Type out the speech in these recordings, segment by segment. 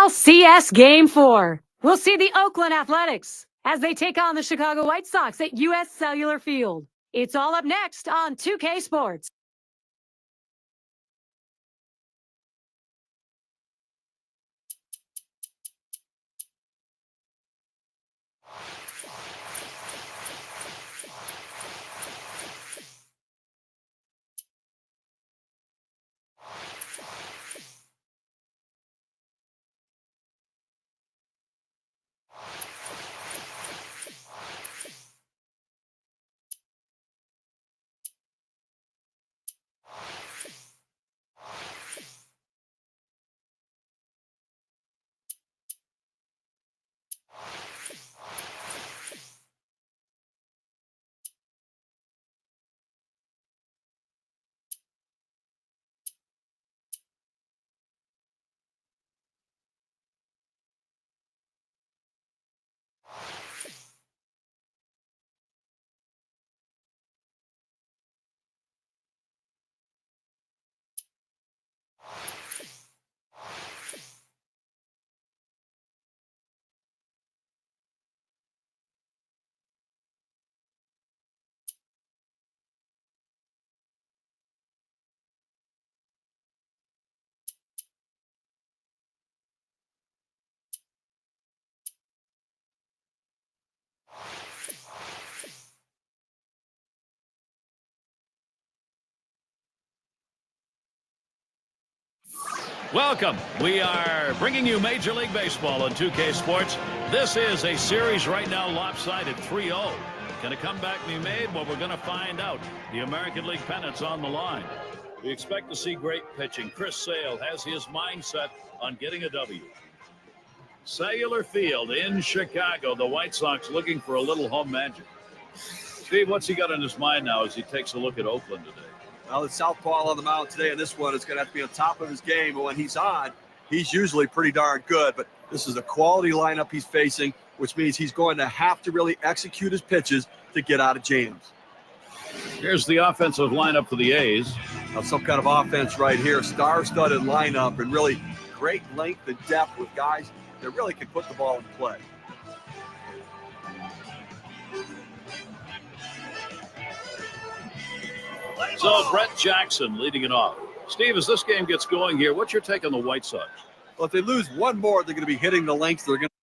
ALCS Game 4. We'll see the Oakland Athletics as they take on the Chicago White Sox at U.S. Cellular Field. It's all up next on 2K Sports. Welcome. We are bringing you Major League Baseball on 2K Sports. This is a series right now lopsided 3-0. Can a comeback be made? Well, we're going to find out. The American League pennant's on the line. We expect to see great pitching. Chris Sale has his mindset on getting a W. Cellular Field in Chicago. The White Sox looking for a little home magic. Steve, what's he got in his mind now as he takes a look at Oakland today? Well, the southpaw on the mound today, and this one is going to have to be on top of his game. But when he's on, he's usually pretty darn good. But this is a quality lineup he's facing, which means he's going to have to really execute his pitches to get out of jams. Here's the offensive lineup for the A's. Now, some kind of offense right here. Star-studded lineup and really great length and depth with guys that really can put the ball in play. So Brett Jackson leading it off. Steve, as this game gets going here, what's your take on the White Sox? Well, if they lose one more, they're going to be hitting the lengths. They're going to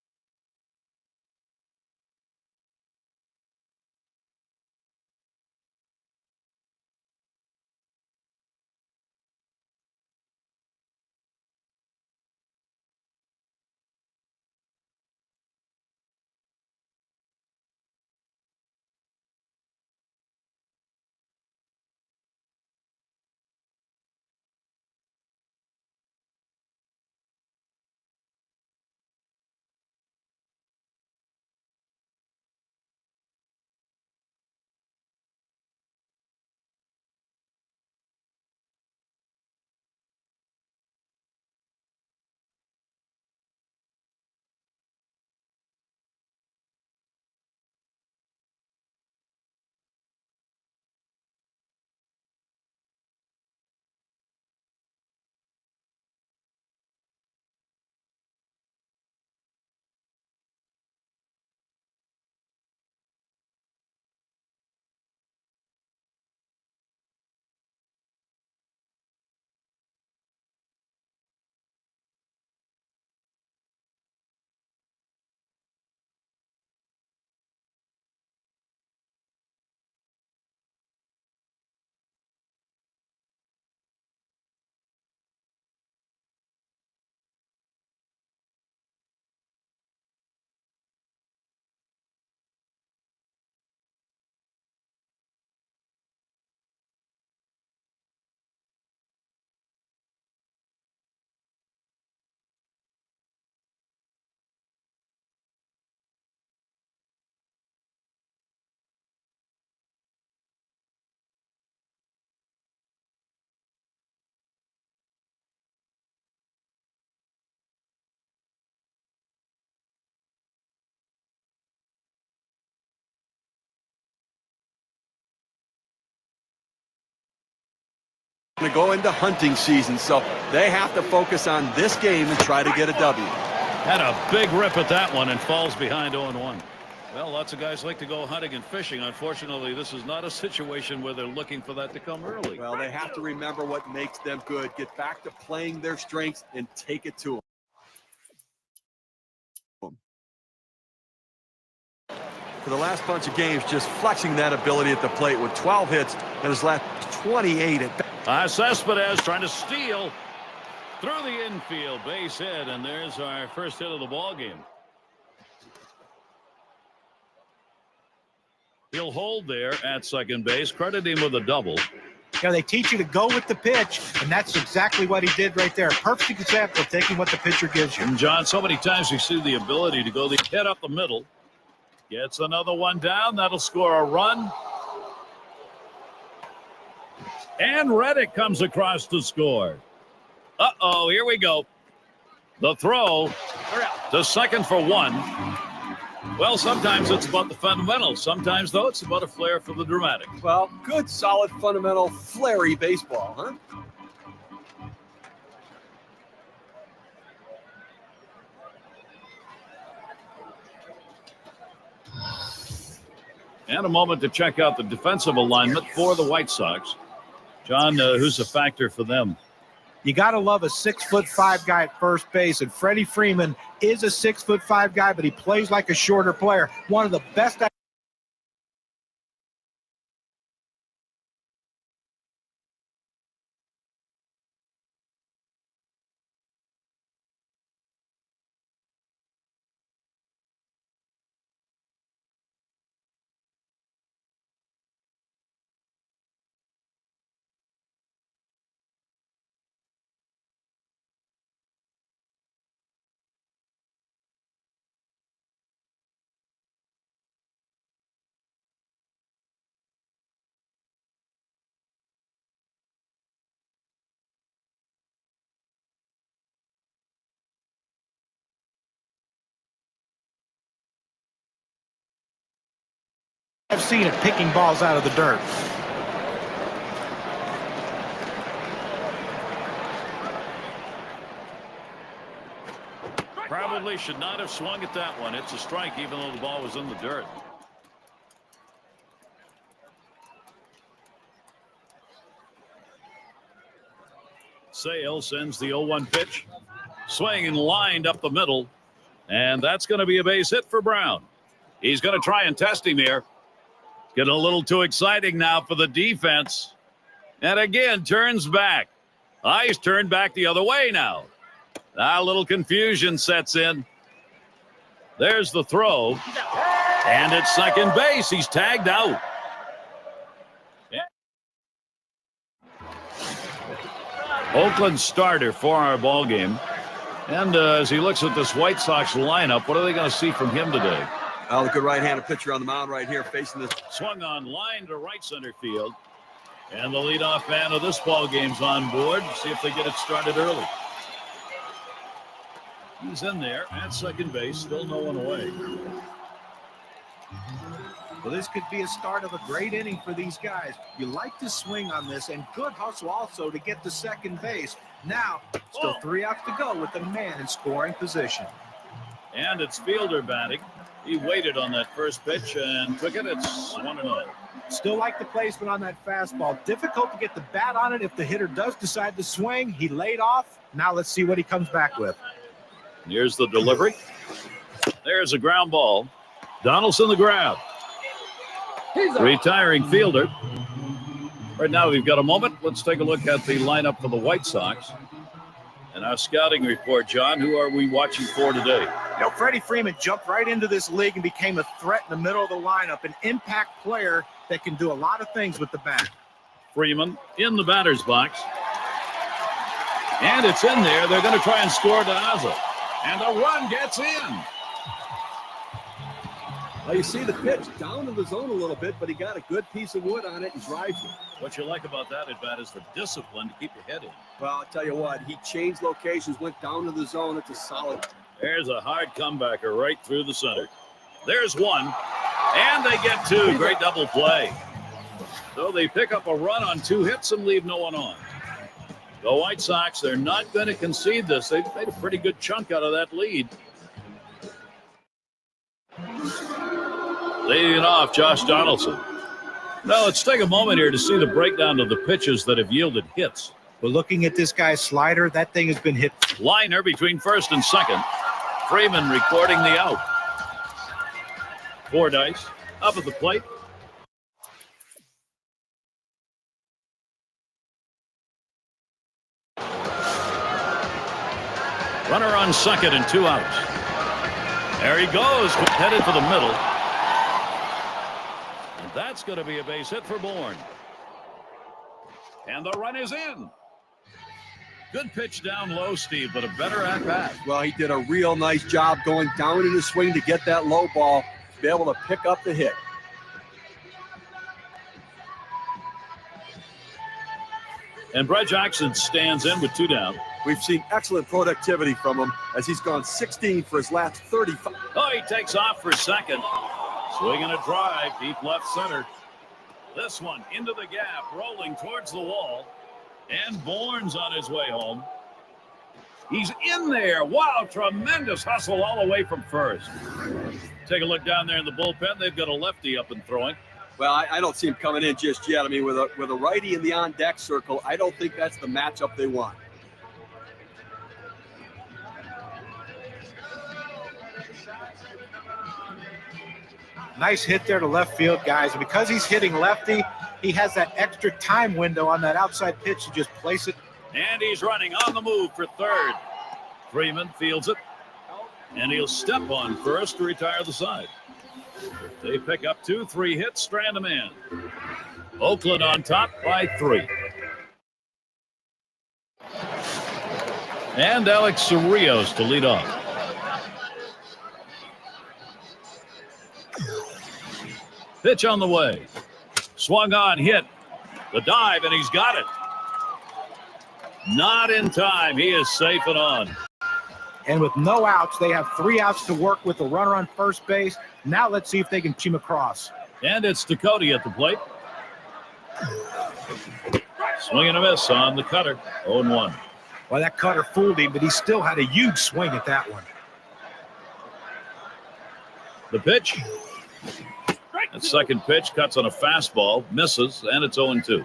go into hunting season, so they have to focus on this game and try to get a W. Had a big rip at that one and falls behind 0-1. Well, lots of guys like to go hunting and fishing. Unfortunately, this is not a situation where they're looking for that to come early. Well, they have to remember what makes them good. Get back to playing their strengths and take it to them. For the last bunch of games, just flexing that ability at the plate with 12 hits and his last 28 at bat. Cespedes trying to steal through the infield, base hit, and there's our first hit of the ball game. He'll hold there at second base. Credit him with a double. You know, they teach you to go with the pitch, and that's exactly what he did right there. Perfect example of taking what the pitcher gives you. And John, so many times we see the ability to go the hit up the middle. Gets another one down. That'll score a run. And Reddick comes across to score. Uh-oh, here we go. The throw to second for one. Well, sometimes it's about the fundamentals. Sometimes, though, it's about a flair for the dramatic. Well, good, solid, fundamental, flary baseball, huh? And a moment to check out the defensive alignment for the White Sox. John, who's a factor for them? You got to love a 6'5" guy at first base, and Freddie Freeman is a 6'5" guy, but he plays like a shorter player. One of the best. I've seen it picking balls out of the dirt. Probably should not have swung at that one. It's a strike even though the ball was in the dirt. Sale sends the 0-1 pitch. Swing and lined up the middle. And that's going to be a base hit for Brown. He's going to try and test him here. Getting a little too exciting now for the defense. And again, turns back. Eyes turned back the other way now. A little confusion sets in. There's the throw. And at second base, he's tagged out. Yeah. Oakland starter for our ball game. And as he looks at this White Sox lineup, what are they going to see from him today? Well, a good right-handed pitcher on the mound right here facing this. Swung on line to right center field. And the leadoff man of this ball game's on board. See if they get it started early. He's in there at second base, still no one away. Well, this could be a start of a great inning for these guys. You like to swing on this, and good hustle also to get to second base. Now, still 3 outs to go with the man in scoring position. And it's fielder batting. He waited on that first pitch and took it. It's 1-0. Still like the placement on that fastball. Difficult to get the bat on it if the hitter does decide to swing. He laid off. Now let's see what he comes back with. Here's the delivery. There's a ground ball. Donaldson the grab. Retiring fielder. Right now we've got a moment. Let's take a look at the lineup for the White Sox. And our scouting report, John, who are we watching for today? You know, Freddie Freeman jumped right into this league and became a threat in the middle of the lineup. An impact player that can do a lot of things with the bat. Freeman in the batter's box. And it's in there. They're going to try and score Daza. And the run gets in. Well, you see the pitch down to the zone a little bit, but he got a good piece of wood on it and drives it. What you like about that at bat is the discipline to keep your head in. Well, I'll tell you what, he changed locations, went down to the zone. It's a solid. There's a hard comebacker right through the center. There's one. And they get two. Great double play. So they pick up a run on 2 hits and leave no one on. The White Sox, they're not going to concede this. They've made a pretty good chunk out of that lead. Leading off, Josh Donaldson. Now, let's take a moment here to see the breakdown of the pitches that have yielded hits. Well, looking at this guy's slider, that thing has been hit. Liner between first and second. Freeman recording the out. Fordyce up at the plate. Runner on second and 2 outs. There he goes, headed for the middle. And that's going to be a base hit for Bourne. And the run is in. Good pitch down low, Steve, but a better at bat. Well, he did a real nice job going down in his swing to get that low ball, to be able to pick up the hit. And Brett Jackson stands in with 2 down. We've seen excellent productivity from him as he's gone 16 for his last 35. Oh, he takes off for second. Swinging a drive, deep left center. This one into the gap, rolling towards the wall. And Bourne's on his way home. He's in there. Wow, tremendous hustle all the way from first. Take a look down there in the bullpen. They've got a lefty up and throwing. Well, I don't see him coming in just yet. I mean, with a righty in the on-deck circle, I don't think that's the matchup they want. Nice hit there to left field, guys. And because he's hitting lefty, he has that extra time window on that outside pitch to just place it. And he's running on the move for third. Freeman fields it. And he'll step on first to retire the side. They pick up 2-3 hits, strand a man. Oakland on top by 3. And Alex Cerrillos to lead off. Pitch on the way. Swung on, hit. The dive, and he's got it. Not in time. He is safe and on. And with no outs, they have 3 outs to work with the runner on first base. Now let's see if they can cheat him across. And it's Ducote at the plate. Swing and a miss on the cutter. 0-1. Well, that cutter fooled him, but he still had a huge swing at that one. The pitch. That second pitch cuts on a fastball, misses, and it's 0-2.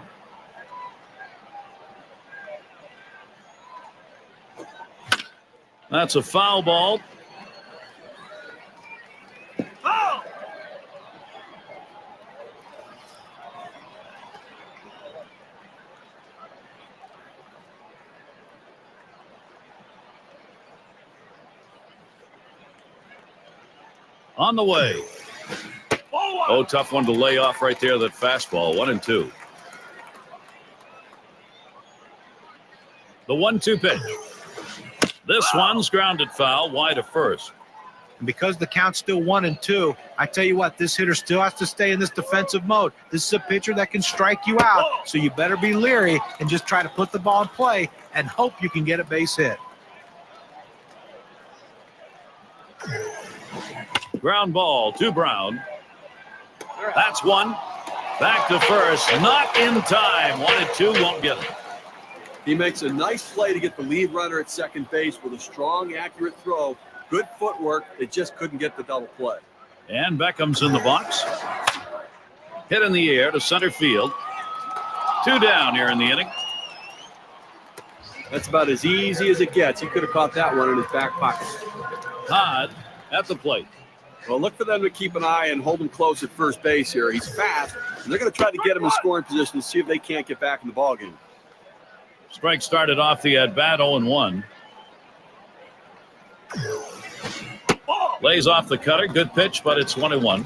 That's a foul ball. Oh! On the way. Oh, tough one to lay off right there, that fastball. 1-2. The 1-2 pitch. This one's grounded foul, wide of first. And because the count's still 1-2, I tell you what, this hitter still has to stay in this defensive mode. This is a pitcher that can strike you out, so you better be leery and just try to put the ball in play and hope you can get a base hit. Ground ball to Brown. That's one. Back to first. Not in time. 1-2, won't get it. He makes a nice play to get the lead runner at second base with a strong, accurate throw. Good footwork. They just couldn't get the double play. And Beckham's in the box. Hit in the air to center field. 2 down here in the inning. That's about as easy as it gets. He could have caught that one in his back pocket. Todd at the plate. Well, look for them to keep an eye and hold him close at first base here. He's fast, and they're going to try to get him in scoring position to see if they can't get back in the ballgame. Strike started off the at-bat 0-1. Lays off the cutter. Good pitch, but it's 1-1.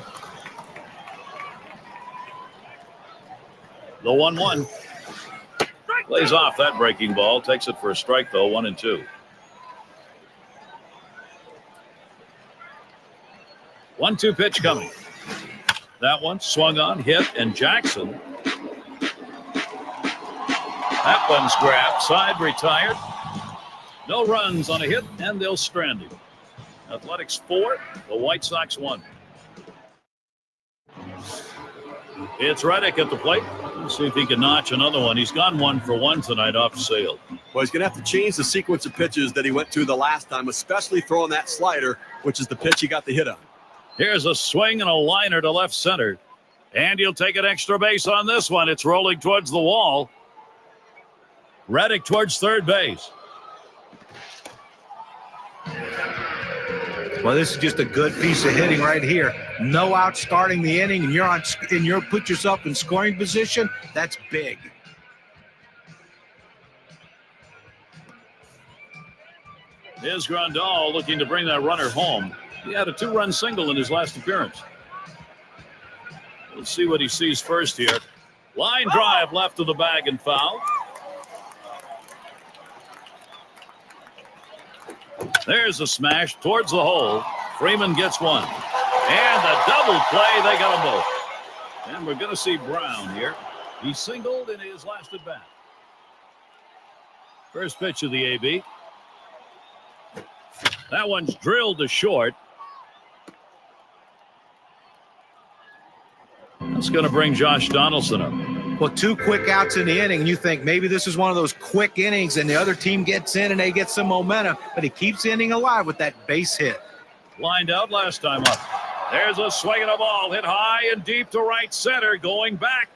The 1-1. Lays off that breaking ball. Takes it for a strike, though. 1-2. 1-2 pitch coming. That one swung on, hit, and Jackson. That one's grabbed. Side retired. No runs on a hit, and they'll strand him. Athletics 4, the White Sox 1. It's Reddick at the plate. Let's see if he can notch another one. He's gone 1 for 1 tonight off Sale. Well, he's going to have to change the sequence of pitches that he went to the last time, especially throwing that slider, which is the pitch he got the hit on. Here's a swing and a liner to left center. And he'll take an extra base on this one. It's rolling towards the wall. Reddick towards third base. Well, this is just a good piece of hitting right here. No out starting the inning, and you're put yourself in scoring position. That's big. Here's Grandal looking to bring that runner home. He had a 2-run single in his last appearance. We'll see what he sees first here. Line drive left of the bag and foul. There's a smash towards the hole. Freeman gets one. And a double play. They got them both. And we're going to see Brown here. He singled in his last at bat. First pitch of the AB. That one's drilled to short. That's going to bring Josh Donaldson up. Well, 2 quick outs in the inning, and you think maybe this is one of those quick innings and the other team gets in and they get some momentum, but he keeps the inning alive with that base hit. Lined out last time up. There's a swing and a ball hit high and deep to right center, going back.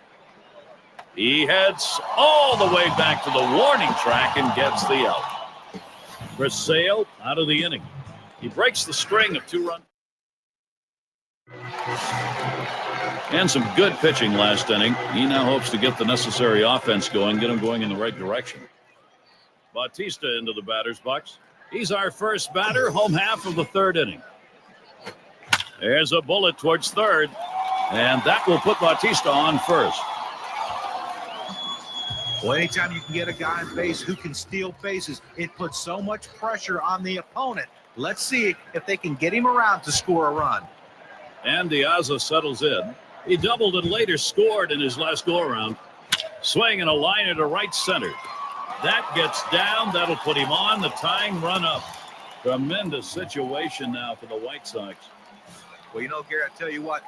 He heads all the way back to the warning track and gets the out. For Sale out of the inning. He breaks the string of 2 runs. And some good pitching last inning. He now hopes to get the necessary offense going, get him going in the right direction. Bautista into the batter's box. He's our first batter, home half of the 3rd inning. There's a bullet towards third, and that will put Bautista on first. Well, anytime you can get a guy on base who can steal bases, it puts so much pressure on the opponent. Let's see if they can get him around to score a run. And Diaza settles in. He doubled and later scored in his last go-around. Swing and a liner to right center. That gets down. That'll put him on the tying run up. Tremendous situation now for the White Sox. Well, you know, Gary, I tell you what.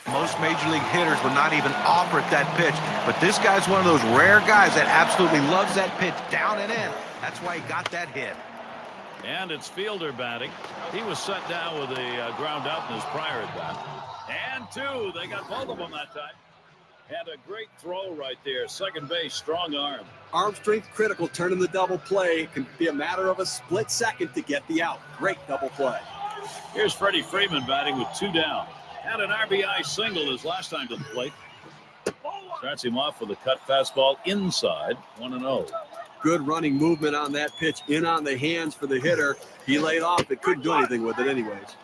Most major league hitters would not even offer at that pitch. But this guy's one of those rare guys that absolutely loves that pitch down and in. That's why he got that hit. And it's Fielder batting. He was set down with a ground out in his prior at bat. And 2. They got both of them that time. And a great throw right there. Second base, strong arm. Arm strength critical, turning the double play. It can be a matter of a split second to get the out. Great double play. Here's Freddie Freeman batting with 2 down. Had an RBI single his last time to the plate. Starts him off with a cut fastball inside, 1-0. Good running movement on that pitch, in on the hands for the hitter. He laid off it, couldn't do anything with it anyways.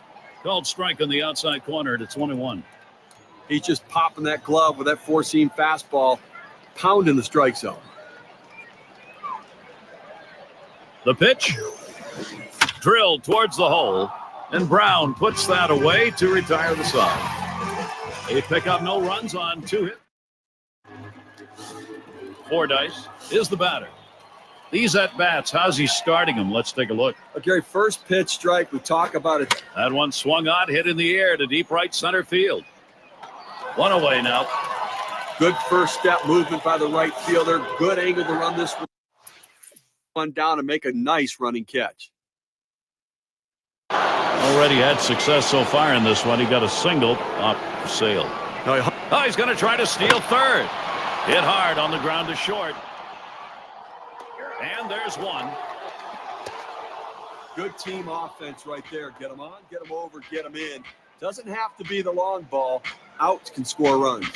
Called strike on the outside corner to 21. He's just popping that glove with that 4-seam fastball, pounding the strike zone. The pitch, drilled towards the hole. And Brown puts that away to retire the side. They pick up no runs on 2 hits. Fordyce is the batter. These at-bats, how's he starting them? Let's take a look. Gary, first pitch strike, we talk about it. That one swung on, hit in the air to deep right center field. 1 away now. Good first step movement by the right fielder. Good angle to run this one down and make a nice running catch. Already had success so far in this one. He got a single off Sale. Oh, he's going to try to steal third. Hit hard on the ground to short. And there's one. Good team offense right there. Get them on, get them over, get them in. Doesn't have to be the long ball. Outs can score runs.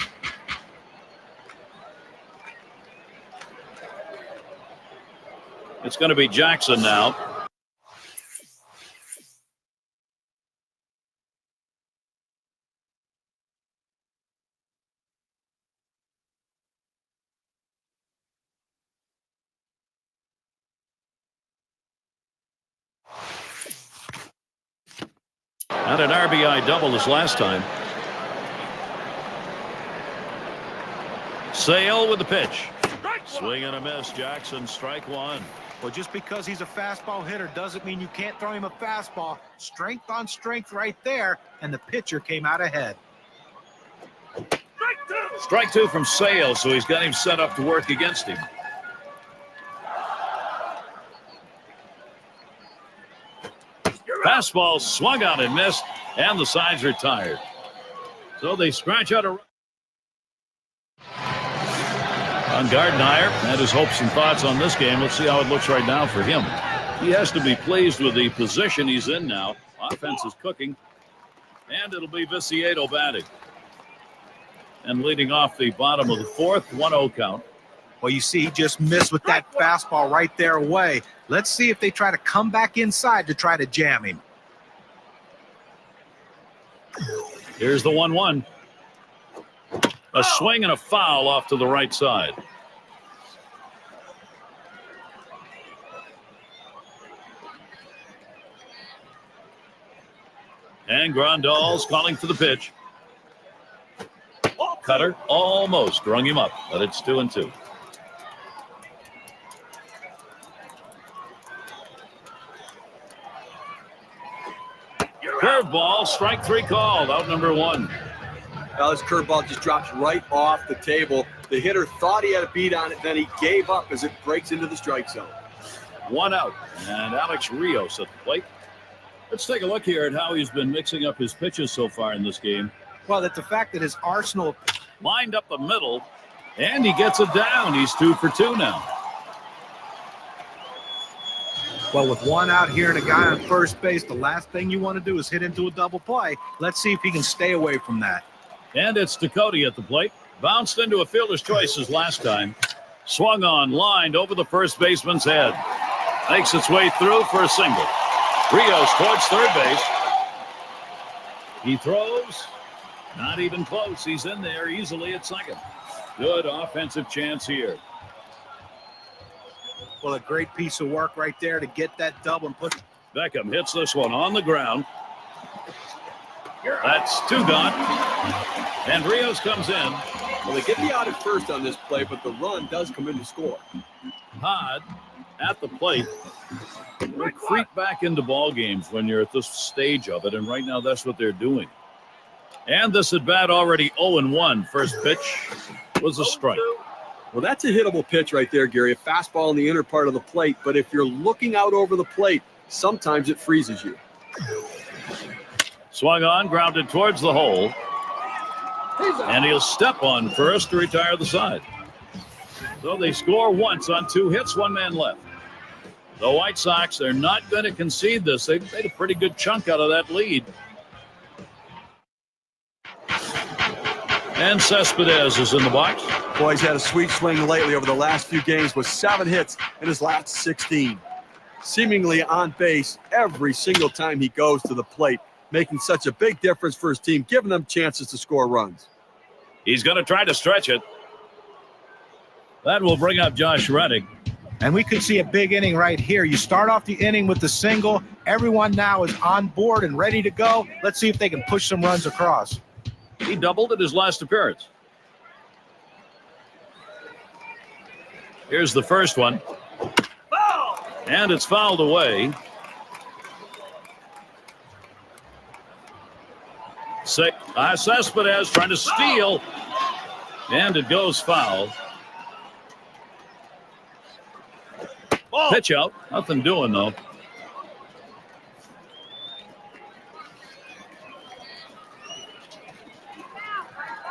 It's going to be Jackson now. Had an RBI double this last time. Sale with the pitch. Swing and a miss. Jackson, strike 1. Well, just because he's a fastball hitter doesn't mean you can't throw him a fastball. Strength on strength right there, and the pitcher came out ahead. Strike two from Sale, so he's got him set up to work against him. Fastball swung out and missed, and the side's retired. So they scratch out a run. On Gardenhire and his hopes and thoughts on this game. Let's see how it looks right now for him. He has to be pleased with the position he's in now. Offense is cooking, and it'll be Viciedo batting. And leading off the bottom of the fourth, 1-0 count. Well, you see, he just missed with that fastball right there away. Let's see if they try to come back inside to try to jam him. Here's the 1-1. A swing and a foul off to the right side. And Grandal's calling for the pitch. Cutter almost rung him up, but it's 2-2. Curveball, strike three called, out number one. Now this curveball just drops right off the table. The hitter thought he had a beat on it, then he gave up as it breaks into the strike zone. One out, and Alex Rios at the plate. Let's take a look here at how he's been mixing up his pitches so far in this game. Well, that's the fact that his arsenal lined up the middle, and he gets it down. He's 2 for 2 now. Well, with one out here and a guy on first base, the last thing you want to do is hit into a double play. Let's see if he can stay away from that. And it's Ducote at the plate. Bounced into a fielder's choices last time. Swung on, lined over the first baseman's head. Makes its way through for a single. Rios towards third base. He throws. Not even close. He's in there easily at second. Good offensive chance here. Well, a great piece of work right there to get that double and put. Beckham hits this one on the ground. That's 2 gone. And Rios comes in. Well, they get the out at first on this play, but the run does come in to score. Todd at the plate. They creep back into ball games when you're at this stage of it, and right now that's what they're doing. And this at bat already 0-1. First pitch was a strike. Well, that's a hittable pitch right there, Gary. A fastball in the inner part of the plate, but if you're looking out over the plate, sometimes it freezes you. Swung on, grounded towards the hole. And he'll step on first to retire the side. So they score once on 2 hits, 1 man left. The White Sox, they're not going to concede this. They've made a pretty good chunk out of that lead. And Cespedes is in the box. Boy, he's had a sweet swing lately over the last few games with 7 hits in his last 16. Seemingly on base every single time he goes to the plate, making such a big difference for his team, giving them chances to score runs. He's going to try to stretch it. That will bring up Josh Reddick. And we could see a big inning right here. You start off the inning with the single. Everyone now is on board and ready to go. Let's see if they can push some runs across. He doubled at his last appearance. Here's the first one. And it's fouled away. Cespedes trying to steal. And it goes foul. Pitch out. Nothing doing, though.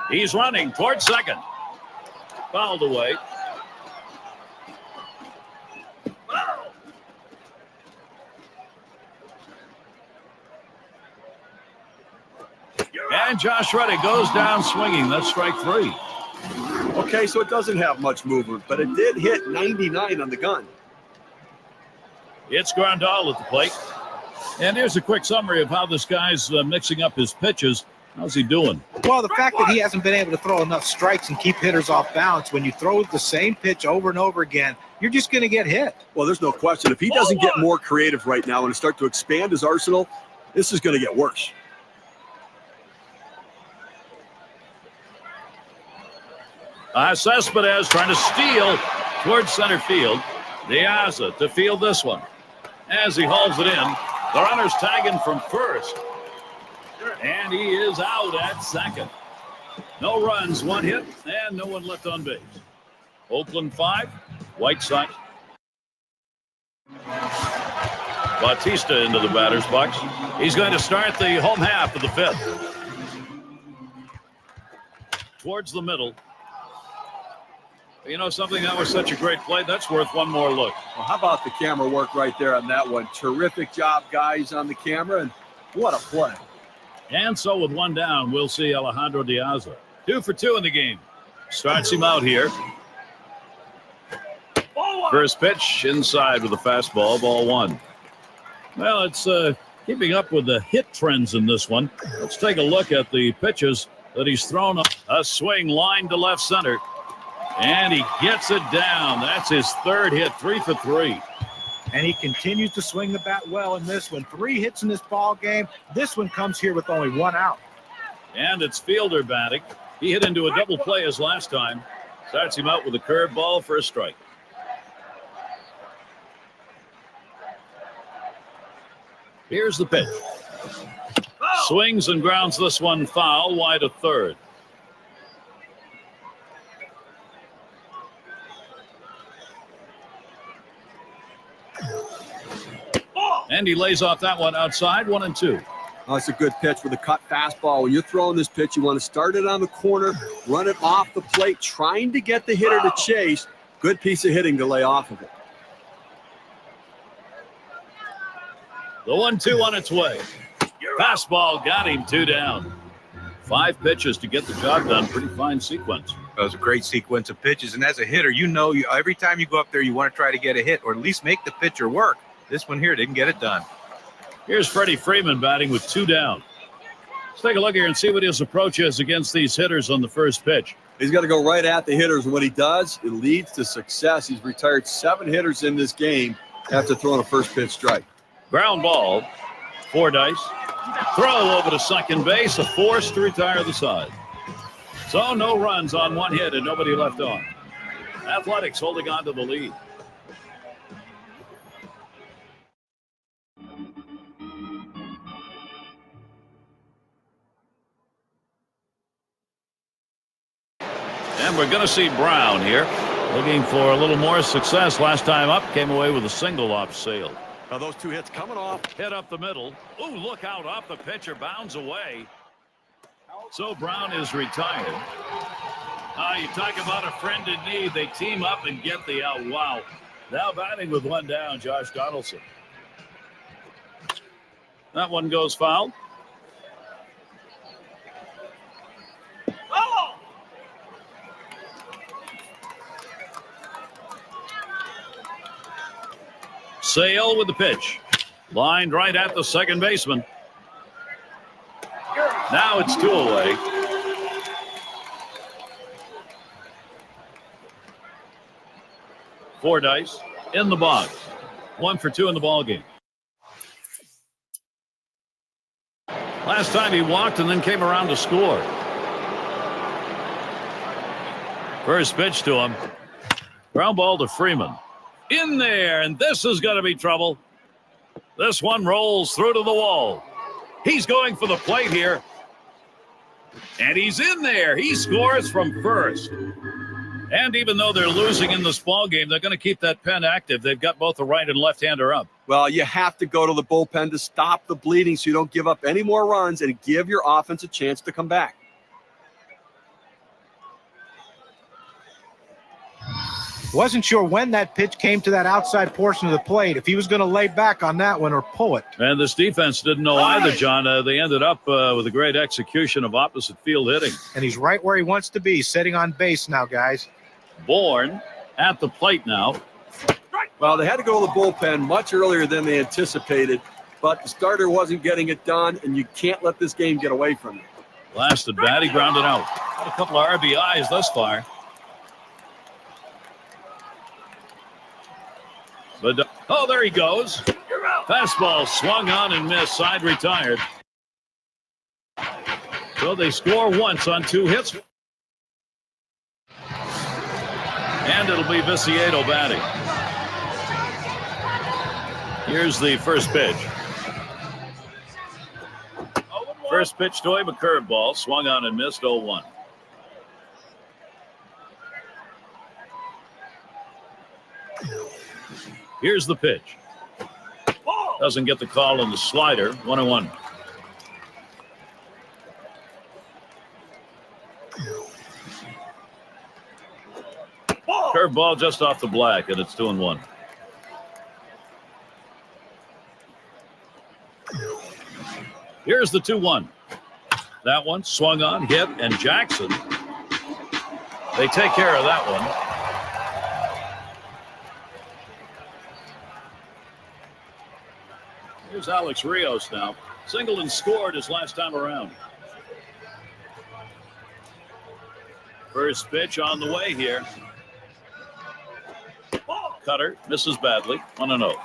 He's running towards second. Fouled away. And Josh Reddick goes down swinging. That's strike 3. Okay, so it doesn't have much movement, but it did hit 99 on the gun. It's Grandal at the plate. And here's a quick summary of how this guy's mixing up his pitches. How's he doing? Well, the fact that he hasn't been able to throw enough strikes and keep hitters off balance, when you throw the same pitch over and over again, you're just going to get hit. Well, there's no question. If he doesn't get more creative right now and start to expand his arsenal, this is going to get worse. Cespedes trying to steal towards center field. Diaza to field this one. As he hauls it in, the runner's tagging from first. And he is out at second. No runs, 1 hit, and no one left on base. Oakland 5, White Sox. Bautista into the batter's box. He's going to start the home half of the 5th. Towards the middle. You know something? That was such a great play. That's worth one more look. Well, how about the camera work right there on that one? Terrific job, guys, on the camera, and what a play. And so with 1 down, we'll see Alejandro Diaz. 2 for 2 in the game. Starts him out here. First pitch inside with a fastball, ball 1. Well, it's keeping up with the hit trends in this one. Let's take a look at the pitches that he's thrown. A swing line to left center. And he gets it down. That's his 3rd hit, 3 for 3. And he continues to swing the bat well in this one. 3 hits in this ball game. This one comes here with only 1 out. And it's Fielder batting. He hit into a double play as last time. Starts him out with a curveball for a strike. Here's the pitch. Swings and grounds this one foul, wide of 3rd. And he lays off that one outside, 1-2. Oh, it's a good pitch with a cut fastball. When you're throwing this pitch, you want to start it on the corner, run it off the plate, trying to get the hitter to chase. Good piece of hitting to lay off of it. The 1-2 on its way. Fastball got him, 2 down. 5 pitches to get the job done. Pretty fine sequence. That was a great sequence of pitches. And as a hitter, every time you go up there, you want to try to get a hit or at least make the pitcher work. This one here didn't get it done. Here's Freddie Freeman batting with 2 down. Let's take a look here and see what his approach is against these hitters on the first pitch. He's got to go right at the hitters. And when he does, it leads to success. He's retired 7 hitters in this game after throwing a first pitch strike. Ground ball, Fordyce. Throw over to second base, a force to retire the side. So no runs on 1 hit and nobody left on. Athletics holding on to the lead. And we're going to see Brown here, looking for a little more success. Last time up, came away with a single off Sale. Now those 2 hits coming off. Hit up the middle. Ooh, look out off the pitcher, bounds away. So Brown is retired. You talk about a friend in need. They team up and get the out. Wow. Now batting with 1 down, Josh Donaldson. That one goes foul. Sale with the pitch. Lined right at the second baseman. Now it's 2 away. Fordyce in the box. 1 for 2 in the ball game. Last time he walked and then came around to score. First pitch to him. Ground ball to Freeman. In there, and this is going to be trouble. This one rolls through to the wall. He's going for the plate here. And he's in there. He scores from first. And even though they're losing in this ball game, they're going to keep that pen active. They've got both the right and left-hander up. Well, you have to go to the bullpen to stop the bleeding so you don't give up any more runs and give your offense a chance to come back. Wasn't sure when that pitch came to that outside portion of the plate, if he was going to lay back on that one or pull it. And this defense didn't know either, John. They ended up with a great execution of opposite field hitting. And he's right where he wants to be, sitting on base now, guys. Bourne at the plate now. Well, they had to go to the bullpen much earlier than they anticipated, but the starter wasn't getting it done, and you can't let this game get away from you. Last at bat, he grounded out. Got a couple of RBIs thus far. But, oh, there he goes. Fastball swung on and missed. Side retired. So they score once on 2 hits. And it'll be Viciedo batting. Here's the first pitch. First pitch to him, a curveball. Swung on and missed 0-1. Here's the pitch. Doesn't get the call on the slider. 1-1. Curveball just off the black, and it's 2-1. Here's the 2-1. That one swung on, hit, and Jackson. They take care of that one. Here's Alex Rios now. Singled and scored his last time around. First pitch on the way here. Cutter misses badly. 1-0.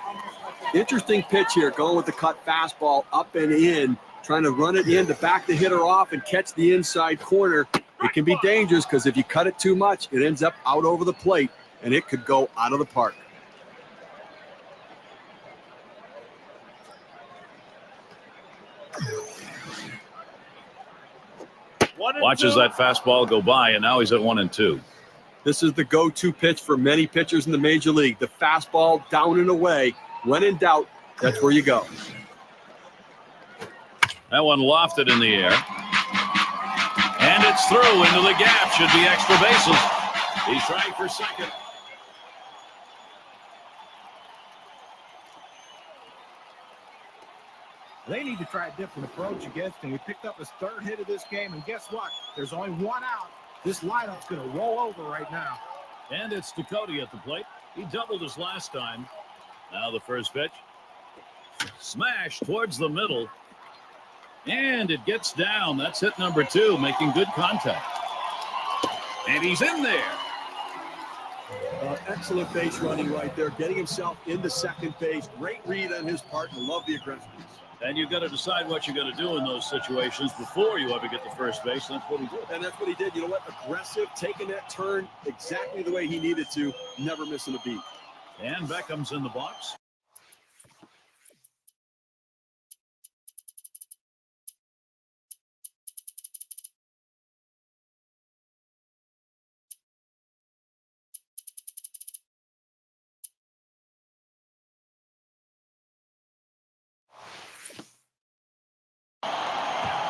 Interesting pitch here, going with the cut fastball up and in, trying to run it in to back the hitter off and catch the inside corner. It can be dangerous because if you cut it too much, it ends up out over the plate, and it could go out of the park. Watches that fastball go by, and now he's at 1-2. This is the go-to pitch for many pitchers in the major league. The fastball down and away. When in doubt, that's where you go. That one lofted in the air. And it's through into the gap. Should be extra bases. He's trying for second. They need to try a different approach against him. He picked up his third hit of this game, and guess what? There's only one out. This lineup's going to roll over right now. And it's Dakota at the plate. He doubled his last time. Now the first pitch. Smash towards the middle. And it gets down. That's hit number 2, making good contact. And he's in there. Excellent base running right there, getting himself into second base. Great read on his part, and love the aggressiveness. And you've got to decide what you're going to do in those situations before you ever get to first base. That's what he did. And that's what he did. You know what? Aggressive, taking that turn exactly the way he needed to, never missing a beat. And Beckham's in the box.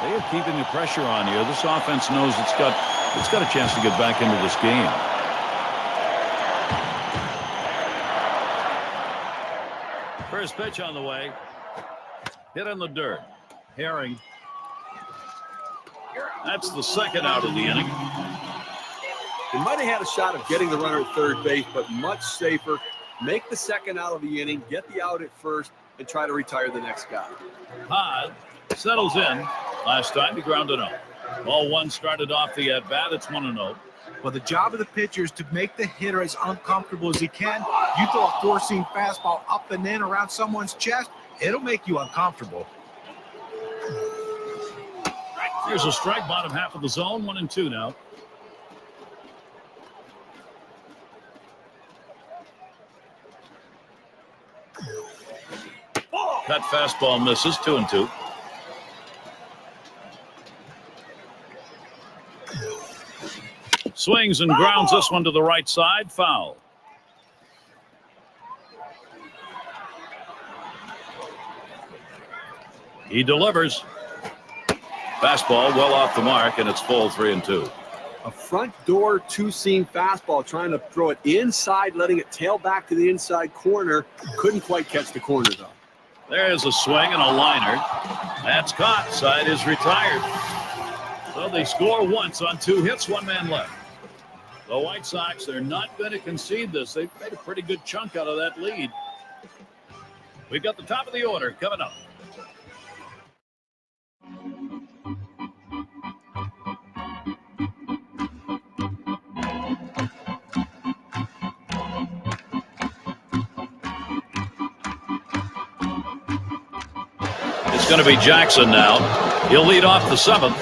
They are keeping the pressure on here. This offense knows it's got a chance to get back into this game. First pitch on the way. Hit in the dirt. Herring. That's the second out of the inning. He might have had a shot of getting the runner at third base, but much safer. Make the second out of the inning, get the out at first, and try to retire the next guy. Todd settles in. Last time he grounded out. Ball one started off the at-bat. It's 1-0. Well, the job of the pitcher is to make the hitter as uncomfortable as he can. You throw a four-seam fastball up and in around someone's chest, it'll make you uncomfortable. Here's a strike, bottom half of the zone. 1-2 now. That fastball misses. 2-2. Swings and grounds this one to the right side. Foul. He delivers. Fastball well off the mark, and it's full. 3-2. A front door two-seam fastball, trying to throw it inside, letting it tail back to the inside corner. Couldn't quite catch the corner, though. There's a swing and a liner. That's caught. Side is retired. So they score once on 2 hits, 1 man left. The White Sox, they're not going to concede this. They've made a pretty good chunk out of that lead. We've got the top of the order coming up. It's going to be Jackson now. He'll lead off the 7th.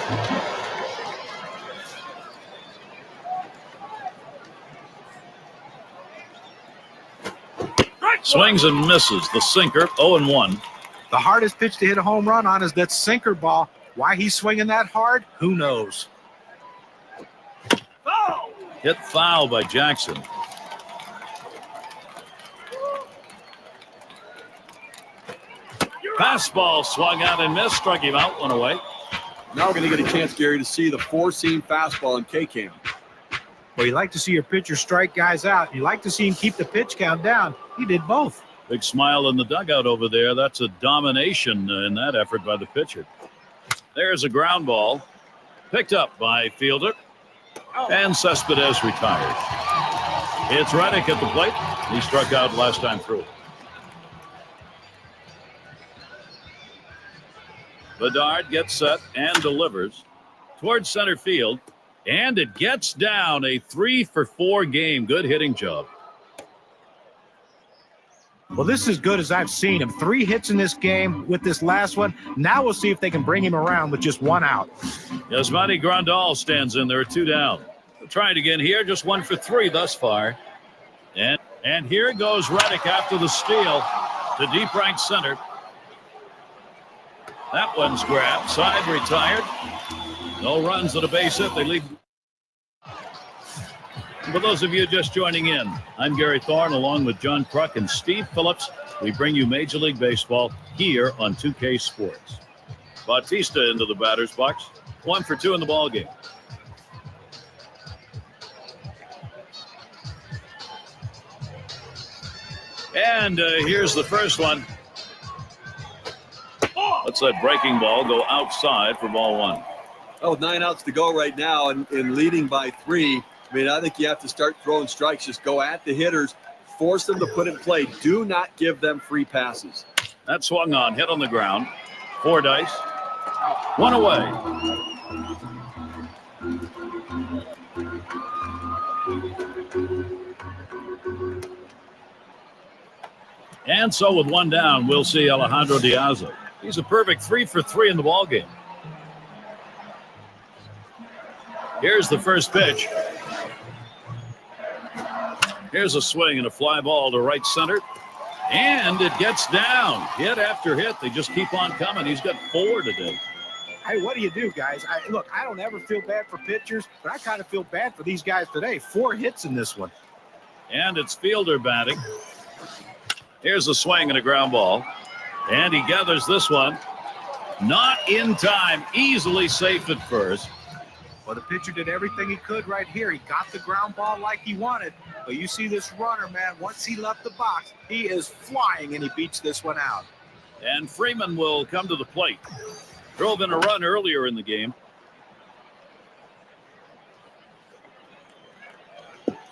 Swings and misses. The sinker, 0-1. The hardest pitch to hit a home run on is that sinker ball. Why he's swinging that hard, who knows? Hit foul by Jackson. Fastball swung out and missed, struck him out, one away. Now we're going to get a chance, Gary, to see the four-seam fastball in K-Cam. Well, you like to see your pitcher strike guys out. You like to see him keep the pitch count down. He did both. Big smile in the dugout over there. That's a domination in that effort by the pitcher. There's a ground ball picked up by fielder, and Cespedes retired. It's Reddick at the plate. He struck out last time through. Bedard gets set and delivers towards center field, and it gets down. A 3-for-4 game. Good hitting job. Well, this is as good as I've seen him. 3 hits in this game with this last one. Now we'll see if they can bring him around with just 1 out. Yasmani Grandal stands in there, 2 down. Trying again here, just 1 for 3 thus far. And here goes Reddick after the steal to deep right center. That one's grabbed. Side retired. No runs and a base hit. They lead. For those of you just joining in, I'm Gary Thorne along with John Kruk and Steve Phillips. We bring you Major League Baseball here on 2K Sports. Bautista into the batter's box. 1 for 2 in the ball game. And here's the first one. Let's that breaking ball go outside for ball 1. Oh, with 9 outs to go right now and leading by 3. I mean, I think you have to start throwing strikes. Just go at the hitters, force them to put in play. Do not give them free passes. That swung on, hit on the ground. 4 dice. 1 away. And so with 1 down, we'll see Alejandro Diaz. He's a perfect 3 for 3 in the ballgame. Here's the first pitch. Here's a swing and a fly ball to right center. And it gets down. Hit after hit. They just keep on coming. He's got 4 today. Hey, what do you do, guys? Look, I don't ever feel bad for pitchers, but I kind of feel bad for these guys today. 4 hits in this one. And it's fielder batting. Here's a swing and a ground ball. And he gathers this one. Not in time. Easily safe at first. Well, the pitcher did everything he could right here. He got the ground ball like he wanted. But you see this runner, man, once he left the box, he is flying, and he beats this one out. And Freeman will come to the plate. Drove in a run earlier in the game.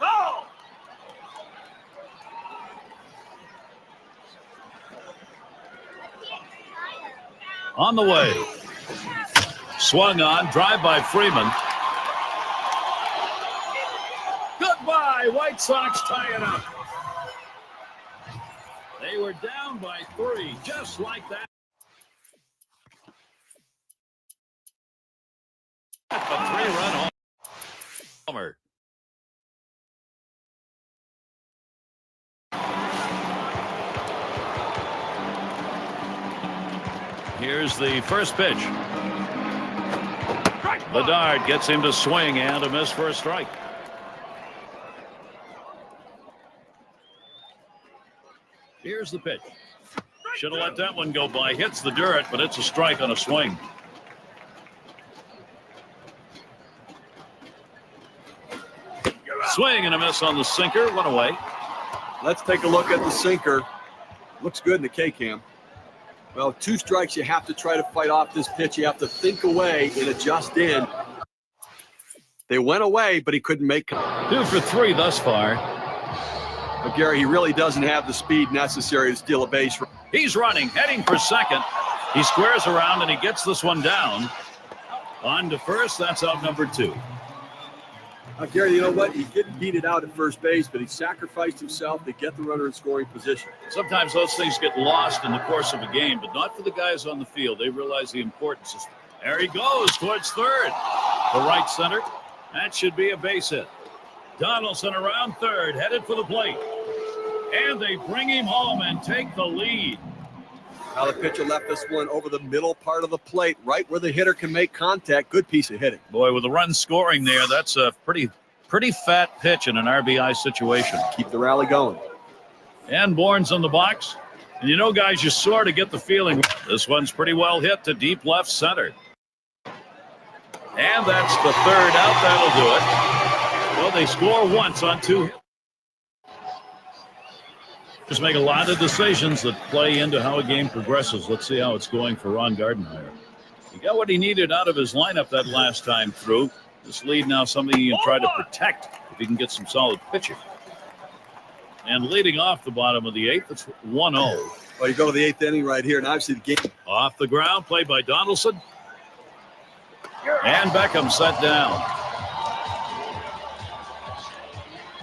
Oh! On the way. Swung on, drive by Freeman. Goodbye, White Sox tie it up. They were down by 3, just like that. A 3-run homer. Here's the first pitch. Bedard gets him to swing and a miss for a strike. Here's the pitch. Should have let that one go by. Hits the dirt, but it's a strike on a swing. Swing and a miss on the sinker. 1 away. Let's take a look at the sinker. Looks good in the K-Cam. Well, 2 strikes, you have to try to fight off this pitch. You have to think away and adjust in. They went away, but he couldn't make it. 2 for 3 thus far. But Gary, he really doesn't have the speed necessary to steal a base. He's running, heading for second. He squares around and he gets this one down. On to first, that's out number 2. Gary, you know what? He didn't beat it out at first base, but he sacrificed himself to get the runner in scoring position. Sometimes those things get lost in the course of a game, but not for the guys on the field. They realize the importance. There he goes towards third. To right center. That should be a base hit. Donaldson around third, headed for the plate. And they bring him home and take the lead. Now the pitcher left this one over the middle part of the plate, right where the hitter can make contact. Good piece of hitting. Boy, with the run scoring there, that's a pretty pitch in an RBI situation. Keep the rally going. And Bourne's in the box. And you know, guys, you sort of get the feeling this one's pretty well hit to deep left center. And that's the third out. That'll do it. Well, they score once on 2. Just make a lot of decisions that play into how a game progresses. Let's see how it's going for Ron Gardenhire. He got what he needed out of his lineup that last time through. This lead now something he can try to protect if he can get some solid pitching. And leading off the bottom of the 8th, it's 1-0. Well, you go to the 8th inning right here, and obviously the game. Off the ground, played by Donaldson. And Beckham set down.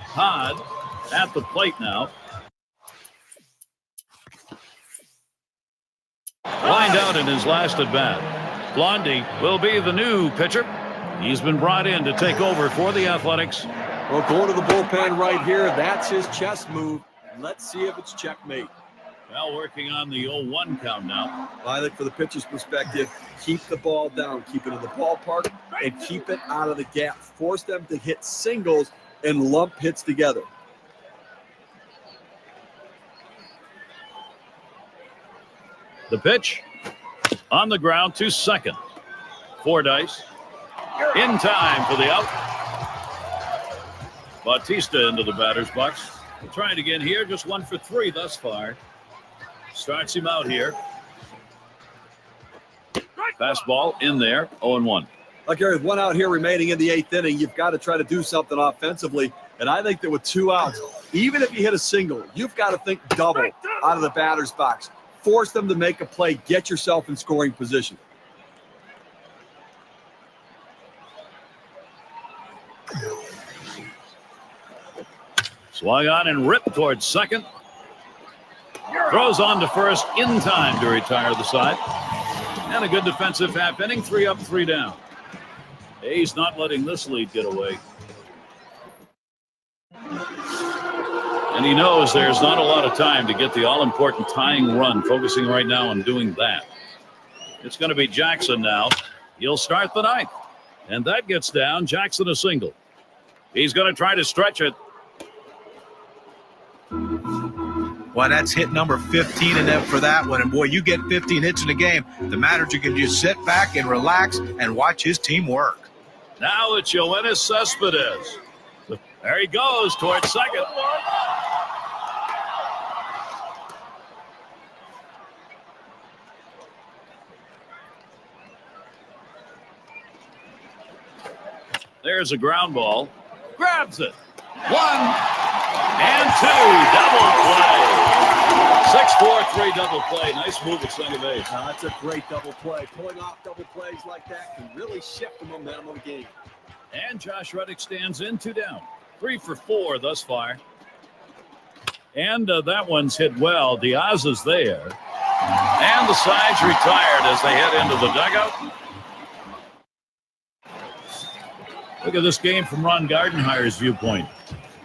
Todd at the plate now. Lined out in his last at bat. Blondie will be the new pitcher. He's been brought in to take over for the Athletics. Well, going to the bullpen right here, that's his chess move. Let's see if it's checkmate. Well, working on the 0-1 count now. I think for the pitcher's perspective, keep the ball down, keep it in the ballpark, and keep it out of the gap. Force them to hit singles and lump hits together. The pitch on the ground to second. Fordyce in time for the out. Bautista into the batter's box. Trying again here, just 1 for 3 thus far. Starts him out here. Fastball in there, 0-1. Like, Gary, with 1 out here remaining in the 8th inning, you've got to try to do something offensively. And I think that with 2 outs, even if you hit a single, you've got to think double out of the batter's box. Force them to make a play, get yourself in scoring position. Swung on and ripped towards second. Throws on to first in time to retire the side. And a good defensive half inning, 3 up, 3 down. He's not letting this lead get away. And he knows there's not a lot of time to get the all-important tying run, focusing right now on doing that. It's going to be Jackson now. He'll start the 9th. And that gets down. Jackson a single. He's going to try to stretch it. Well, that's hit number 15 in them for that one. And, boy, you get 15 hits in a game. The manager can just sit back and relax and watch his team work. Now it's Yoenis Cespedes. There he goes towards second. There's a ground ball. Grabs it. 1 and 2. Double play. 6-4-3 double play. Nice move at center base. Now, that's a great double play. Pulling off double plays like that can really shift the momentum of the game. And Josh Reddick stands in, 2 down. 3 for 4 thus far. And that one's hit well. Diaz is there. And the side's retired as they head into the dugout. Look at this game from Ron Gardenhire's viewpoint.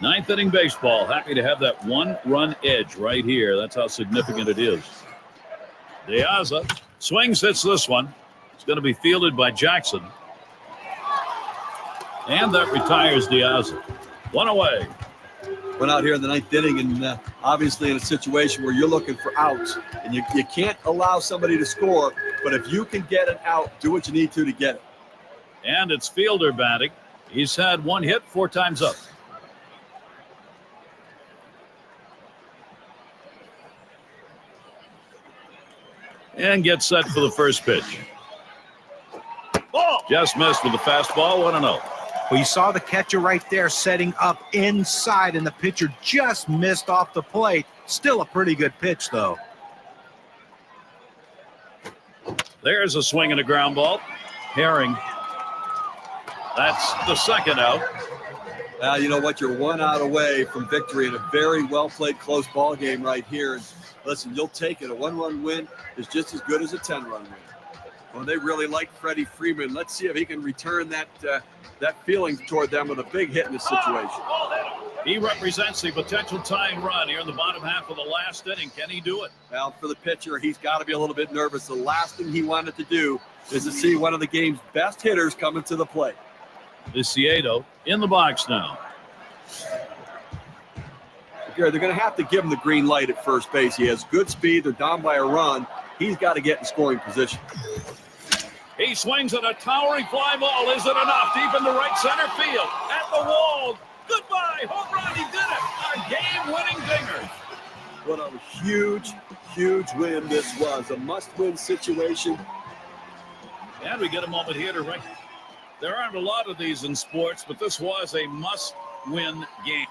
9th inning baseball. Happy to have that 1-run edge right here. That's how significant it is. Diaz swings, hits this one. It's going to be fielded by Jackson. And that retires Diaz. 1 away. Went out here in the 9th inning, and obviously in a situation where you're looking for outs, and you can't allow somebody to score, but if you can get an out, do what you need to get it. And it's Fielder batting. He's had 1 hit 4 times up. And gets set for the first pitch. Just missed with the fastball, 1-0. Well, you saw the catcher right there setting up inside, and the pitcher just missed off the plate. Still a pretty good pitch, though. There's a swing and a ground ball. Herring. That's the second out. You know what? You're 1 out away from victory in a very well-played close ball game right here. And listen, you'll take it. A 1-run win is just as good as a 10-run win. Well, they really like Freddie Freeman. Let's see if he can return that feeling toward them with a big hit in this situation. He represents the potential tying run here in the bottom half of the last inning. Can he do it? Well, for the pitcher, he's got to be a little bit nervous. The last thing he wanted to do is to see one of the game's best hitters coming to the plate. Viciedo in the box now. Gary, they're going to have to give him the green light at first base. He has good speed. They're down by a run. He's got to get in scoring position. He swings at a towering fly ball. Is it enough? Deep into right center field. At the wall. Goodbye. Home run. He did it. A game-winning dinger. What a huge, huge win this was. A must-win situation. And we get a moment here to rank. There aren't a lot of these in sports, but this was a must-win game.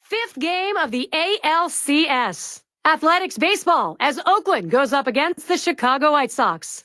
Fifth game of the ALCS. Athletics baseball as Oakland goes up against the Chicago White Sox.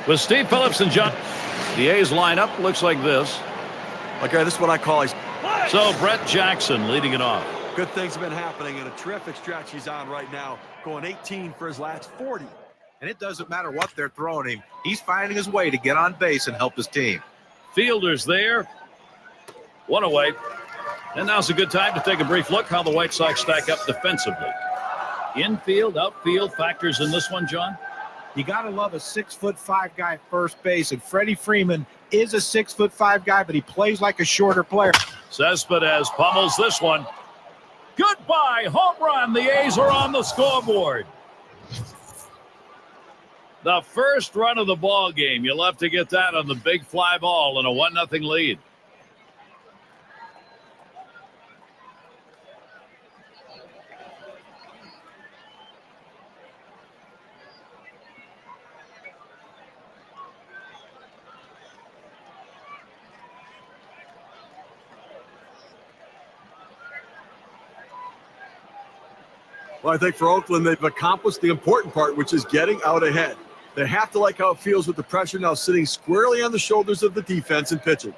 With Steve Phillips and John, the A's lineup looks like this. Okay, this is what I call his. So Brett Jackson leading it off. Good things have been happening, and a terrific stretch he's on right now, going 18 for his last 40. And it doesn't matter what they're throwing him. He's finding his way to get on base and help his team. Fielders there. One away. And now's a good time to take a brief look how the White Sox stack up defensively. Infield, outfield factors in this one, John? You got to love a 6'5" guy at first base, and Freddie Freeman is a 6'5" guy, but he plays like a shorter player. Cespedes pummels this one. Goodbye, home run. The A's are on the scoreboard. The first run of the ball game. You'll have to get that on the big fly ball and a 1-0 lead. Well, I think for Oakland, they've accomplished the important part, which is getting out ahead. They have to like how it feels with the pressure now sitting squarely on the shoulders of the defense and pitching.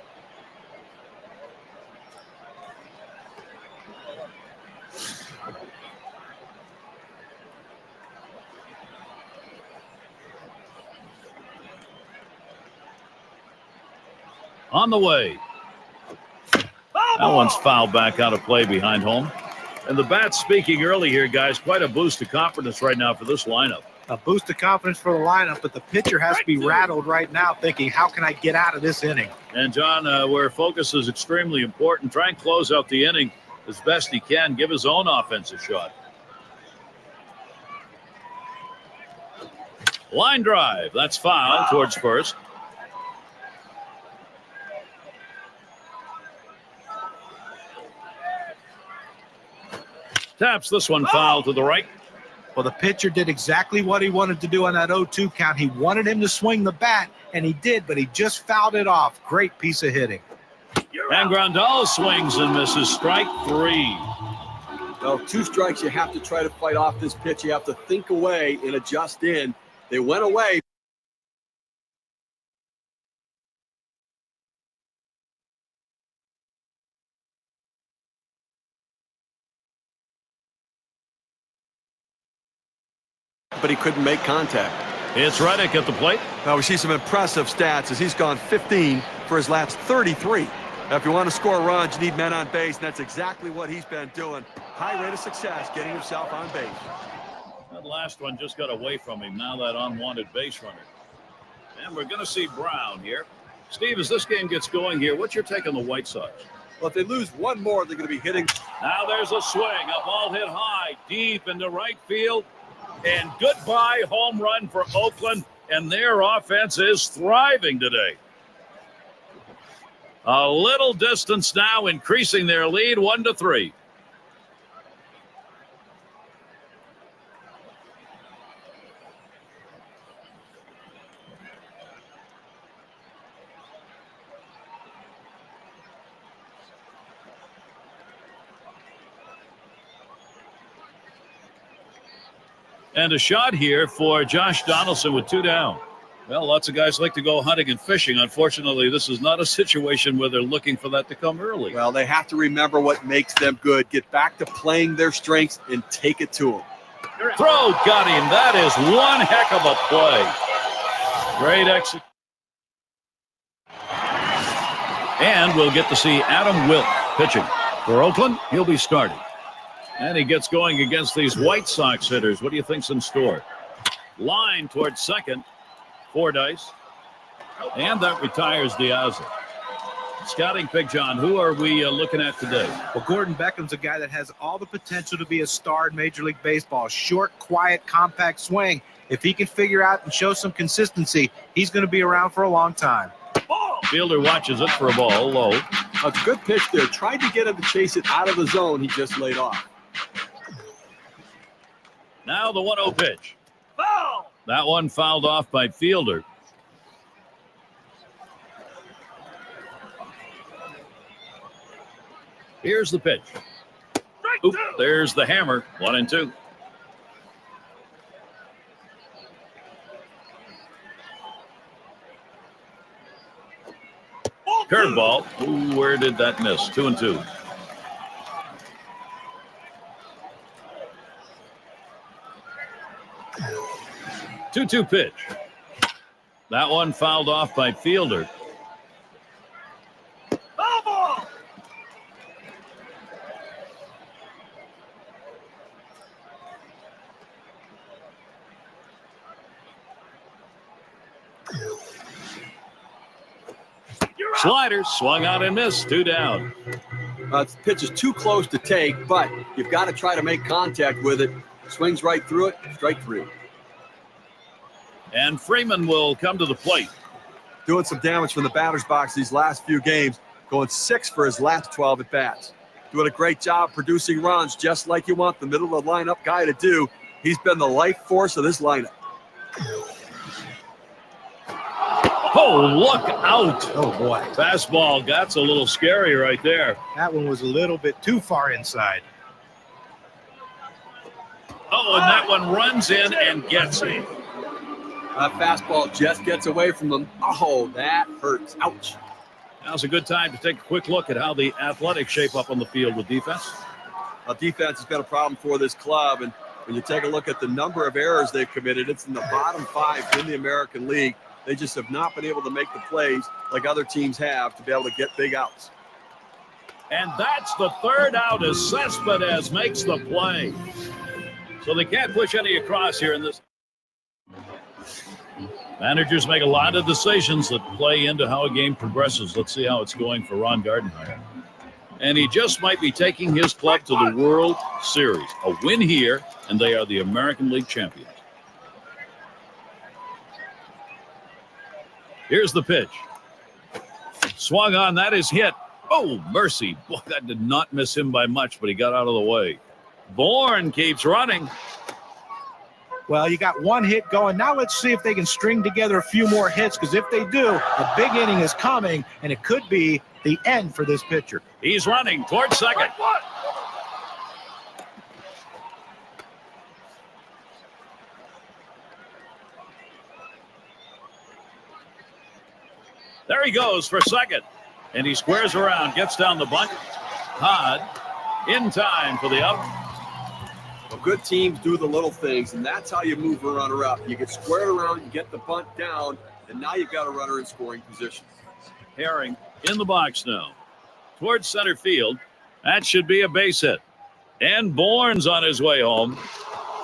On the way. That one's fouled back out of play behind home. And the bat speaking early here, guys, quite a boost of confidence right now for this lineup. A boost of confidence for the lineup, but the pitcher has to be rattled right now thinking, how can I get out of this inning? And, John, where focus is extremely important, try and close out the inning as best he can, give his own offense a shot. Line drive. That's foul towards first. Taps this one foul to the right. Well, the pitcher did exactly what he wanted to do on that 0-2 count. He wanted him to swing the bat, and he did, but he just fouled it off. Great piece of hitting. And Grandal swings and misses. Strike 3. No, 2 strikes. You have to try to fight off this pitch. You have to think away and adjust in. They went away. But he couldn't make contact. It's Reddick at the plate. Now we see some impressive stats as he's gone 15 for his last 33. Now, if you want to score runs, you need men on base, and that's exactly what he's been doing. High rate of success getting himself on base. That last one just got away from him. Now that unwanted base runner. And we're going to see Brown here. Steve, as this game gets going here, what's your take on the White Sox? Well, if they lose one more, they're going to be hitting. Now there's a swing. A ball hit high, deep into right field. And goodbye home run for Oakland. And their offense is thriving today. A little distance now, increasing their lead 1-3. And a shot here for Josh Donaldson with 2 down. Well, lots of guys like to go hunting and fishing. Unfortunately, this is not a situation where they're looking for that to come early. Well, they have to remember what makes them good. Get back to playing their strengths and take it to them. Throw got him. That is one heck of a play. Great execution. And we'll get to see Adam Wilk pitching. For Oakland, he'll be starting. And he gets going against these White Sox hitters. What do you think's in store? Line towards second. Fordyce. And that retires Diaz. Scouting pick, John. Who are we looking at today? Well, Gordon Beckham's a guy that has all the potential to be a star in Major League Baseball. Short, quiet, compact swing. If he can figure out and show some consistency, he's going to be around for a long time. Fielder watches it for a ball low. That's a good pitch there. Tried to get him to chase it out of the zone. He just laid off. Now the 1-0 pitch. Foul! That one fouled off by Fielder. Here's the pitch. Oop, there's the hammer. 1-2. Curveball. Ooh, where did that miss? 2-2. Two-two pitch. That one fouled off by Fielder. Ball. Slider swung out and missed. 2 down. The pitch is too close to take, but you've got to try to make contact with it. Swings right through it. Strike 3. And Freeman will come to the plate. Doing some damage from the batter's box these last few games. Going 6 for his last 12 at-bats. Doing a great job producing runs just like you want the middle of the lineup guy to do. He's been the life force of this lineup. Oh, look out. Oh, boy. Fastball. That's a little scary right there. That one was a little bit too far inside. Oh, and that one runs in and gets him. Fastball just gets away from them. Oh, that hurts. Ouch. Now's a good time to take a quick look at how the Athletics shape up on the field with defense. Defense has been a problem for this club, and when you take a look at the number of errors they've committed, it's in the bottom 5 in the American League. They just have not been able to make the plays like other teams have to be able to get big outs. And that's the 3rd out as Cespedes makes the play. So they can't push any across here in this. Managers make a lot of decisions that play into how a game progresses. Let's see how it's going for Ron Gardenhire. And he just might be taking his club to the World Series. A win here, and they are the American League champions. Here's the pitch. Swung on, that is hit. Oh, mercy. Boy, that did not miss him by much, but he got out of the way. Bourne keeps running. Well, you got one hit going. Now let's see if they can string together a few more hits, because if they do, a big inning is coming, and it could be the end for this pitcher. He's running towards second. There he goes for second. And he squares around, gets down the bunt. Todd in time for the out. Well, good teams do the little things, and that's how you move a runner up. You get squared around, you get the bunt down, and now you've got a runner in scoring position. Herring in the box now. Towards center field. That should be a base hit. And Bourne's on his way home.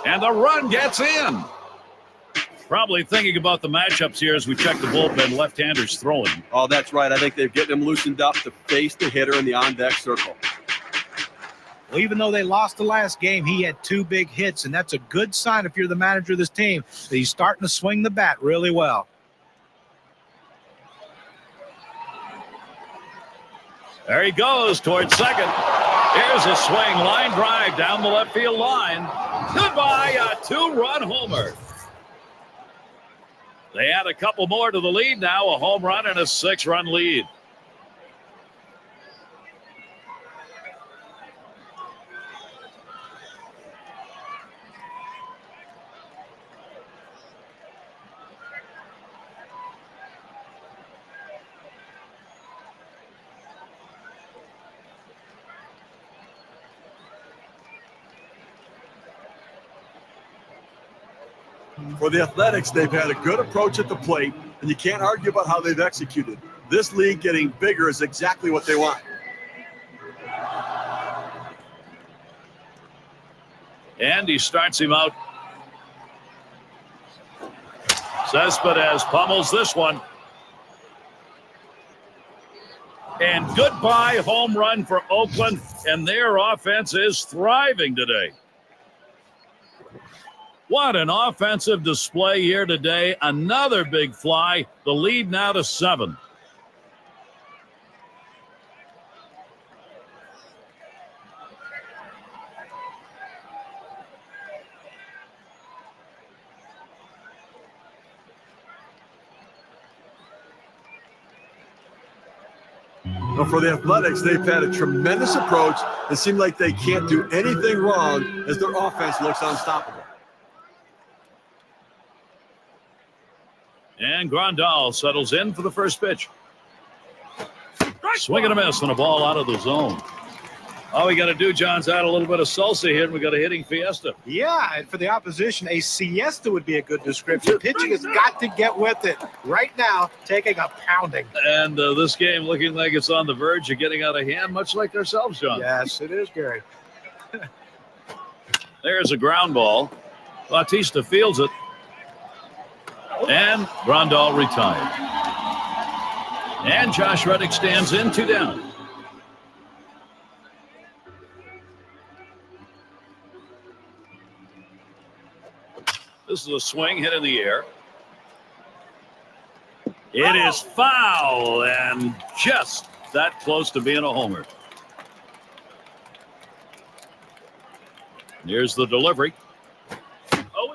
And the run gets in. Probably thinking about the matchups here as we check the bullpen. Left-handers throwing. Oh, that's right. I think they're getting him loosened up to face the hitter in the on-deck circle. Well, even though they lost the last game, he had 2 big hits, and that's a good sign if you're the manager of this team, that he's starting to swing the bat really well. There he goes towards second. Here's a swing, line drive down the left field line. Goodbye, a 2-run homer. They add a couple more to the lead now, a home run and a 6-run lead. For the Athletics, they've had a good approach at the plate, and you can't argue about how they've executed. This league getting bigger is exactly what they want. And he starts him out. Cespedes pummels this one. And goodbye home run for Oakland, and their offense is thriving today. What an offensive display here today. Another big fly. The lead now to 7. Well, for the Athletics, they've had a tremendous approach. It seems like they can't do anything wrong as their offense looks unstoppable. And Grandal settles in for the first pitch. Swing and a miss and a ball out of the zone. All we got to do, John's add a little bit of salsa here, and we got a hitting fiesta. Yeah, and for the opposition, a siesta would be a good description. Pitching has got to get with it. Right now, taking a pounding. And this game looking like it's on the verge of getting out of hand, much like ourselves, John. Yes, it is, Gary. There's a ground ball. Bautista fields it. And Grandal retired. And Josh Reddick stands in, 2 down. This is a swing hit in the air. It is foul and just that close to being a homer. Here's the delivery.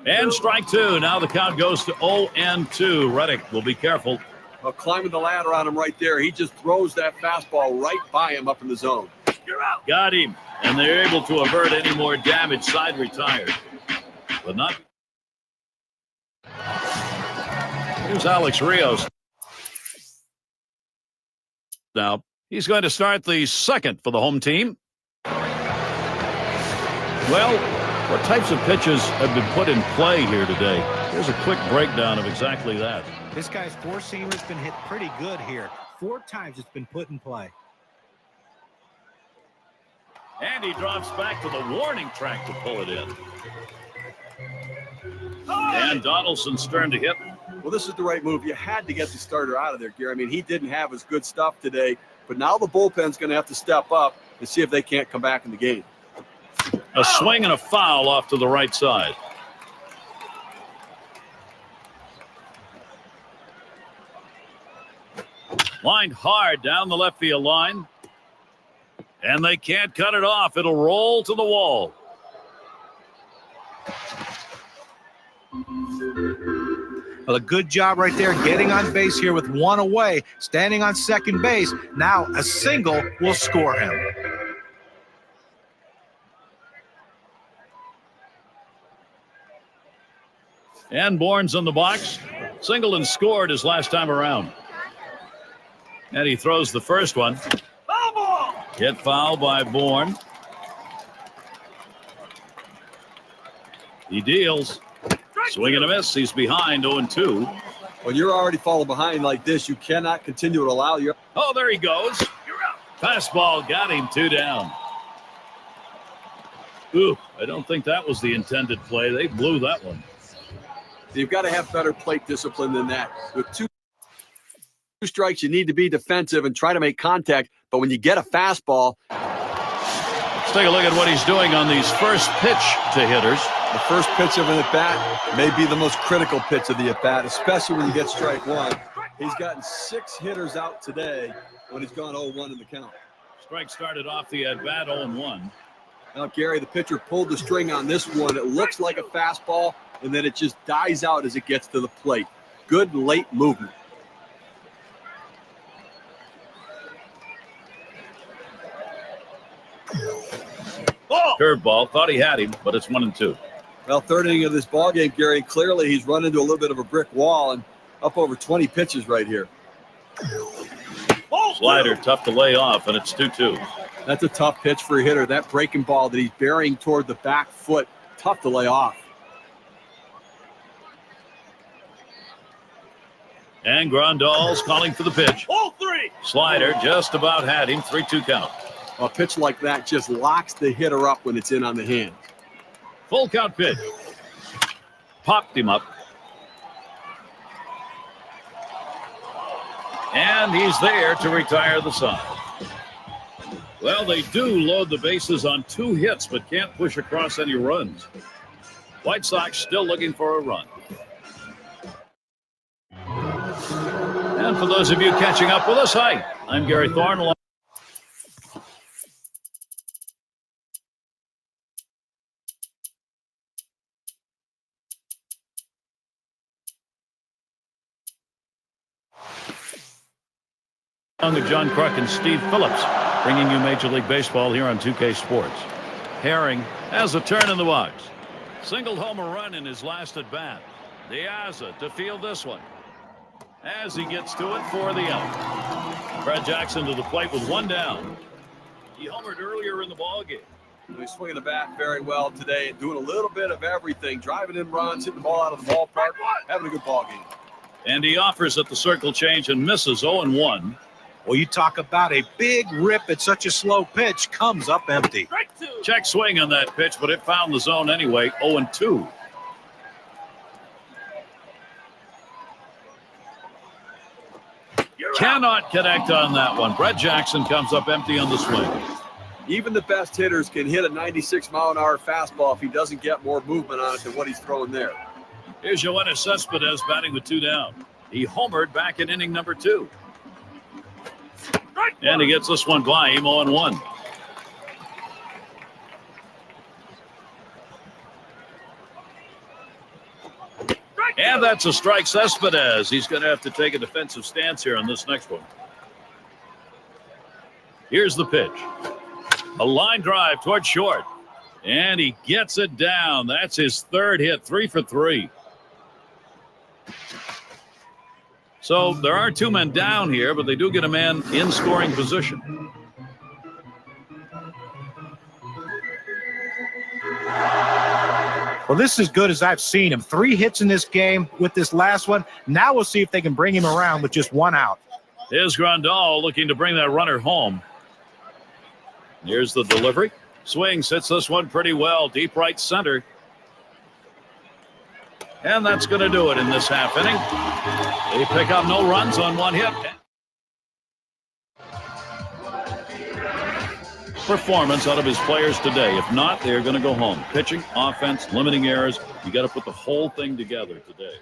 And strike 2. Now the count goes to 0-2. Reddick will be careful. Well, climbing the ladder on him right there. He just throws that fastball right by him up in the zone. You're out. Got him. And they're able to avert any more damage. Side retired. But not. Here's Alex Rios. Now, he's going to start the second for the home team. Well, what types of pitches have been put in play here today? Here's a quick breakdown of exactly that. This guy's 4-seamer has been hit pretty good here. 4 times it's been put in play. And he drops back to the warning track to pull it in. And Donaldson's turn to hit. Well, this is the right move. You had to get the starter out of there, Gary. I mean, he didn't have his good stuff today, but now the bullpen's going to have to step up and see if they can't come back in the game. A swing and a foul off to the right side. Lined hard down the left field line. And they can't cut it off. It'll roll to the wall. Well, a good job right there getting on base here with one away, standing on second base. Now a single will score him. And Bourne's in the box. Singled and scored his last time around. And he throws the first one. Hit foul by Bourne. He deals. Swing and a miss. He's behind 0-2. When you're already falling behind like this, you cannot continue to allow your... Oh, there he goes. Fastball got him 2 down. Ooh, I don't think that was the intended play. They blew that one. You've got to have better plate discipline than that. With 2 strikes, you need to be defensive and try to make contact. But when you get a fastball... Let's take a look at what he's doing on these first pitch to hitters. The first pitch of an at-bat may be the most critical pitch of the at-bat, especially when you get strike one. He's gotten 6 hitters out today when he's gone 0-1 in the count. Strike started off the at-bat 0-1. Now, Gary, the pitcher pulled the string on this one. It looks like a fastball, and then it just dies out as it gets to the plate. Good late movement. Curveball, thought he had him, but it's 1-2. Well, third inning of this ball game, Gary, clearly he's run into a little bit of a brick wall and up over 20 pitches right here. Slider, tough to lay off, and it's 2-2. That's a tough pitch for a hitter. That breaking ball that he's burying toward the back foot, tough to lay off. And Grandal's calling for the pitch. Slider just about had him. 3-2 count. A pitch like that just locks the hitter up when it's in on the hand. Full count pitch. Popped him up. And he's there to retire the side. Well, they do load the bases on 2 hits, but can't push across any runs. White Sox still looking for a run. And for those of you catching up with us, hi, I'm Gary Thorne. Along with John Kruk and Steve Phillips, bringing you Major League Baseball here on 2K Sports. Herring has a turn in the box. Singled home a run in his last at bat. Diaza to field this one. As he gets to it for the out. Brad Jackson to the plate with 1 down. He homered earlier in the ballgame. He's swinging the bat very well today and doing a little bit of everything. Driving in runs, hitting the ball out of the ballpark, having a good ball game. And he offers at the circle change and misses 0-1. Well, you talk about a big rip at such a slow pitch, comes up empty. Check swing on that pitch, but it found the zone anyway. 0-2. Cannot connect on that one. Brett Jackson comes up empty on the swing. Even the best hitters can hit a 96-mile-an-hour fastball if he doesn't get more movement on it than what he's throwing there. Here's Yoenis Cespedes batting with 2 down. He homered back in inning number 2. And he gets this one by him 0-1. And that's a strike. Cespedes. He's going to have to take a defensive stance here on this next one. Here's the pitch. A line drive toward short. And he gets it down. That's his 3rd hit. 3 for 3. So there are 2 men down here, but they do get a man in scoring position. Well, this is as good as I've seen him. 3 hits in this game with this last one. Now we'll see if they can bring him around with just 1 out. Here's Grandal looking to bring that runner home. Here's the delivery. Swings, hits this one pretty well. Deep right center. And that's going to do it in this half inning. They pick up no runs on 1 hit. Performance out of his players today. If not, they're going to go home. Pitching, offense, limiting errors. You got to put the whole thing together today.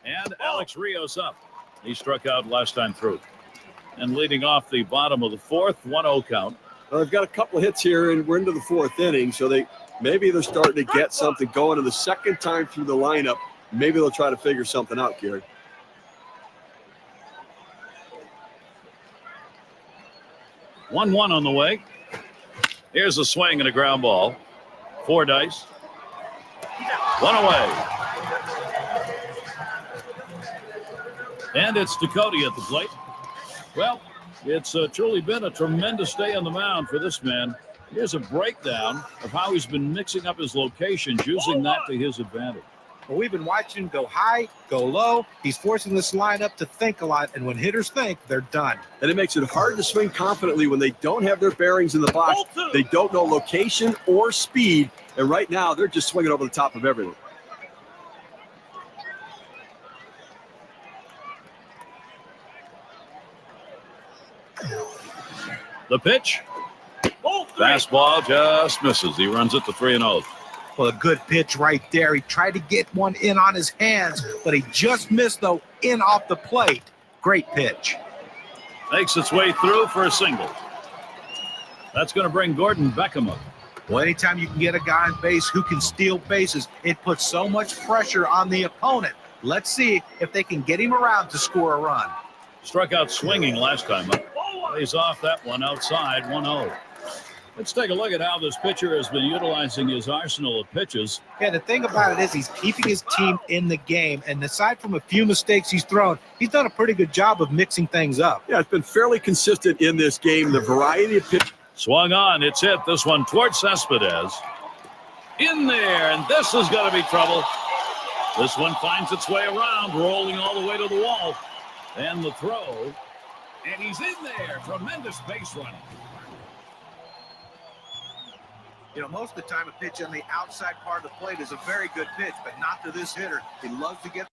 And Alex Rios up. He struck out last time through. And leading off the bottom of the 4th, 1-0 count. Well, they've got a couple of hits here, and we're into the 4th inning, so maybe they're starting to get something going. And the second time through the lineup, maybe they'll try to figure something out, Gary. One on the way. Here's a swing and a ground ball. 4 dice. 1 away. And it's Ducote at the plate. Well, it's truly been a tremendous day on the mound for this man. Here's a breakdown of how he's been mixing up his locations, using that to his advantage. Well, we've been watching him go high, go low. He's forcing this lineup to think a lot, and when hitters think, they're done. And it makes it hard to swing confidently when they don't have their bearings in the box. They don't know location or speed, and right now they're just swinging over the top of everything. The pitch. Fastball just misses. He runs it to 3-0. Well, a good pitch right there. He tried to get one in on his hands, but he just missed, though, in off the plate. Great pitch. Makes its way through for a single. That's going to bring Gordon Beckham up. Well, anytime you can get a guy on base who can steal bases, it puts so much pressure on the opponent. Let's see if they can get him around to score a run. Struck out swinging last time up. Plays off that one outside, 1-0. Let's take a look at how this pitcher has been utilizing his arsenal of pitches. Yeah, the thing about it is he's keeping his team in the game, and aside from a few mistakes he's thrown, he's done a pretty good job of mixing things up. Yeah, it's been fairly consistent in this game. The variety of pitch. Swung on, it's hit. This one towards Cespedes. In there, and this is going to be trouble. This one finds its way around, rolling all the way to the wall. And the throw, and he's in there. Tremendous base running. You know, most of the time a pitch on the outside part of the plate is a very good pitch, but not to this hitter. He loves to get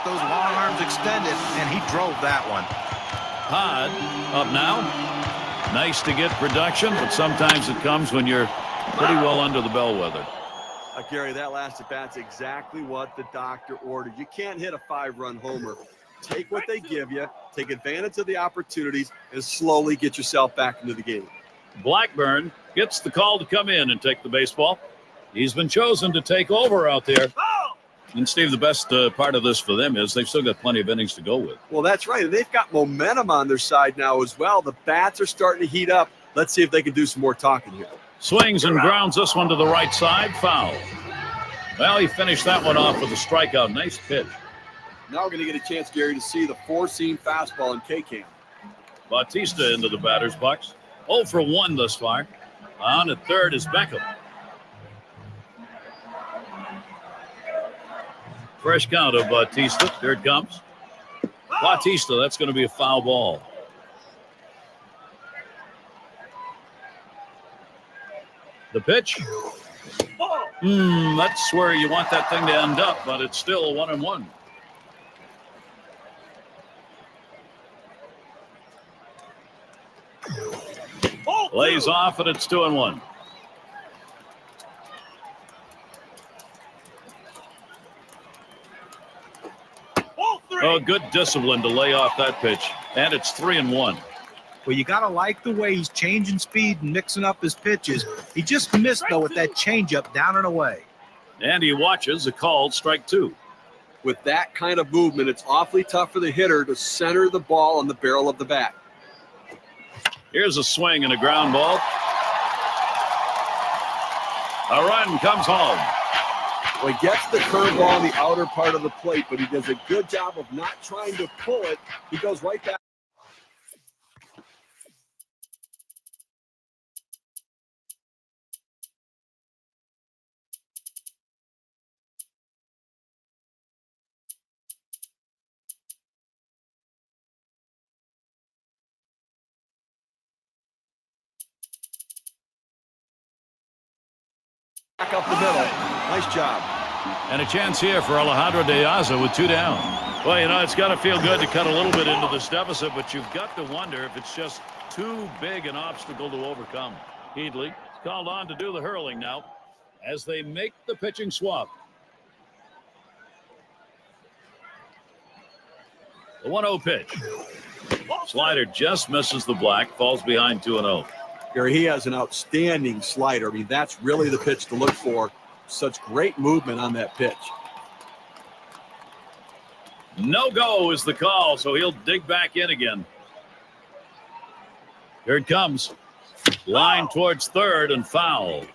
those long arms extended, and he drove that one. Todd up now. Nice to get production, but sometimes it comes when you're pretty well under the bellwether. Gary, that last at bat's exactly what the doctor ordered. You can't hit a 5-run homer. Take what they give you, take advantage of the opportunities, and slowly get yourself back into the game. Blackburn gets the call to come in and take the baseball. He's been chosen to take over out there. And, Steve, the best part of this for them is they've still got plenty of innings to go with. Well, that's right. And they've got momentum on their side now as well. The bats are starting to heat up. Let's see if they can do some more talking here. Swings and grounds this one to the right side. Foul. Well, he finished that one off with a strikeout. Nice pitch. Now we're going to get a chance, Gary, to see the 4-seam fastball in K-Cam. Bautista into the batter's box. 0 for 1 thus far. On at third is Beckham. Fresh count of Bautista. Here it comes. Bautista, that's going to be a foul ball. The pitch. That's where you want that thing to end up, but it's still a 1-1. Lays off, and it's 2-1. Oh, good discipline to lay off that pitch, and it's 3-1. Well, you got to like the way he's changing speed and mixing up his pitches. He just missed, though, with that changeup down and away. And he watches a called strike 2. With that kind of movement, it's awfully tough for the hitter to center the ball on the barrel of the bat. Here's a swing and a ground ball. A run comes home. Well, he gets the curveball on the outer part of the plate, but he does a good job of not trying to pull it. He goes right back. Back up the middle. Nice job. And a chance here for Alejandro De Aza with 2 down. Well, you know, it's got to feel good to cut a little bit into this deficit, but you've got to wonder if it's just too big an obstacle to overcome. Headley is called on to do the hurling now as they make the pitching swap. The 1-0 pitch. Slider just misses the black, falls behind 2-0. Gary, he has an outstanding slider. I mean, that's really the pitch to look for. Such great movement on that pitch. No go is the call, so he'll dig back in again. Here it comes. Line towards third and foul.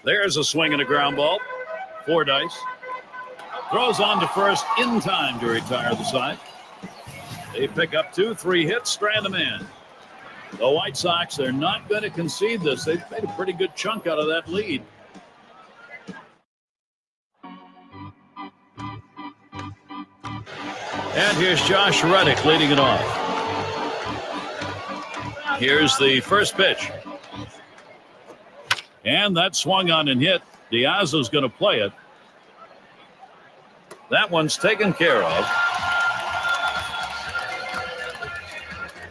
There's a swing and a ground ball. Fordyce throws on to first in time to retire the side. They pick up 2-3 hits, strand a man. The White Sox, they're not going to concede this. They've made a pretty good chunk out of that lead. And here's Josh Reddick leading it off. Here's the first pitch. And that swung on and hit. Diazzo's going to play it. That one's taken care of.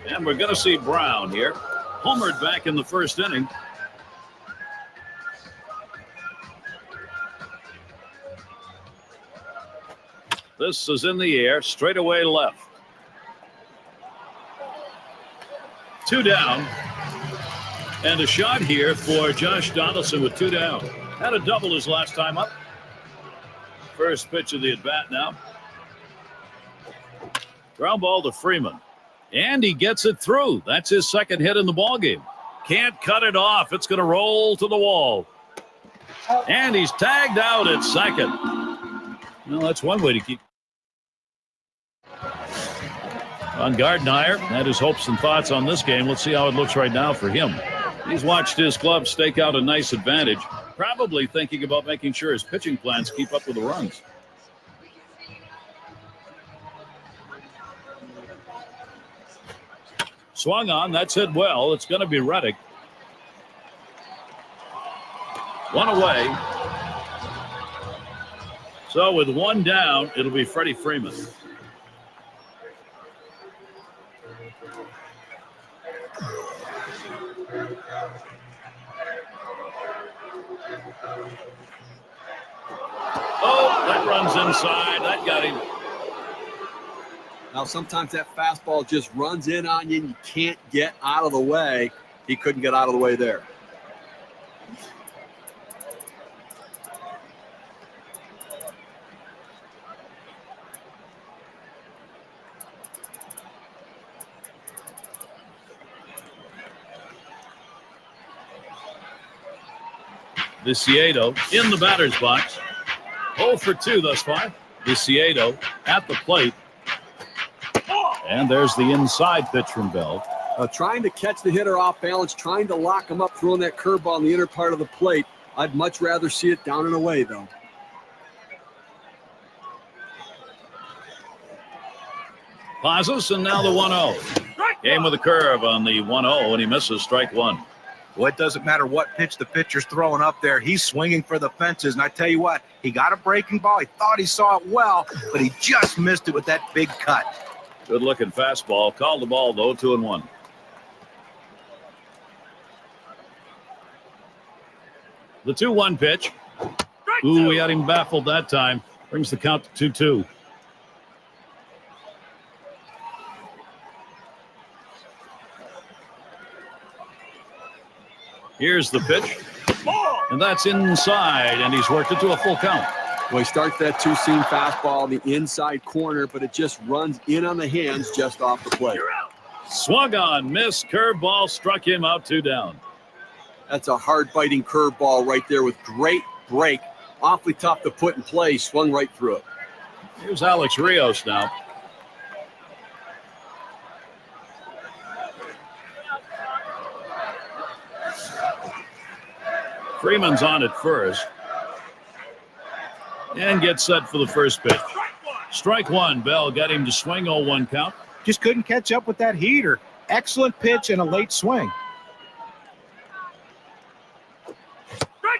And we're going to see Brown here. Homered back in the first inning. This is in the air, straight away left. 2 down. And a shot here for Josh Donaldson with 2 down. Had a double his last time up. First pitch of the at-bat now. Ground ball to Freeman. And he gets it through. That's his second hit in the ballgame. Can't cut it off. It's going to roll to the wall. And he's tagged out at second. Well, that's one way to keep. On Gardenhire had his hopes and thoughts on this game. Let's see how it looks right now for him. He's watched his club stake out a nice advantage, probably thinking about making sure his pitching plans keep up with the runs. Swung on, that's hit well. It's going to be Reddick. One away. So with 1 down, it'll be Freddie Freeman. Oh, that runs inside. That got him. Now, sometimes that fastball just runs in on you and you can't get out of the way. He couldn't get out of the way there. Viciedo in the batter's box. 0 for 2 thus far. Viciedo at the plate. And there's the inside pitch from Bell. Trying to catch the hitter off balance, trying to lock him up, throwing that curveball in the inner part of the plate. I'd much rather see it down and away, though. Pazos, and now the 1-0. Game with a curve on the 1-0, and he misses strike 1. Well, it doesn't matter what pitch the pitcher's throwing up there. He's swinging for the fences. And I tell you what, he got a breaking ball. He thought he saw it well, but he just missed it with that big cut. Good looking fastball. Called the ball, though, 2-1. The 2-1 pitch. Ooh, he had him baffled that time. Brings the count to 2-2. Here's the pitch. And that's inside, and he's worked it to a full count. Well, he starts that 2-seam fastball in the inside corner, but it just runs in on the hands just off the plate. Swung on, missed, curveball, struck him out, 2 down. That's a hard-biting curveball right there with great break. Awfully tough to put in play. Swung right through it. Here's Alex Rios now. Freeman's on at first. And gets set for the first pitch. Strike 1. Bell got him to swing, 0-1 count. Just couldn't catch up with that heater. Excellent pitch and a late swing.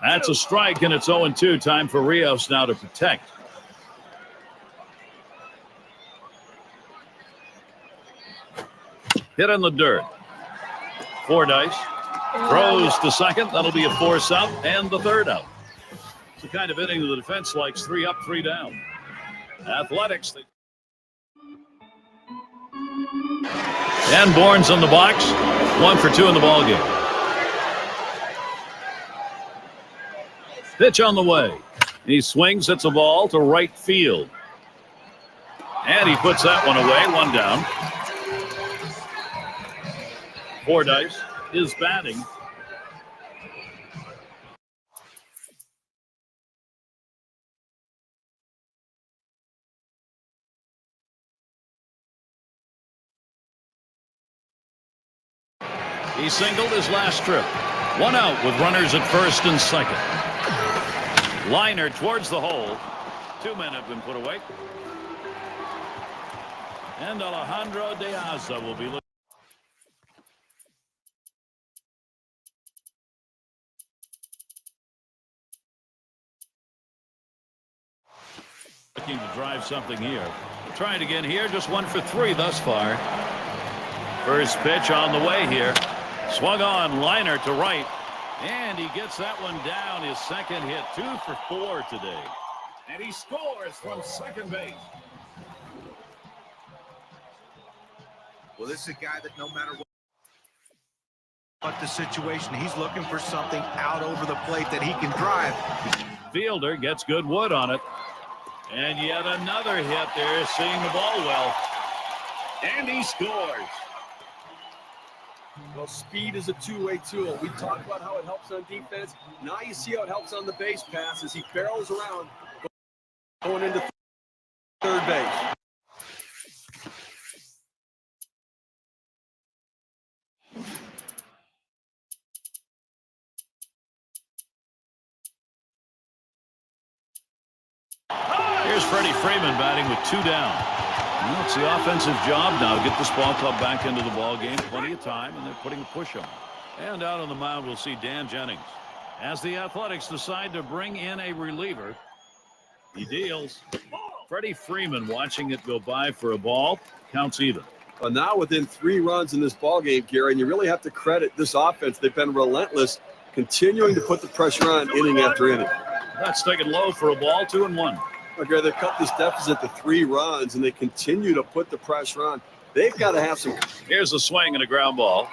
That's a strike, and it's 0-2. Time for Rios now to protect. Hit in the dirt. Fordyce throws to second. That'll be a force out and the 3rd out. the kind of inning the defense likes. 3 up, 3 down. Athletics. And Bourne's in the box. 1 for 2 in the ball game. Pitch on the way. He swings, hits a ball to right field. And he puts that one away. 1 down. Fordyce is batting. He singled his last trip. 1 out with runners at first and second. Liner towards the hole. 2 men have been put away. And Alejandro De Aza will be looking to drive something here. Trying again here. Just 1 for 3 thus far. First pitch on the way here. Swung on, liner to right. And he gets that one down. His second hit. 2 for 4 today. And he scores from second base. Well, this is a guy that no matter what the situation, he's looking for something out over the plate that he can drive. Fielder gets good wood on it. And yet another hit there, seeing the ball well. And he scores. Well, speed is a two-way tool. We talked about how it helps on defense. Now you see how it helps on the base pass as he barrels around going into third base. Here's Freddie Freeman batting with 2 down. Well, it's the offensive job now. Get this ball club back into the ball game. Plenty of time, and they're putting a push on. And out on the mound, we'll see Dan Jennings. As the Athletics decide to bring in a reliever, he deals. Freddie Freeman watching it go by for a ball. Counts even. Well, now within 3 runs in this ball game, Gary, and you really have to credit this offense. They've been relentless, continuing to put the pressure on inning after inning. That's taken low for a ball. 2-1. Okay, they've cut this deficit to 3 runs, and they continue to put the pressure on. They've got to have some. Here's a swing and a ground ball.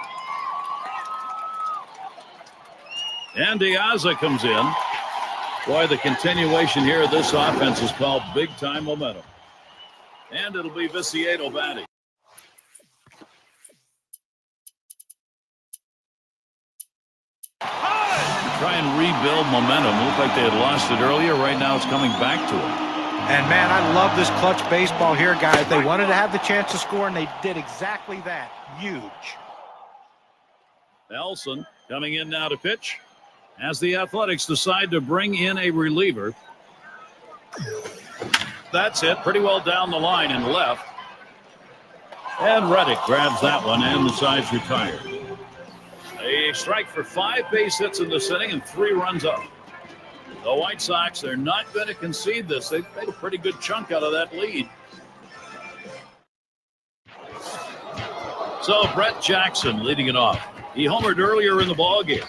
And De Aza comes in. Boy, the continuation here of this offense is called big-time momentum. And it'll be Viciedo batting. Try and rebuild momentum. Looked like they had lost it earlier. Right now it's coming back to them. And, man, I love this clutch baseball here, guys. They wanted to have the chance to score, and they did exactly that. Huge. Nelson coming in now to pitch as the Athletics decide to bring in a reliever. That's it. Pretty well down the line and left. And Reddick grabs that one, and the side's retired. A strike for 5 base hits in this inning and 3 runs up. The White Sox, they're not going to concede this. They've made a pretty good chunk out of that lead. So Brett Jackson leading it off. He homered earlier in the ball game.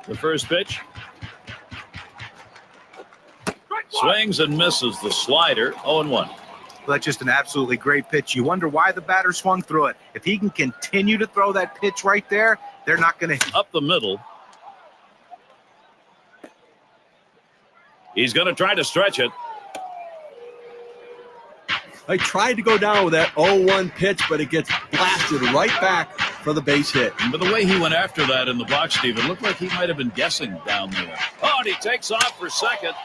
The first pitch. Swings and misses the slider. 0-1. Well, that's just an absolutely great pitch. You wonder why the batter swung through it. If he can continue to throw that pitch right there, they're not going to. Up the middle. He's going to try to stretch it. I tried to go down with that 0-1 pitch, but it gets blasted right back for the base hit. But the way he went after that in the box, Steve, it looked like he might have been guessing down there. Oh, and he takes off for second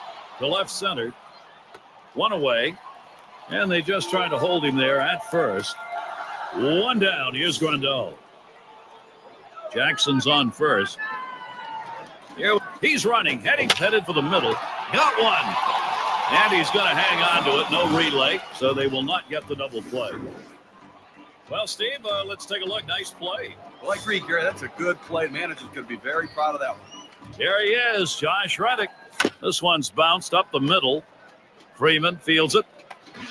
to left center. 1 away. And they just tried to hold him there at first. 1 down. Here's Grandal. Jackson's on first. Here he's running, headed for the middle. Got one. And he's going to hang on to it. No relay, so they will not get the double play. Well, Steve, let's take a look. Nice play. Well, I agree, Gary. That's a good play. Manager's going to be very proud of that one. Here he is, Josh Reddick. This one's bounced up the middle. Freeman fields it.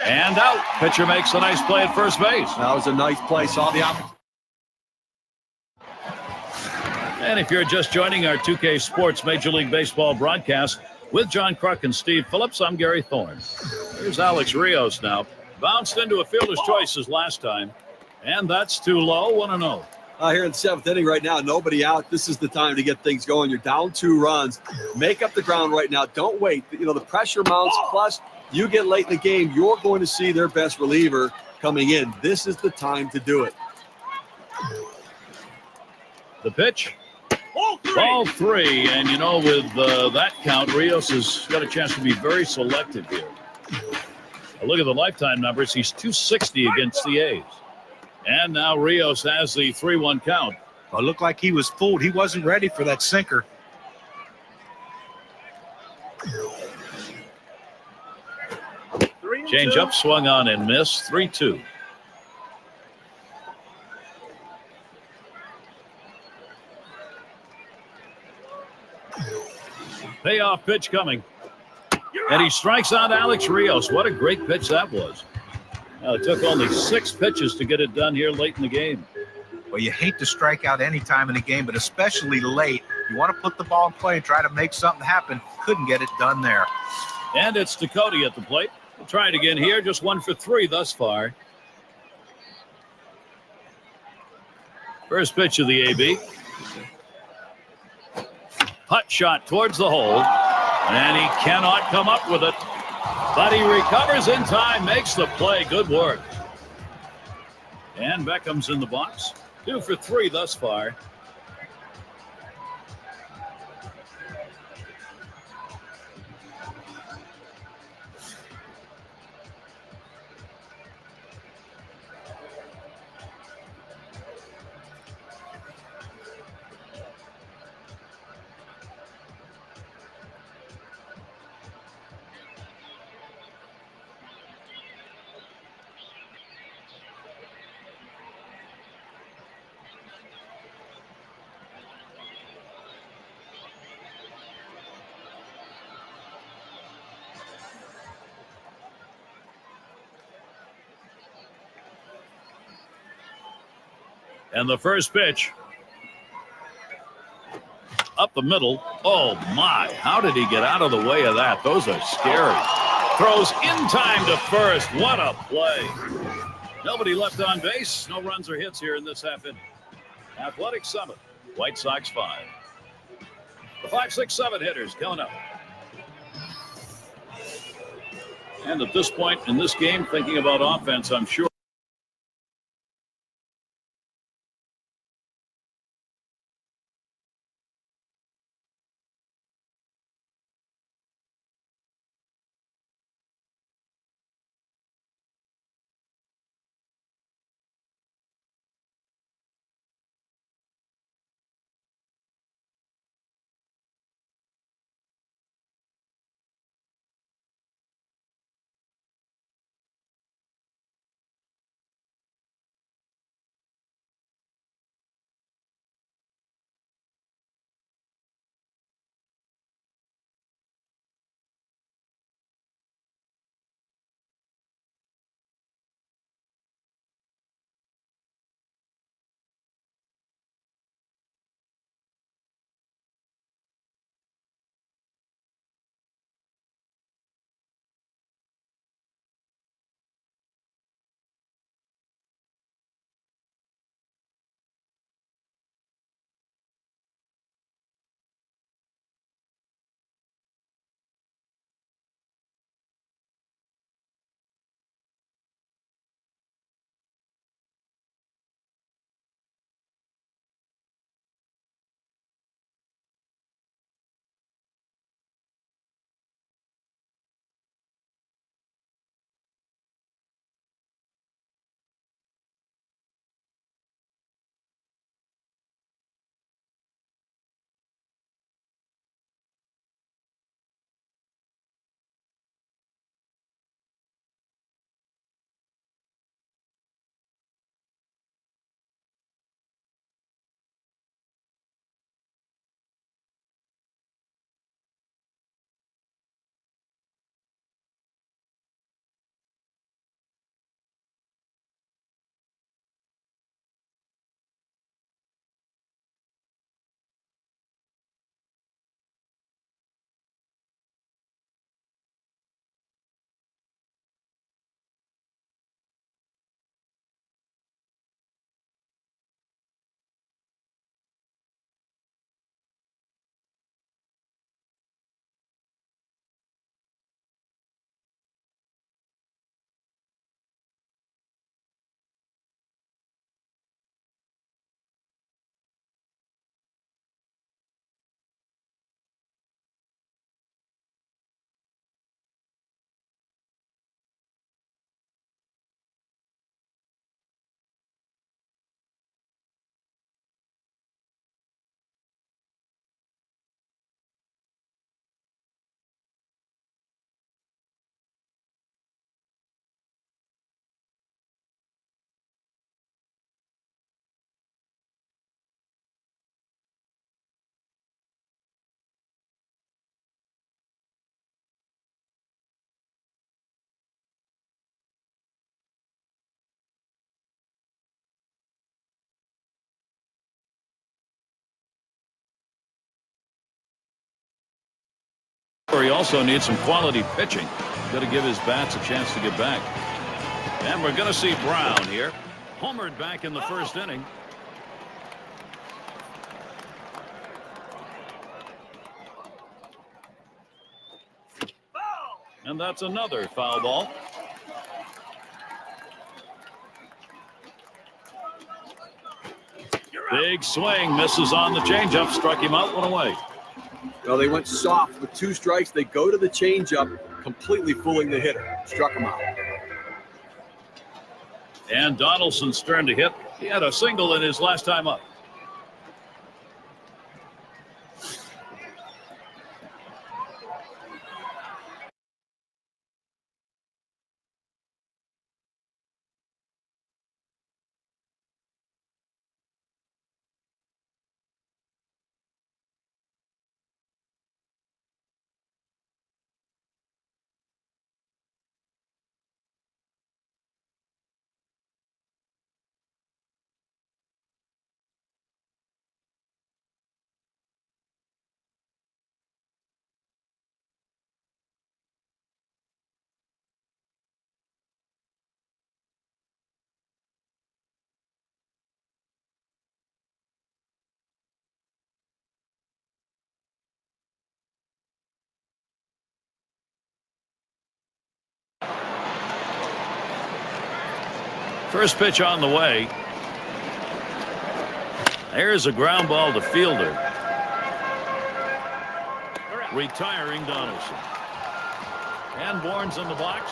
And out. Pitcher makes a nice play at first base. That was a nice play. Saw the opportunity. And if you're just joining our 2K Sports Major League Baseball broadcast with John Kruk and Steve Phillips, I'm Gary Thorne. Here's Alex Rios now. Bounced into a fielder's choices last time, and that's too low, 1-0. Here in the 7th inning right now, nobody out. This is the time to get things going. You're down 2 runs. Make up the ground right now. Don't wait. You know, the pressure mounts, plus you get late in the game, you're going to see their best reliever coming in. This is the time to do it. The pitch. Ball 3. And, you know, with that count, Rios has got a chance to be very selective here. Now look at the lifetime numbers. He's 260 against the A's. And now Rios has the 3-1 count. Well, it looked like he was fooled. He wasn't ready for that sinker. Change up, swung on and missed. 3-2. Payoff pitch coming. And he strikes out Alex Rios. What a great pitch that was. It took only 6 pitches to get it done here late in the game. Well, you hate to strike out any time in the game, but especially late. You want to put the ball in play and try to make something happen. Couldn't get it done there. And it's Ducote at the plate. We'll try it again here. Just 1 for 3 thus far. First pitch of the AB. Hut shot towards the hole. And he cannot come up with it. But he recovers in time, makes the play. Good work. And Beckham's in the box. 2 for 3 thus far. And the first pitch. Up the middle. Oh, my. How did he get out of the way of that? Those are scary. Throws in time to first. What a play. Nobody left on base. No runs or hits here in this half inning. Athletic Summit. White Sox 5. The 5, 6, 7 hitters coming up. And at this point in this game, thinking about offense, I'm sure. He also needs some quality pitching. Got to give his bats a chance to get back. And we're going to see Brown here. Homered back in the first inning. And that's another foul ball. Big swing, misses on the changeup, struck him out, one away. Well, they went soft with 2 strikes. They go to the changeup, completely fooling the hitter. Struck him out. And Donaldson's turn to hit. He had a single in his last time up. First pitch on the way. There's a ground ball to Fielder. Retiring Donaldson. And Bourne's in the box.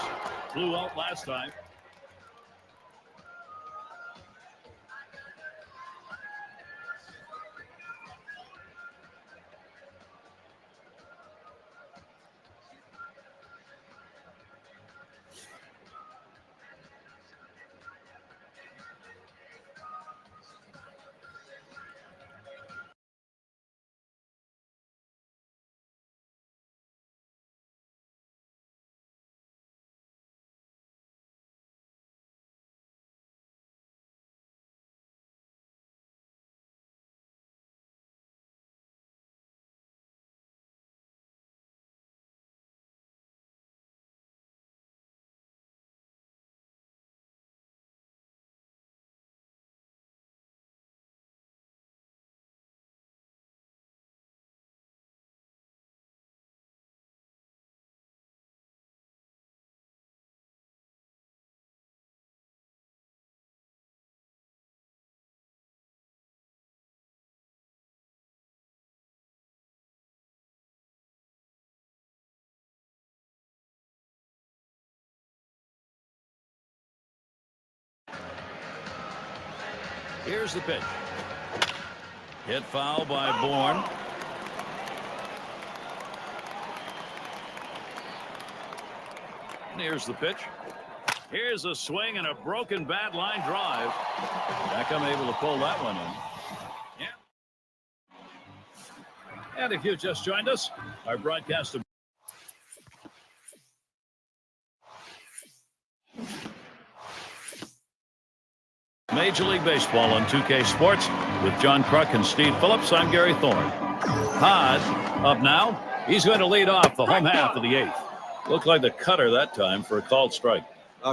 Flew out last time. Here's the pitch. Hit foul by Bourne. And here's the pitch. Here's a swing and a broken bat line drive. Beckham able to pull that one in. Yeah. And if you just joined us, our broadcast. Major League Baseball on 2K Sports with John Kruk and Steve Phillips. I'm Gary Thorne. Todd up now. He's going to lead off the home half of the 8th. Looked like the cutter that time for a called strike.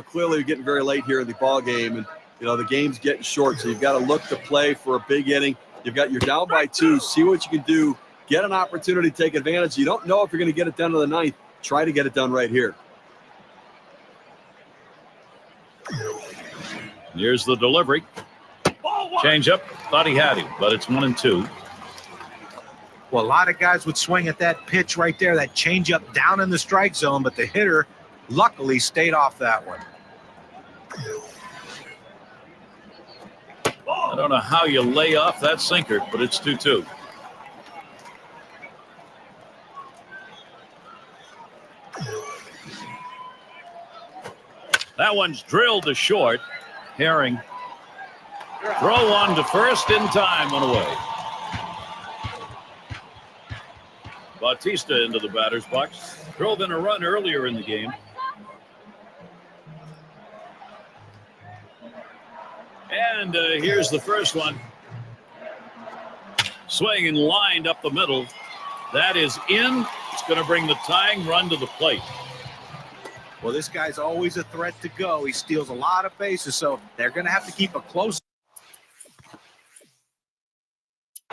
Clearly, you're getting very late here in the ball game, and the game's getting short. So you've got to look to play for a big inning. You're down by 2. See what you can do. Get an opportunity to take advantage. You don't know if you're going to get it done to the 9th. Try to get it done right here. Here's the delivery. Change up. Thought he had him, but it's 1-2. Well, a lot of guys would swing at that pitch right there, that changeup down in the strike zone, but the hitter luckily stayed off that one. I don't know how you lay off that sinker, but it's 2-2. That one's drilled to short. Herring. Throw on to first in time, one away. Bautista into the batter's box. Drove in a run earlier in the game. And here's the first one. Swing and lined up the middle. That is in. It's going to bring the tying run to the plate. Well, this guy's always a threat to go. He steals a lot of bases, so they're going to have to keep a close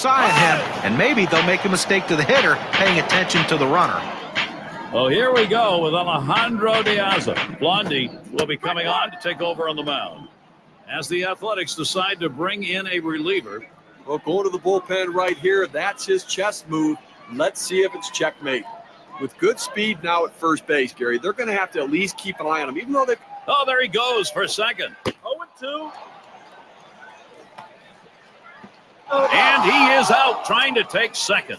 eye on him, and maybe they'll make a mistake to the hitter paying attention to the runner. Well, here we go with Alejandro De Aza. Blondie will be coming on to take over on the mound as the Athletics decide to bring in a reliever. Well, going to the bullpen right here, that's his chest move. Let's see if it's checkmate. With good speed now at first base, Gary, they're going to have to at least keep an eye on him, even though they... Oh, there he goes for second. 0-2. And he is out trying to take second.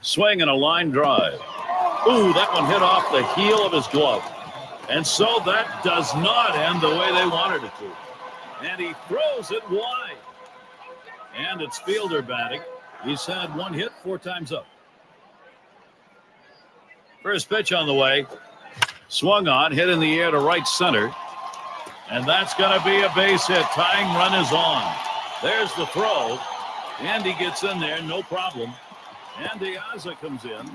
Swing and a line drive. Ooh, that one hit off the heel of his glove. And so that does not end the way they wanted it to. And he throws it wide. And it's fielder batting. He's had one hit 4 times up. First pitch on the way. Swung on, hit in the air to right center. And that's going to be a base hit. Tying run is on. There's the throw. And he gets in there, no problem. And De Aza comes in.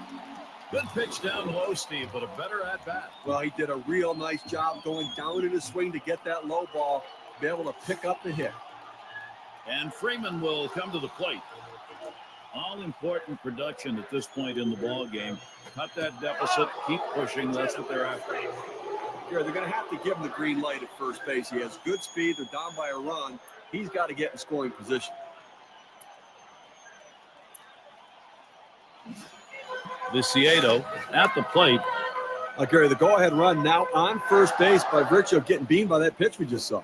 Good pitch down low, Steve, but a better at bat. Well, he did a real nice job going down in his swing to get that low ball, be able to pick up the hit. And Freeman will come to the plate. All important production at this point in the ball game. Cut that deficit, keep pushing. That's what they're after. Here, they're going to have to give him the green light at first base. He has good speed. They're down by a run. He's got to get in scoring position. Viciedo at the plate. Gary, the go-ahead run now on first base by virtue of getting beamed by that pitch we just saw.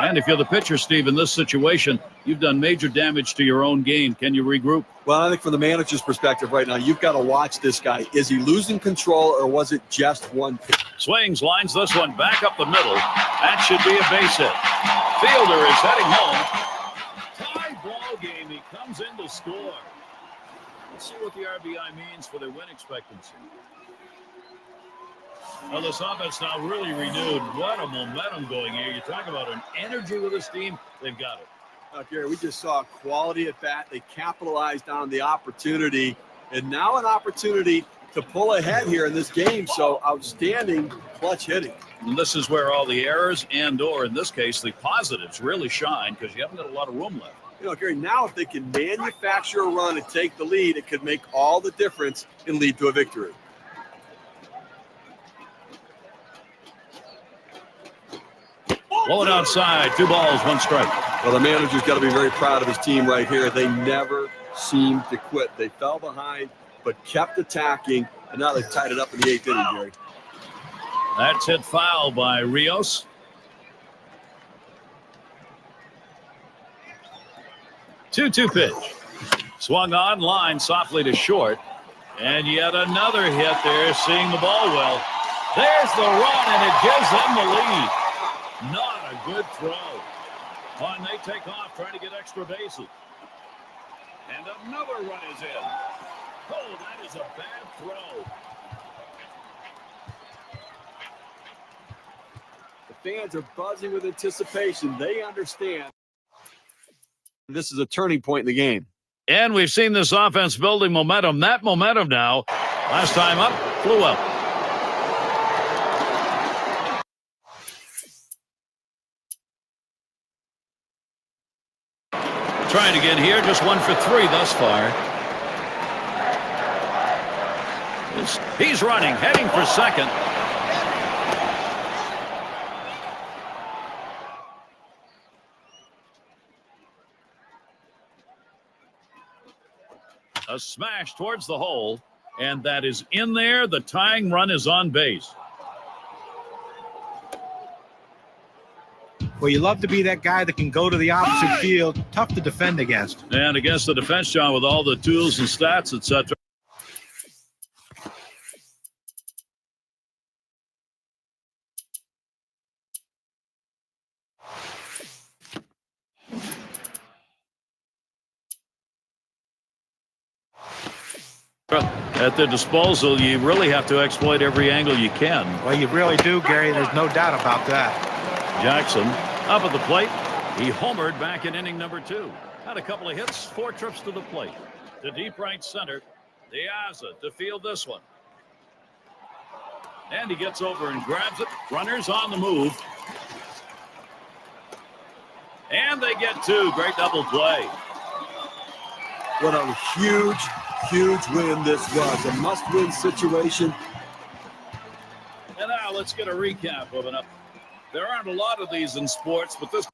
And if you're the pitcher, Steve, in this situation, you've done major damage to your own game. Can you regroup? Well, I think from the manager's perspective right now, you've got to watch this guy. Is he losing control, or was it just one pitch? Swings, lines this one back up the middle. That should be a base hit. Fielder is heading home. Tie ball game. He comes in to score. Let's see what the RBI means for their win expectancy. Well, this offense now really renewed. What a momentum going here. You talk about an energy with this team. They've got it. Gary, we just saw quality at bat. They capitalized on the opportunity, and now an opportunity to pull ahead here in this game. So outstanding clutch hitting. And this is where all the errors and/or, in this case, the positives really shine, because you haven't got a lot of room left. You know, Gary, now if they can manufacture a run and take the lead, it could make all the difference and lead to a victory. Blow it outside. 2 balls, 1 strike. Well, the manager's got to be very proud of his team right here. They never seemed to quit. They fell behind, but kept attacking, and now they've tied it up in the 8th inning, Gary. That's hit foul by Rios. 2-2 pitch. Swung on, line softly to short. And yet another hit there, seeing the ball well. There's the run, and it gives them the lead. Not a good throw. And they take off trying to get extra bases. And another run is in. Oh, that is a bad throw. The fans are buzzing with anticipation. They understand this is a turning point in the game. And we've seen this offense building momentum. That momentum now, last time up, flew up. Trying to get here, just 1 for 3 thus far. He's running, heading for second. A smash towards the hole, and that is in there. The tying run is on base. Well, you love to be that guy that can go to the opposite field. Tough to defend against. And against the defense, John, with all the tools and stats, etc. at their disposal, you really have to exploit every angle you can. Well, you really do, Gary. There's no doubt about that. Jackson up at the plate. He homered back in inning number 2. Had a couple of hits, 4 trips to the plate. To deep right center. Diaz to field this one. And he gets over and grabs it. Runners on the move. And they get 2. Great double play. What a huge win this was. A must-win situation. And now let's get a recap of it. There aren't a lot of these in sports, but this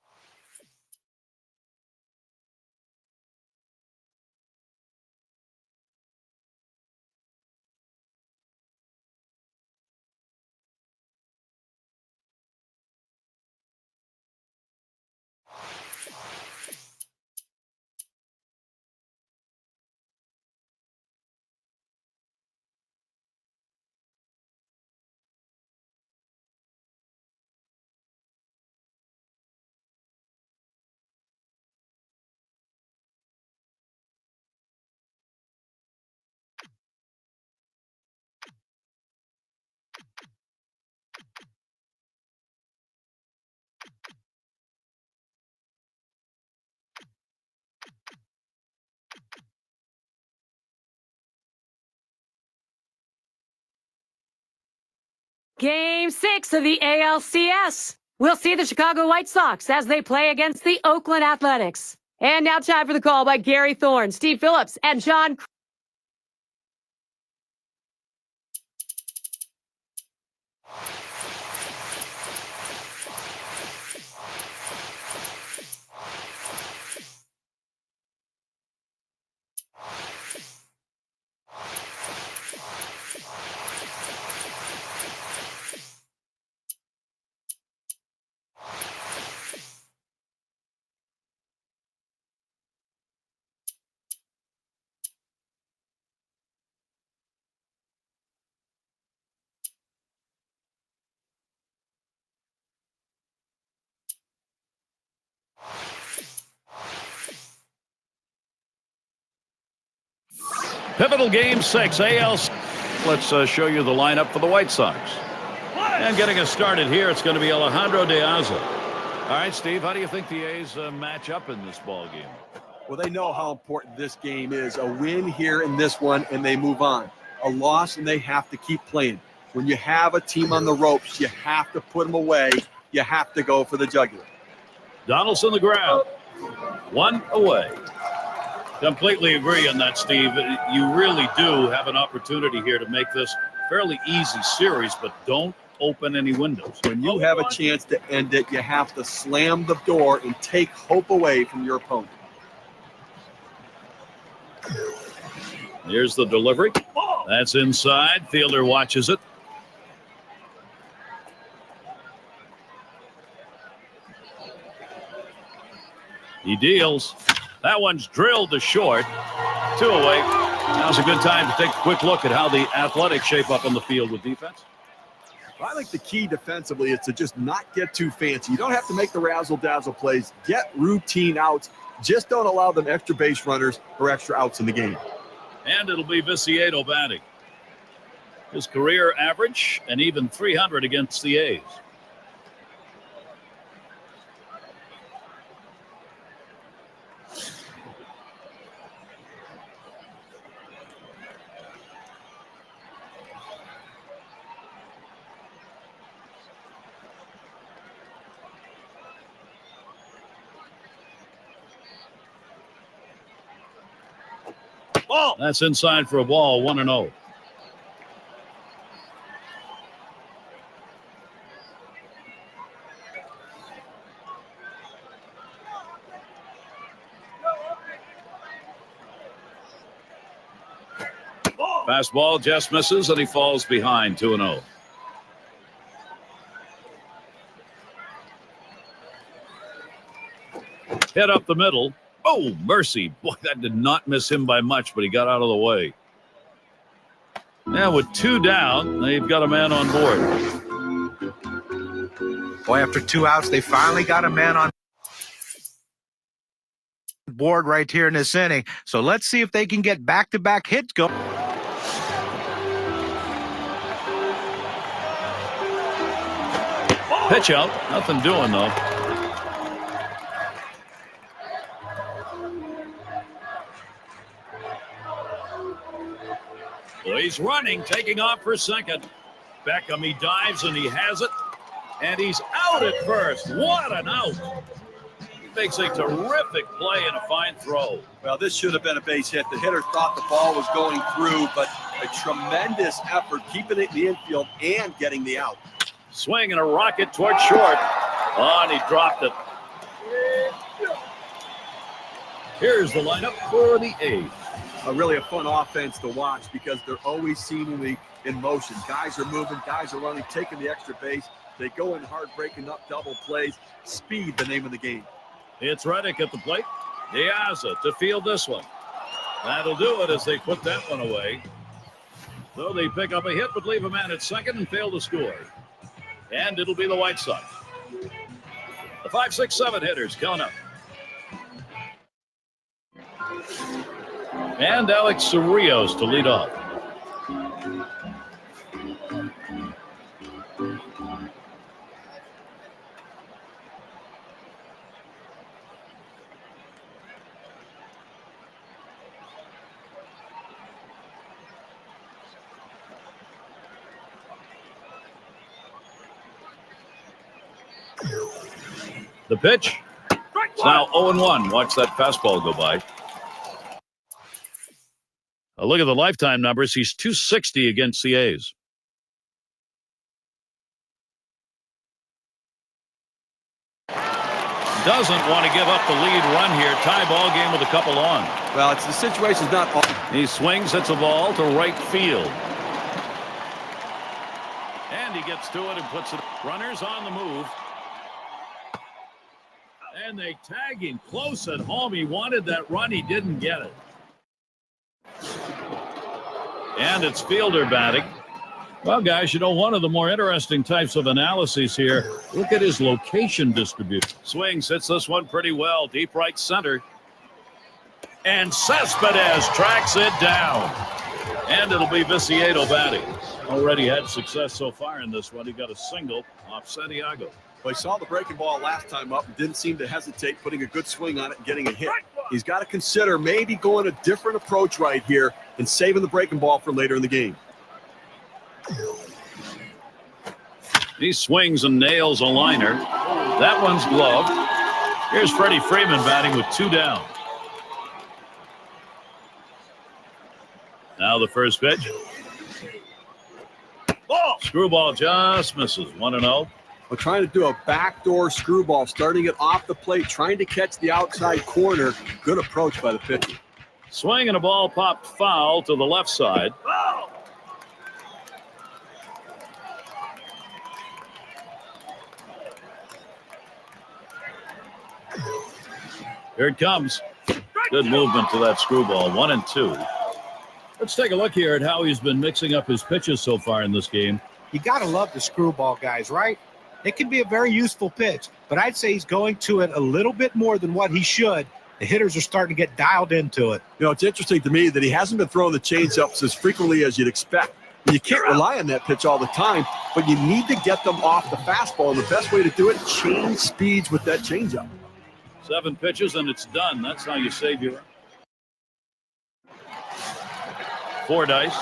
Game 6 of the ALCS. We'll see the Chicago White Sox as they play against the Oakland Athletics. And now time for the call by Gary Thorne, Steve Phillips, and John. pivotal game 6 ALCS. Let's show you the lineup for the White Sox. And getting us started here, it's going to be Alejandro Diaz. All right, Steve, how do you think the A's match up in this ball game? Well, they know how important this game is. A win here in this one, and they move on. A loss, and they have to keep playing. When you have a team on the ropes, you have to put them away. You have to go for the jugular. Donaldson the ground. 1 away. Completely agree on that, Steve. You really do have an opportunity here to make this fairly easy series, but don't open any windows. When you have a chance to end it, you have to slam the door and take hope away from your opponent. Here's the delivery. That's inside. Fielder watches it. He deals. That one's drilled to short. 2 away. Now's a good time to take a quick look at how the Athletics shape up on the field with defense. I think the key defensively is to just not get too fancy. You don't have to make the razzle-dazzle plays. Get routine outs. Just don't allow them extra base runners or extra outs in the game. And it'll be Viciedo batting. His career average, an even 300 against the A's. That's inside for a ball, 1-0. Fastball just misses, and he falls behind, 2-0. Hit up the middle. Oh, mercy. Boy, that did not miss him by much, but he got out of the way. Now with 2 down, they've got a man on board. Boy, after 2 outs, they finally got a man on board right here in this inning. So let's see if they can get back-to-back hits going. Pitch out. Nothing doing, though. Well, he's running, taking off for second. Beckham, he dives, and he has it. And he's out at first. What an out. He makes a terrific play and a fine throw. Well, this should have been a base hit. The hitter thought the ball was going through, but a tremendous effort keeping it in the infield and getting the out. Swing and a rocket toward short. Oh, and he dropped it. Here's the lineup for the A's. Really a fun offense to watch because they're always seemingly in motion. Guys are moving, guys are running, taking the extra base. They go in hard, breaking up double plays. Speed, the name of the game. It's Reddick at the plate. Diaza to field this one. That'll do it as they put that one away. So they pick up a hit but leave a man at second and fail to score. And it'll be the White Sox. The 5, 6, 7 hitters coming up. And Alex Cerrillos to lead off. The pitch. It's now 0-1. Watch that fastball go by. Look at the lifetime numbers. He's 260 against the A's. Doesn't want to give up the lead run here. Tie ball game with a couple on. Well, the situation's not all. He swings, hits a ball to right field. And he gets to it and puts it. Runners on the move. And they tag him close at home. He wanted that run. He didn't get it. And it's fielder batting. Well, guys, you know, one of the more interesting types of analyses here, look at his location distribution. Swings, hits this one pretty well. Deep right center. And Cespedes tracks it down. And it'll be Viciedo batting. Already had success so far in this one. He got a single off Santiago. Well, he saw the breaking ball last time up and didn't seem to hesitate, putting a good swing on it and getting a hit. He's got to consider maybe going a different approach right here and saving the breaking ball for later in the game. He swings and nails a liner. That one's gloved. Here's Freddie Freeman batting with 2 down. Now the first pitch. Screwball just misses. 1-0. We're trying to do a backdoor screwball, starting it off the plate, trying to catch the outside corner. Good approach by the pitcher. Swing and a ball popped foul to the left side. Here it comes. Good movement to that screwball. 1-2. Let's take a look here at how he's been mixing up his pitches so far in this game. You got to love the screwball, guys, right? It can be a very useful pitch, but I'd say he's going to it a little bit more than what he should. The hitters are starting to get dialed into it. You know, it's interesting to me that he hasn't been throwing the changeups as frequently as you'd expect. You can't rely on that pitch all the time, but you need to get them off the fastball. And the best way to do it, change speeds with that changeup. 7 pitches and it's done. That's how you save your. 4 dice.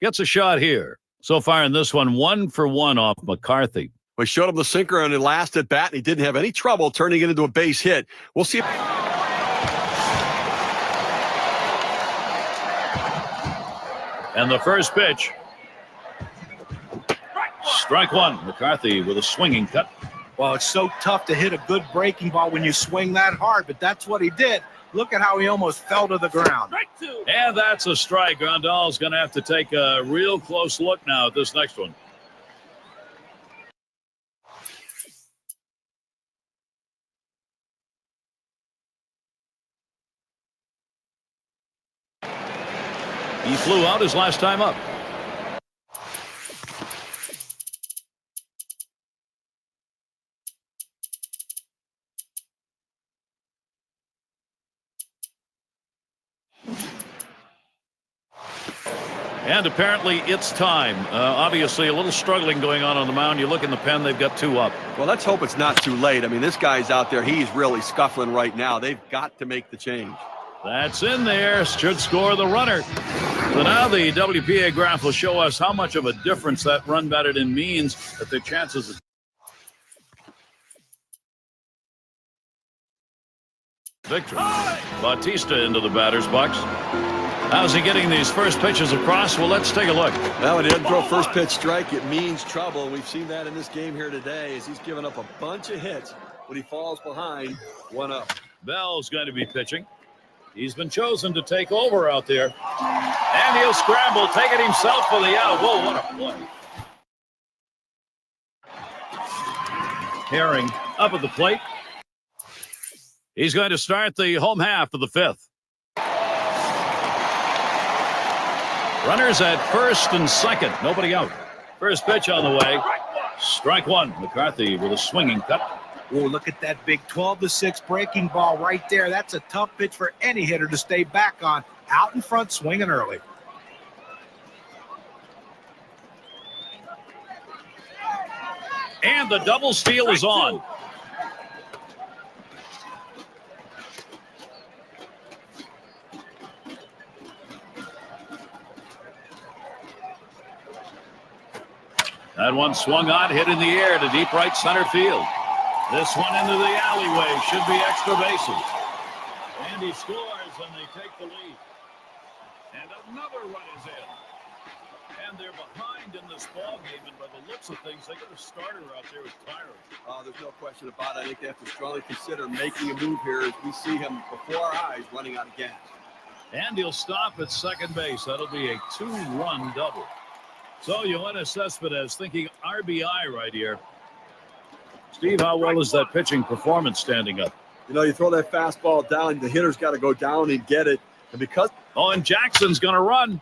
Gets a shot here. So far in this one, 1 for 1 off McCarthy. We showed him the sinker on the last at bat, and he didn't have any trouble turning it into a base hit. We'll see. And the first pitch. Strike 1. McCarthy with a swinging cut. Well, it's so tough to hit a good breaking ball when you swing that hard, but that's what he did. Look at how he almost fell to the ground. And that's a strike. Grandal's going to have to take a real close look now at this next one. He flew out his last time up. And apparently it's time. Obviously a little struggling going on the mound. You look in the pen, they've got 2 up. Well, let's hope it's not too late. I mean, this guy's out there. He's really scuffling right now. They've got to make the change. That's in there. Should score the runner. So now the WPA graph will show us how much of a difference that run batted in means that their chances of victory. Bautista into the batter's box. How's he getting these first pitches across? Well, let's take a look. Now, when he doesn't throw first pitch strike, it means trouble. We've seen that in this game here today as he's given up a bunch of hits when he falls behind 1-0. Bell's going to be pitching. He's been chosen to take over out there. And he'll scramble, take it himself for the out. Whoa, what a play. Herring up at the plate. He's going to start the home half of the 5th. Runners at first and second. Nobody out. First pitch on the way. Strike 1. McCarthy with a swinging cut. Oh, look at that big 12-6 breaking ball right there. That's a tough pitch for any hitter to stay back on. Out in front, swinging early. And the double steal is on. That one swung on, hit in the air to deep right center field. This one into the alleyway, should be extra bases. And he scores, and they take the lead. And another run is in. And they're behind in this ball game, and by the looks of things, they got a starter out there who's tiring. There's no question about it. I think they have to strongly consider making a move here as we see him before our eyes running out of gas. And he'll stop at second base. That'll be a 2-run double. So Yoenis Cespedes thinking RBI right here. Steve, how well is that pitching performance standing up? You know, you throw that fastball down, the hitter's got to go down and get it. And because... Oh, and Jackson's going to run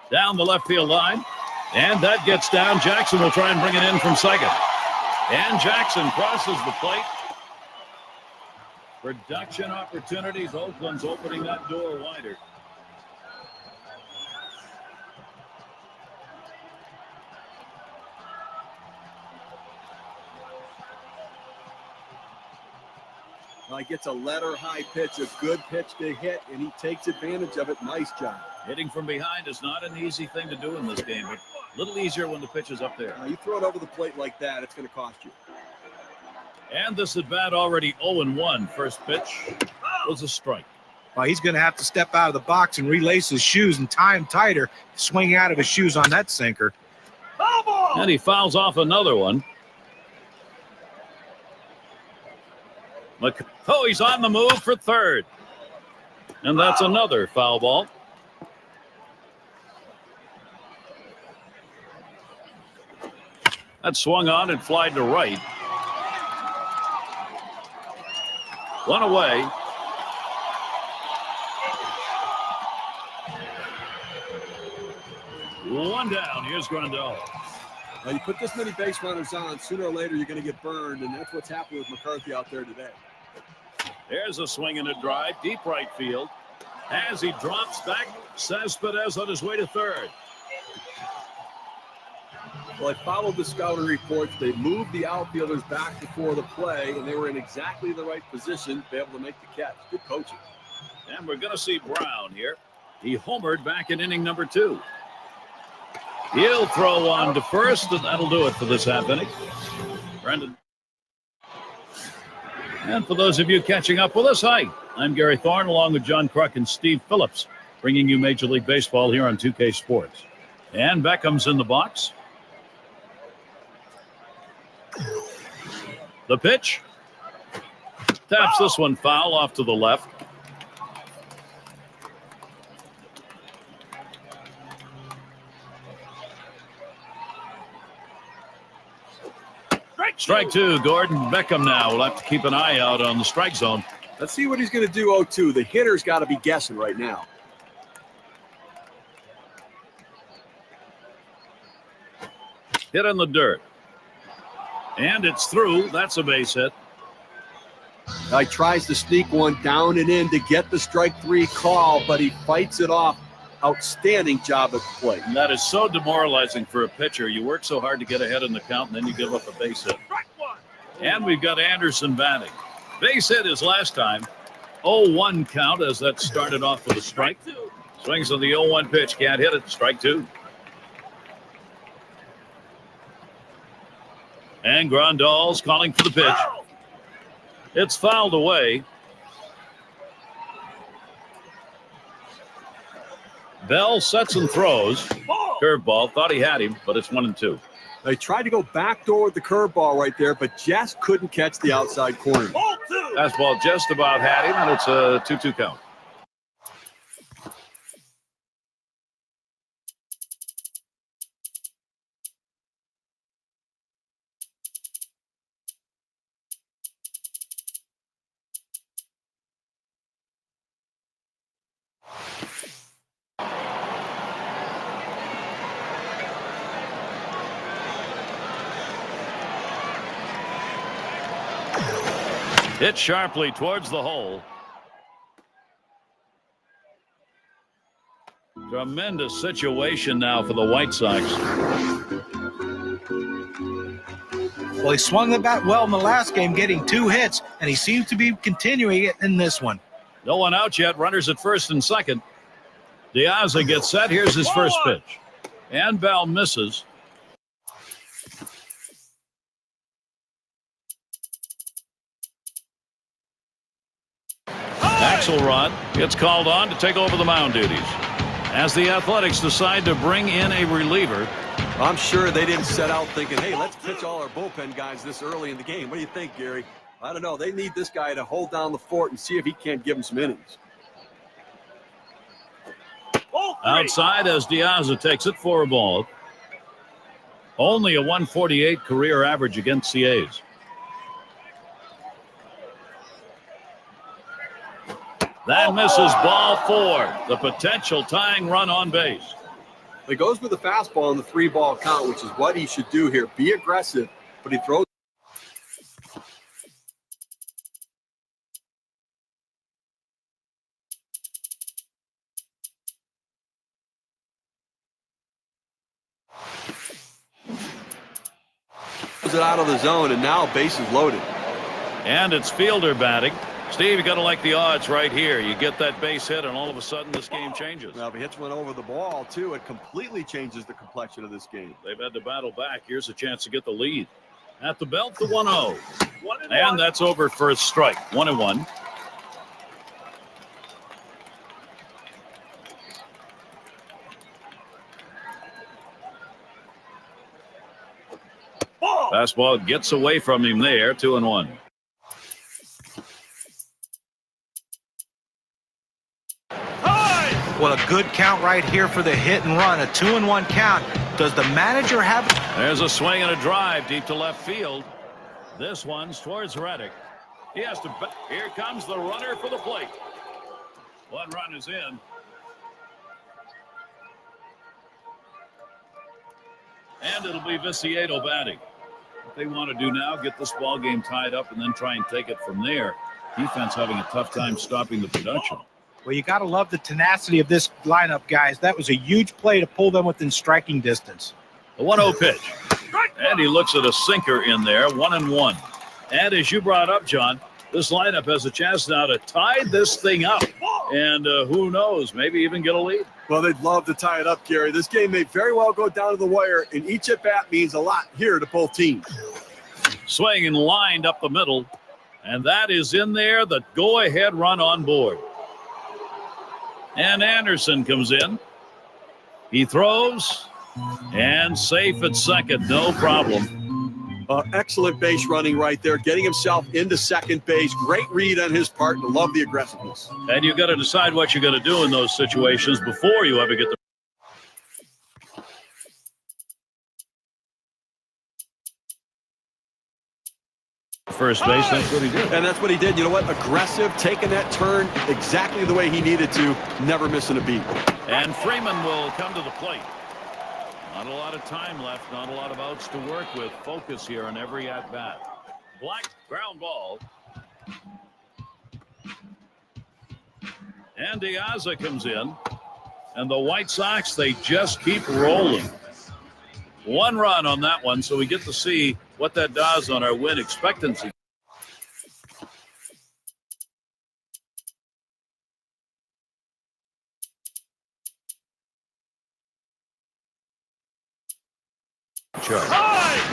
down the left field line. And that gets down. Jackson will try and bring it in from second. And Jackson crosses the plate. Production opportunities. Oakland's opening that door wider. He gets a letter high pitch, a good pitch to hit, and he takes advantage of it. Nice job. Hitting from behind is not an easy thing to do in this game, but a little easier when the pitch is up there. You throw it over the plate like that, it's going to cost you. And this at bat already 0-1. First pitch was a strike. Well, he's going to have to step out of the box and relace his shoes and tie him tighter, swing out of his shoes on that sinker. And he fouls off another one. Oh, he's on the move for third. And that's another foul ball. That swung on and flied to right. One away. One down. Here's Grandal. Now you put this many base runners on, sooner or later you're going to get burned, and that's what's happening with McCarthy out there today. There's a swing and a drive, deep right field. As he drops back, Cespedes on his way to third. Well, I followed the scouting reports. They moved the outfielders back before the play, and they were in exactly the right position to be able to make the catch. Good coaching. And we're going to see Brown here. He homered back in inning number 2. He'll throw on to first, and that'll do it for this half inning. Brendan. And for those of you catching up with us, hi, I'm Gary Thorne along with John Kruk and Steve Phillips, bringing you Major League Baseball here on 2K Sports. And Beckham's in the box. The pitch. Taps this one foul off to the left. Strike 2, Gordon Beckham now. We'll have to keep an eye out on the strike zone. Let's see what he's going to do 0-2. The hitter's got to be guessing right now. Hit in the dirt. And it's through. That's a base hit. He tries to sneak one down and in to get the strike 3 call, but he fights it off outstanding job at the plate. And that is so demoralizing for a pitcher. You work so hard to get ahead in the count, and then you give up a base hit. And we've got Anderson batting. Base hit his last time. 0-1 count as that started off with a strike. Swings on the 0-1 pitch. Can't hit it. Strike two. And Grandal's calling for the pitch. It's fouled away. Bell sets and throws. Curveball. Thought he had him, but it's 1-2. They tried to go backdoor with the curveball right there, but just couldn't catch the outside corner. Fastball just about had him, and it's a 2-2 count. Hit sharply towards the hole. Tremendous situation now for the White Sox. Well, he swung the bat well in the last game, getting 2 hits, and he seems to be continuing it in this one. No one out yet. Runners at first and second. Diaz gets set. Here's his first pitch. And Bell misses. Axelrod gets called on to take over the mound duties as the Athletics decide to bring in a reliever. I'm sure they didn't set out thinking, hey, let's pitch all our bullpen guys this early in the game. What do you think, Gary? I don't know. They need this guy to hold down the fort and see if he can't give them some innings. Outside as Diaz takes it for a ball. Only a 148 career average against the A's. That misses, ball 4. The potential tying run on base. He goes with the fastball on the 3-ball count, which is what he should do here. Be aggressive, but he throws. It out of the zone, and now bases loaded. And it's Fielder batting. Steve, you got to like the odds right here. You get that base hit, and all of a sudden this game changes. Now, if he hits one over the ball, too, it completely changes the complexion of this game. They've had to battle back. Here's a chance to get the lead. At the belt, the 1-0. And that's over for a strike. 1-1. Fastball gets away from him there. 2-1. Well, a good count right here for the hit and run. A 2-1 count. Does the manager have... There's a swing and a drive deep to left field. This one's towards Reddick. He has to... Here comes the runner for the plate. One run is in. And it'll be Viciedo batting. What they want to do now, get this ball game tied up and then try and take it from there. Defense having a tough time stopping the production. Well, you got to love the tenacity of this lineup, guys. That was a huge play to pull them within striking distance. The 1-0 pitch. And he looks at a sinker in there, 1-1. And as you brought up, John, this lineup has a chance now to tie this thing up. And who knows, maybe even get a lead. Well, they'd love to tie it up, Gary. This game may very well go down to the wire, and each at-bat means a lot here to both teams. Swing and lined up the middle. And that is in there, the go-ahead run on board. And Anderson comes in. He throws. And safe at second, no problem. Excellent base running right there, getting himself into second base. Great read on his part, and love the aggressiveness. And you've got to decide what you're going to do in those situations before you ever get the first base. That's what he did. And that's what he did. You know what? Aggressive, taking that turn exactly the way he needed to, never missing a beat. And Freeman will come to the plate. Not a lot of time left, not a lot of outs to work with. Focus here on every at-bat. Black ground ball. And Diaz comes in. And the White Sox, they just keep rolling. 1 run on that one, so we get to see what that does on our win expectancy.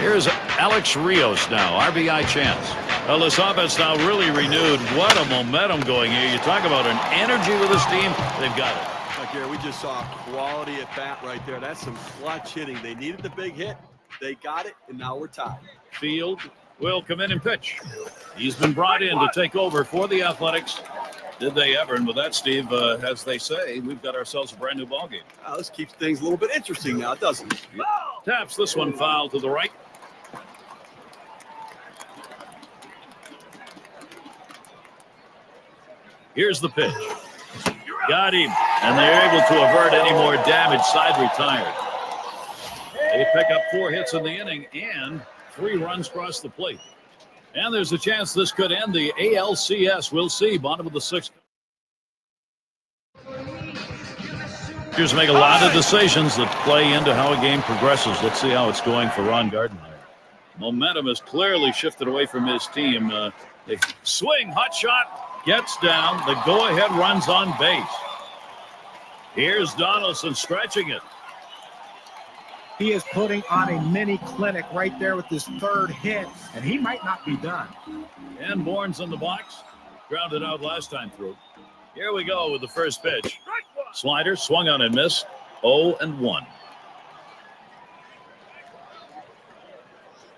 Here's Alex Rios now, RBI chance. Well, this offense now really renewed. What a momentum going here. You talk about an energy with this team, they've got it. Look here, we just saw quality at bat right there. That's some clutch hitting. They needed the big hit. They got it, and now we're tied. Field will come in and pitch. He's been brought in to take over for the Athletics. Did they ever? And with that, Steve, as they say, we've got ourselves a brand new ballgame. This keeps things a little bit interesting now, doesn't it? Taps this one foul to the right. Here's the pitch. Got him. And they're able to avert any more damage. Side retired. They pick up 4 hits in the inning and 3 runs across the plate. And there's a chance this could end the ALCS. We'll see. Bottom of the 6th. Here's make a lot of decisions that play into how a game progresses. Let's see how it's going for Ron Gardenhire. Momentum has clearly shifted away from his team. They swing, hot shot, gets down. The go-ahead runs on base. Here's Donaldson stretching it. He is putting on a mini clinic right there with his 3rd hit, and he might not be done. And Bourne's in the box. Grounded out last time through. Here we go with the first pitch. Slider swung on and missed. 0-1.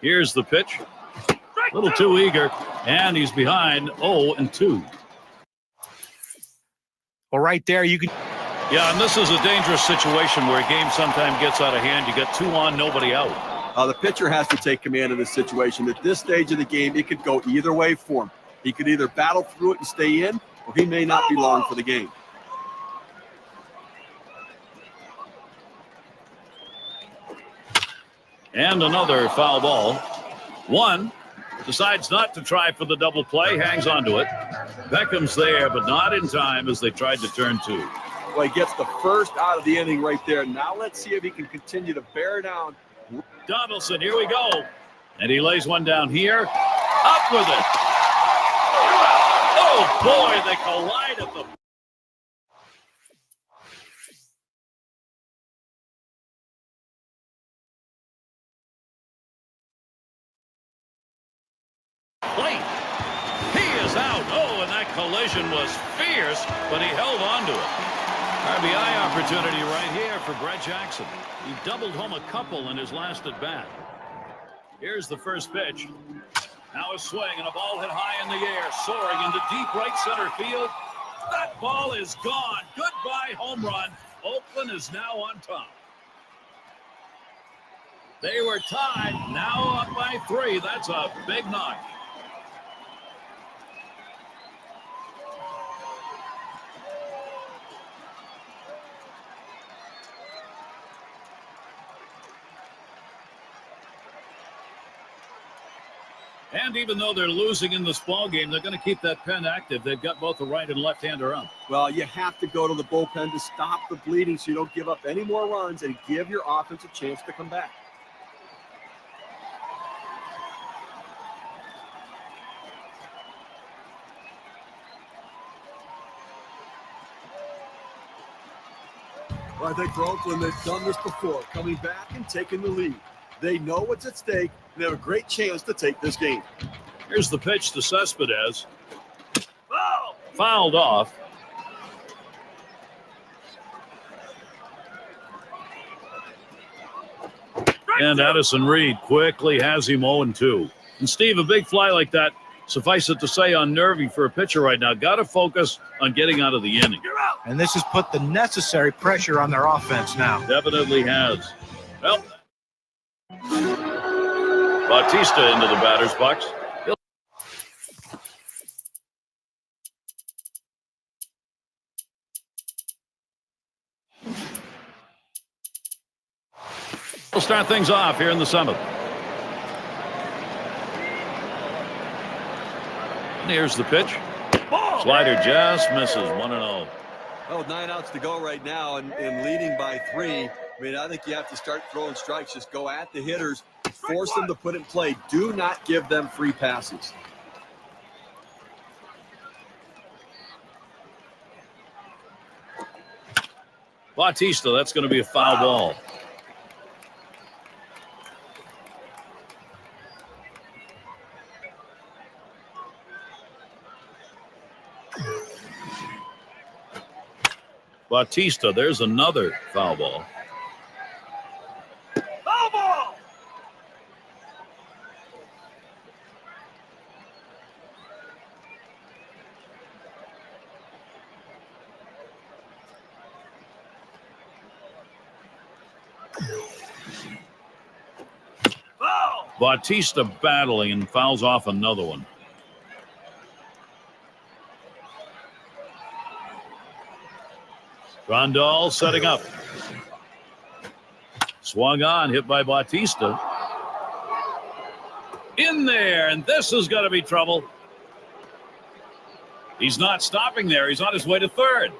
Here's the pitch. A little too eager, and he's behind. 0-2. Well, right there, you can. Yeah, and this is a dangerous situation where a game sometimes gets out of hand. You got 2 on, nobody out. The pitcher has to take command of this situation. At this stage of the game, it could go either way for him. He could either battle through it and stay in, or he may not be long for the game. And another foul ball. 1 decides not to try for the double play, hangs onto it. Beckham's there, but not in time as they tried to turn 2. Well, he gets the first out of the inning right there. Now let's see if he can continue to bear down. Donaldson, here we go. And he lays one down here. Up with it. Oh, boy, they collide at the plate. He is out. Oh, and that collision was fierce, but he held on to it. RBI opportunity right here for Brett Jackson. He doubled home a couple in his last at bat. Here's the first pitch. Now a swing and a ball hit high in the air, soaring into deep right center field. That ball is gone. Goodbye home run. Oakland is now on top. They were tied, now up by 3. That's a big knock. And even though they're losing in this ball game, they're going to keep that pen active. They've got both the right and left-hander up. Well, you have to go to the bullpen to stop the bleeding so you don't give up any more runs and give your offense a chance to come back. Well, I think for Oakland, they've done this before, coming back and taking the lead. They know what's at stake, and they have a great chance to take this game. Here's the pitch to Cespedes. Fouled off. And Addison Reed quickly has him 0-2. And Steve, a big fly like that, suffice it to say, unnerving for a pitcher right now. Got to focus on getting out of the inning. And this has put the necessary pressure on their offense now. Definitely has. Well, Bautista into the batter's box. We'll start things off here in the 7th. And here's the pitch. Slider just misses. 1-0. Oh, 9 outs to go right now and leading by 3. I mean, I think you have to start throwing strikes. Just go at the hitters, force them to put it in play. Do not give them free passes. Bautista, that's going to be a foul ball. Bautista, there's another foul ball. Foul ball! Bautista battling and fouls off another one. Grandal setting up. Swung on, hit by Bautista. In there, and this is going to be trouble. He's not stopping there. He's on his way to third.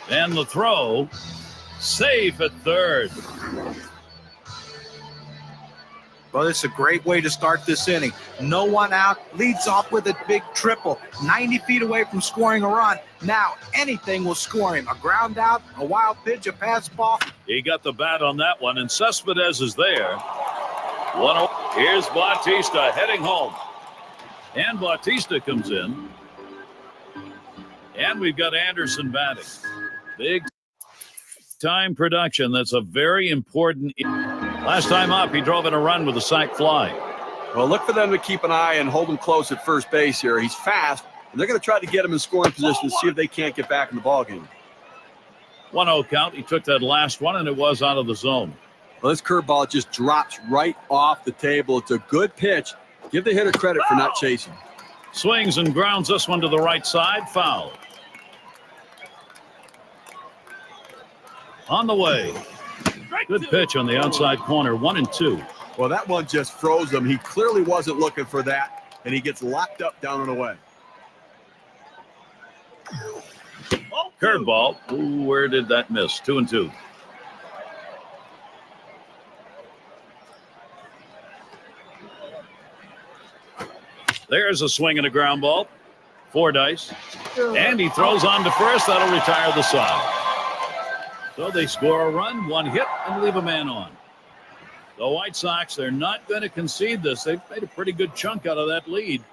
And the throw, safe at third. Well, it's a great way to start this inning. No one out, leads off with a big triple, 90 feet away from scoring a run. Now, anything will score him. A ground out, a wild pitch, a pass ball. He got the bat on that one, and Cespedes is there. 1-0. Here's Bautista heading home. And Bautista comes in. And we've got Anderson batting. Big time production. That's a very important. Last time up, he drove in a run with a sac fly. Well, look for them to keep an eye and hold him close at first base here. He's fast, and they're going to try to get him in scoring position to see if they can't get back in the ballgame. 1-0 count. He took that last one, and it was out of the zone. Well, this curveball just drops right off the table. It's a good pitch. Give the hitter credit for not chasing. Swings and grounds this one to the right side. Foul. On the way. Good pitch on the outside corner. 1-2. Well, that one just froze him. He clearly wasn't looking for that, and he gets locked up down and away. Curveball. Ooh, where did that miss? 2-2. There's a swing and a ground ball. Fordyce. And he throws on to first. That'll retire the side. So they score a run, one hit, and leave a man on. The White Sox, they're not going to concede this. They've made a pretty good chunk out of that lead.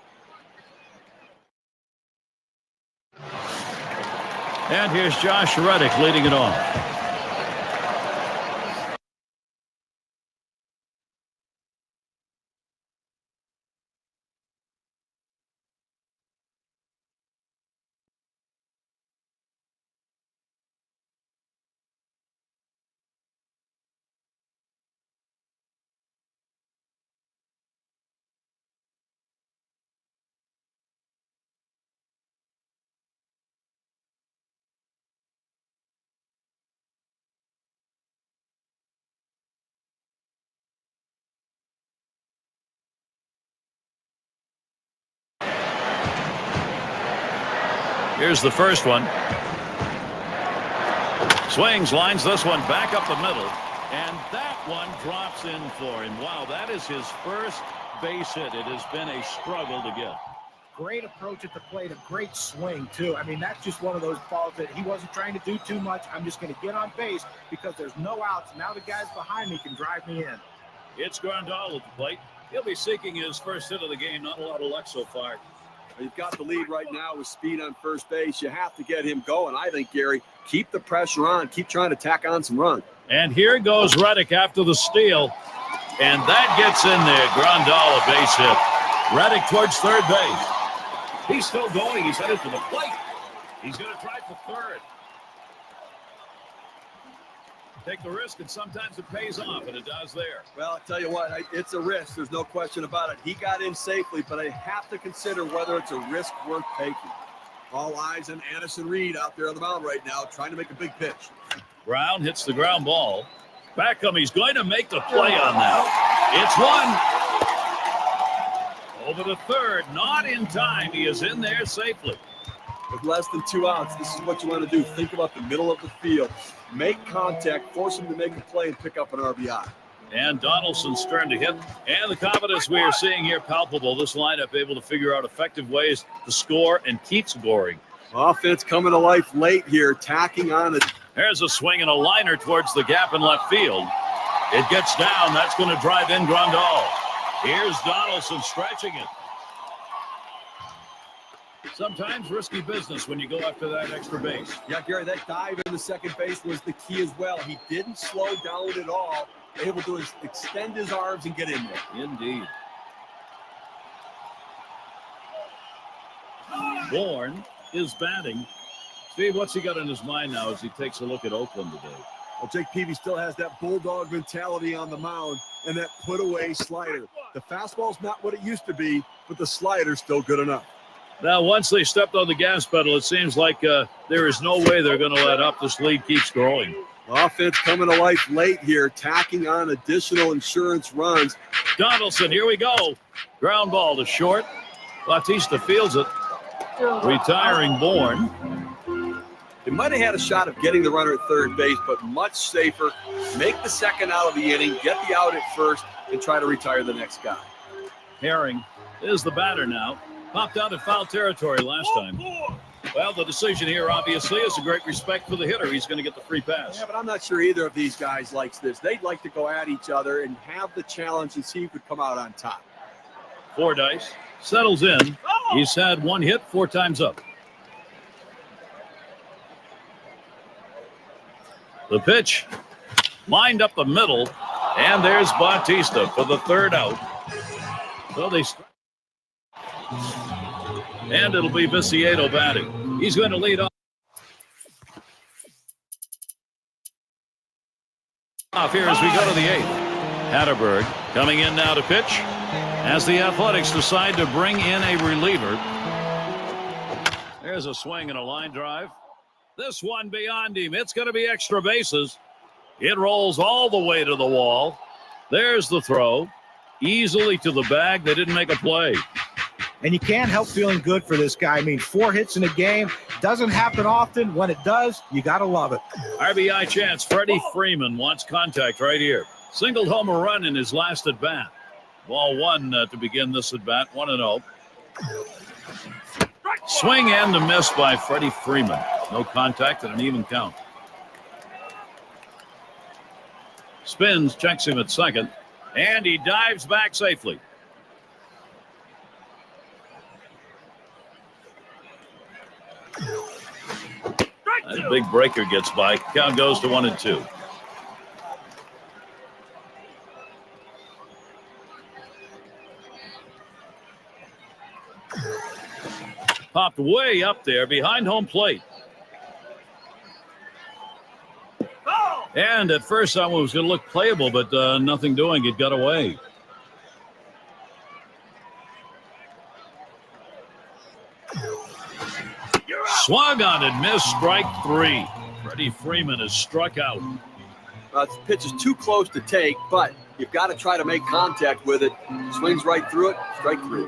And here's Josh Reddick leading it off. Here's the first one. Swings, lines this one back up the middle. And that one drops in for him. Wow, that is his first base hit. It has been a struggle to get. Great approach at the plate, a great swing, too. I mean, that's just one of those balls that he wasn't trying to do too much. I'm just going to get on base because there's no outs. Now the guys behind me can drive me in. It's Grandal at the plate. He'll be seeking his first hit of the game. Not a lot of luck so far. You've got the lead right now with speed on first base. You have to get him going. I think, Gary, keep the pressure on. Keep trying to tack on some runs. And here goes Reddick after the steal. And that gets in there. Grandal, a base hit. Reddick towards third base. He's still going. He's headed to the plate. He's going to try for third. Take the risk, and sometimes it pays off, and it does there. Well, I tell you what, it's a risk. There's no question about it. He got in safely, but I have to consider whether it's a risk worth taking. All eyes on Addison Reed out there on the mound right now, trying to make a big pitch. Brown hits the ground ball. Beckham, he's going to make the play on that. It's one. Over to third, not in time. He is in there safely. With less than 2 outs, this is what you want to do. Think about the middle of the field. Make contact, force him to make a play, and pick up an RBI. And Donaldson's turn to hit. And the confidence we are seeing here palpable. This lineup able to figure out effective ways to score and keep scoring. Offense coming to life late here, tacking on it. There's a swing and a liner towards the gap in left field. It gets down. That's going to drive in Grandal. Here's Donaldson stretching it. Sometimes risky business when you go after that extra base. Yeah, Gary, that dive in the second base was the key as well. He didn't slow down at all. Able to extend his arms and get in there. Indeed. Bourne is batting. Steve, what's he got in his mind now as he takes a look at Oakland today? Well, Jake Peavy still has that bulldog mentality on the mound and that put-away slider. The fastball's not what it used to be, but the slider's still good enough. Now, once they stepped on the gas pedal, it seems like there is no way they're going to let up. This lead keeps growing. Offense coming to life late here, tacking on additional insurance runs. Donaldson, here we go. Ground ball to short. Bautista fields it. Retiring Bourne. They might have had a shot of getting the runner at third base, but much safer. Make the second out of the inning, get the out at first, and try to retire the next guy. Herring is the batter now. Popped out in foul territory last time. Well, the decision here obviously is a great respect for the hitter. He's going to get the free pass. Yeah, but I'm not sure either of these guys likes this. They'd like to go at each other and have the challenge and see who could come out on top. Fordyce settles in. He's had one hit 4 times up. The pitch lined up the middle, and there's Bautista for the third out. So they and it'll be Viciedo batting. He's going to lead off here as we go to the 8th. Hatterberg coming in now to pitch as the Athletics decide to bring in a reliever. There's a swing and a line drive. This one beyond him. It's going to be extra bases. It rolls all the way to the wall. There's the throw. Easily to the bag. They didn't make a play. And you can't help feeling good for this guy. I mean, 4 hits in a game doesn't happen often. When it does, you got to love it. RBI chance. Freddie Freeman wants contact right here. Singled home a run in his last at-bat. Ball 1 to begin this at-bat. 1-0. Swing and a miss by Freddie Freeman. No contact and an even count. Spins, checks him at second, and he dives back safely. That big breaker gets by. Count goes to 1-2. Popped way up there behind home plate. And at first that one was going to look playable, but nothing doing. It got away. Swung on and missed, strike 3. Freddie Freeman is struck out. This pitch is too close to take, but you've got to try to make contact with it. Swings right through it, strike 3.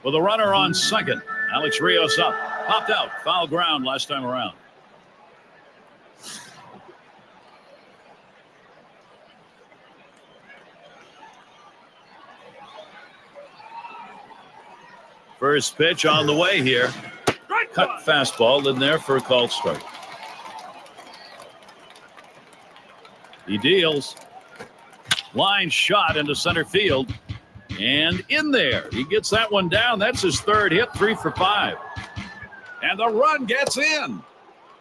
With a runner on second, Alex Rios up. Popped out, foul ground last time around. First pitch on the way here. Cut fastball in there for a called strike. He deals. Line shot into center field. And in there. He gets that one down. That's his third hit, 3 for 5. And the run gets in.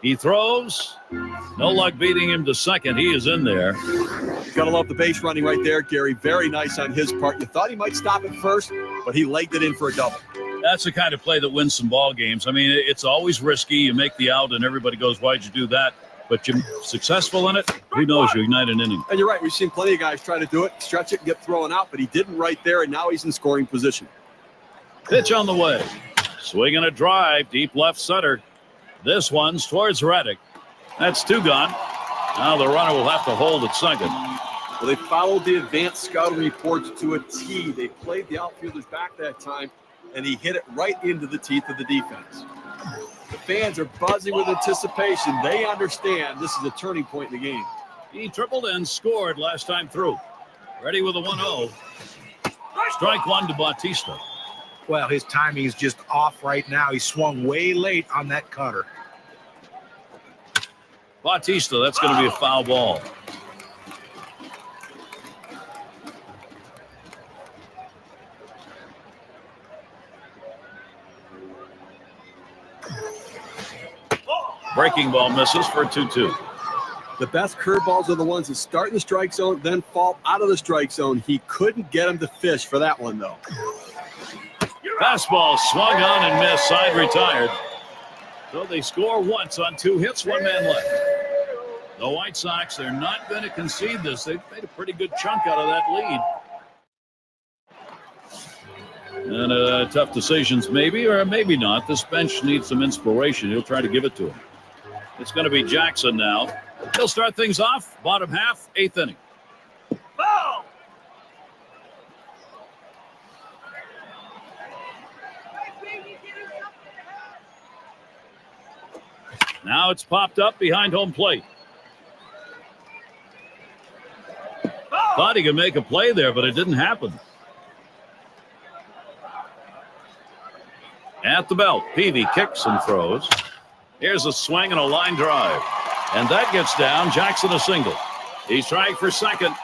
He throws. No luck beating him to second. He is in there. Gotta love the base running right there, Gary. Very nice on his part. You thought he might stop it first, but he legged it in for a double. That's the kind of play that wins some ball games. I mean, it's always risky. You make the out, and everybody goes, why'd you do that? But you're successful in it, who knows? You ignite an inning. And you're right. We've seen plenty of guys try to do it, stretch it, and get thrown out, but he didn't right there, and now he's in scoring position. Pitch on the way. Swing and a drive, deep left center. This one's towards Reddick. That's 2 gone. Now the runner will have to hold at second. Well, they followed the advanced scouting reports to a T. They played the outfielders back that time, and he hit it right into the teeth of the defense. The fans are buzzing with anticipation. They understand this is a turning point in the game. He tripled and scored last time through. Ready with a 1-0. Strike one to Bautista. Well, his timing is just off right now. He swung way late on that cutter. Bautista, that's going to be a foul ball. Breaking ball misses for 2-2. The best curveballs are the ones that start in the strike zone, then fall out of the strike zone. He couldn't get him to fish for that one, though. Fastball swung on and missed. Side retired. So they score once on 2 hits, 1 man left. The White Sox, they're not going to concede this. They've made a pretty good chunk out of that lead. And tough decisions maybe, or maybe not. This bench needs some inspiration. He'll try to give it to him. It's going to be Jackson now. He'll start things off. Bottom half, 8th inning. Foul! Now it's popped up behind home plate. Thought he could make a play there, but it didn't happen. At the belt, Peavy kicks and throws. Here's a swing and a line drive. And that gets down. Jackson a single. He's trying for second.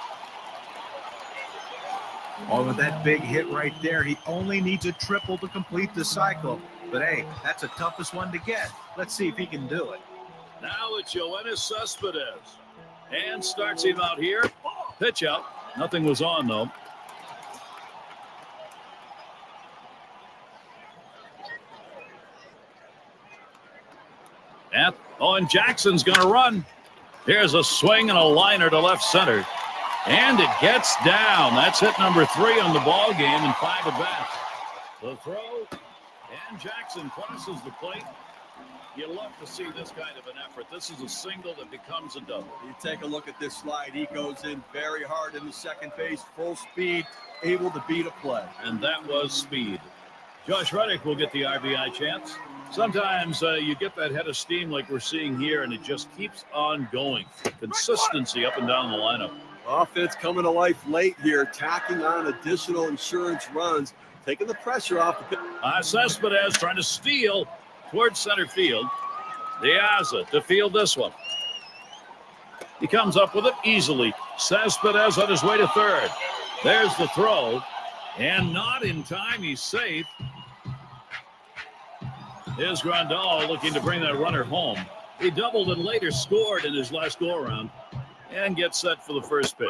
Oh, with that big hit right there, he only needs a triple to complete the cycle. But hey, that's the toughest one to get. Let's see if he can do it. Now it's Yoenis Cespedes. And starts him out here. Pitch out. Nothing was on, though. And Jackson's going to run. Here's a swing and a liner to left center. And it gets down. That's hit number 3 on the ball game and 5 at bats. The throw, and Jackson crosses the plate. You love to see this kind of an effort. This is a single that becomes a double. You take a look at this slide. He goes in very hard into second base, full speed, able to beat a play. And that was speed. Josh Reddick will get the RBI chance. Sometimes you get that head of steam like we're seeing here, and it just keeps on going. Consistency up and down the lineup. Offense coming to life late here, tacking on additional insurance runs, taking the pressure off the pitch. Cespedes trying to steal towards center field. Diaz to field this one. He comes up with it easily. Cespedes on his way to third. There's the throw. And not in time. He's safe. Here's Grandal looking to bring that runner home. He doubled and later scored in his last go-around. And gets set for the first pitch.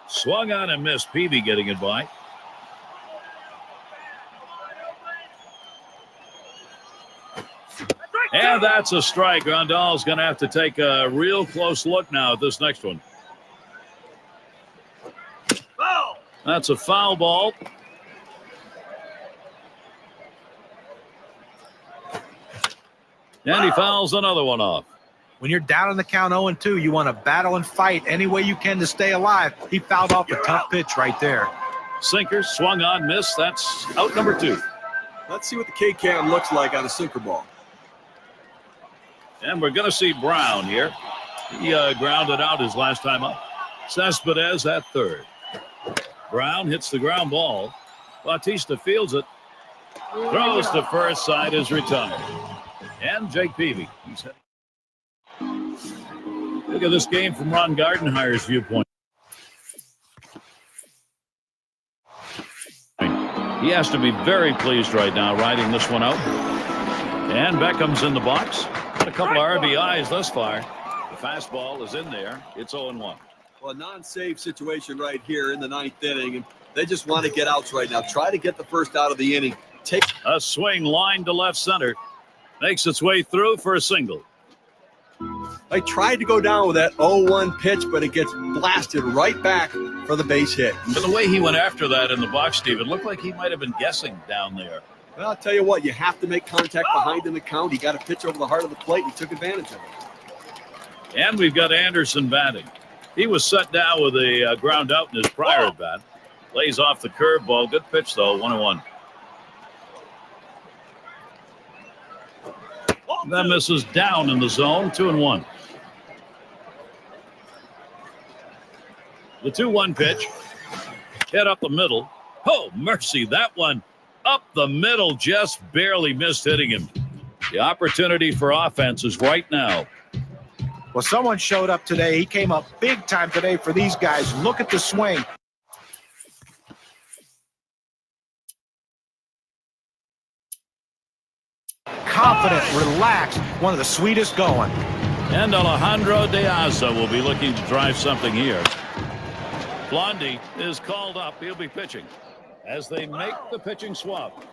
Swung on and missed. Peavy getting it by. And that's a strike. Grandal's going to have to take a real close look now at this next one. That's a foul ball. And he fouls another one off. When you're down in the count 0-2, you want to battle and fight any way you can to stay alive. He fouled off a tough pitch right there. Sinker, swung on, missed. That's out number 2. Let's see what the K-Cam looks like on a sinker ball. And we're going to see Brown here. He grounded out his last time up. Cespedes at third. Brown hits the ground ball. Bautista fields it. Throws to first, side is retired. And Jake Peavy. He's hit. Look at this game from Ron Gardenhire's viewpoint. He has to be very pleased right now riding this one out. And Beckham's in the box. Got a couple of RBIs thus far. The fastball is in there. It's 0-1. Well, a non-save situation right here in the 9th inning. And they just want to get outs right now. Try to get the first out of the inning. Take a swing line to left center. Makes its way through for a single. I tried to go down with that 0-1 pitch, but it gets blasted right back for the base hit. But the way he went after that in the box, Steve, it looked like he might have been guessing down there. Well, I'll tell you what, you have to make contact behind in the count. He got a pitch over the heart of the plate, and he took advantage of it. And we've got Anderson batting. He was set down with a ground out in his prior at bat. Lays off the curveball. Good pitch, though, 1-1. That misses down in the zone, 2-1. The 2-1 pitch. Hit up the middle. Oh, mercy, that one up the middle, just barely missed hitting him. The opportunity for offense is right now. Well, someone showed up today. He came up big time today for these guys. Look at the swing. Confident, relaxed, one of the sweetest going. And Alejandro De Aza will be looking to drive something here. Blondie is called up. He'll be pitching as they make the pitching swap.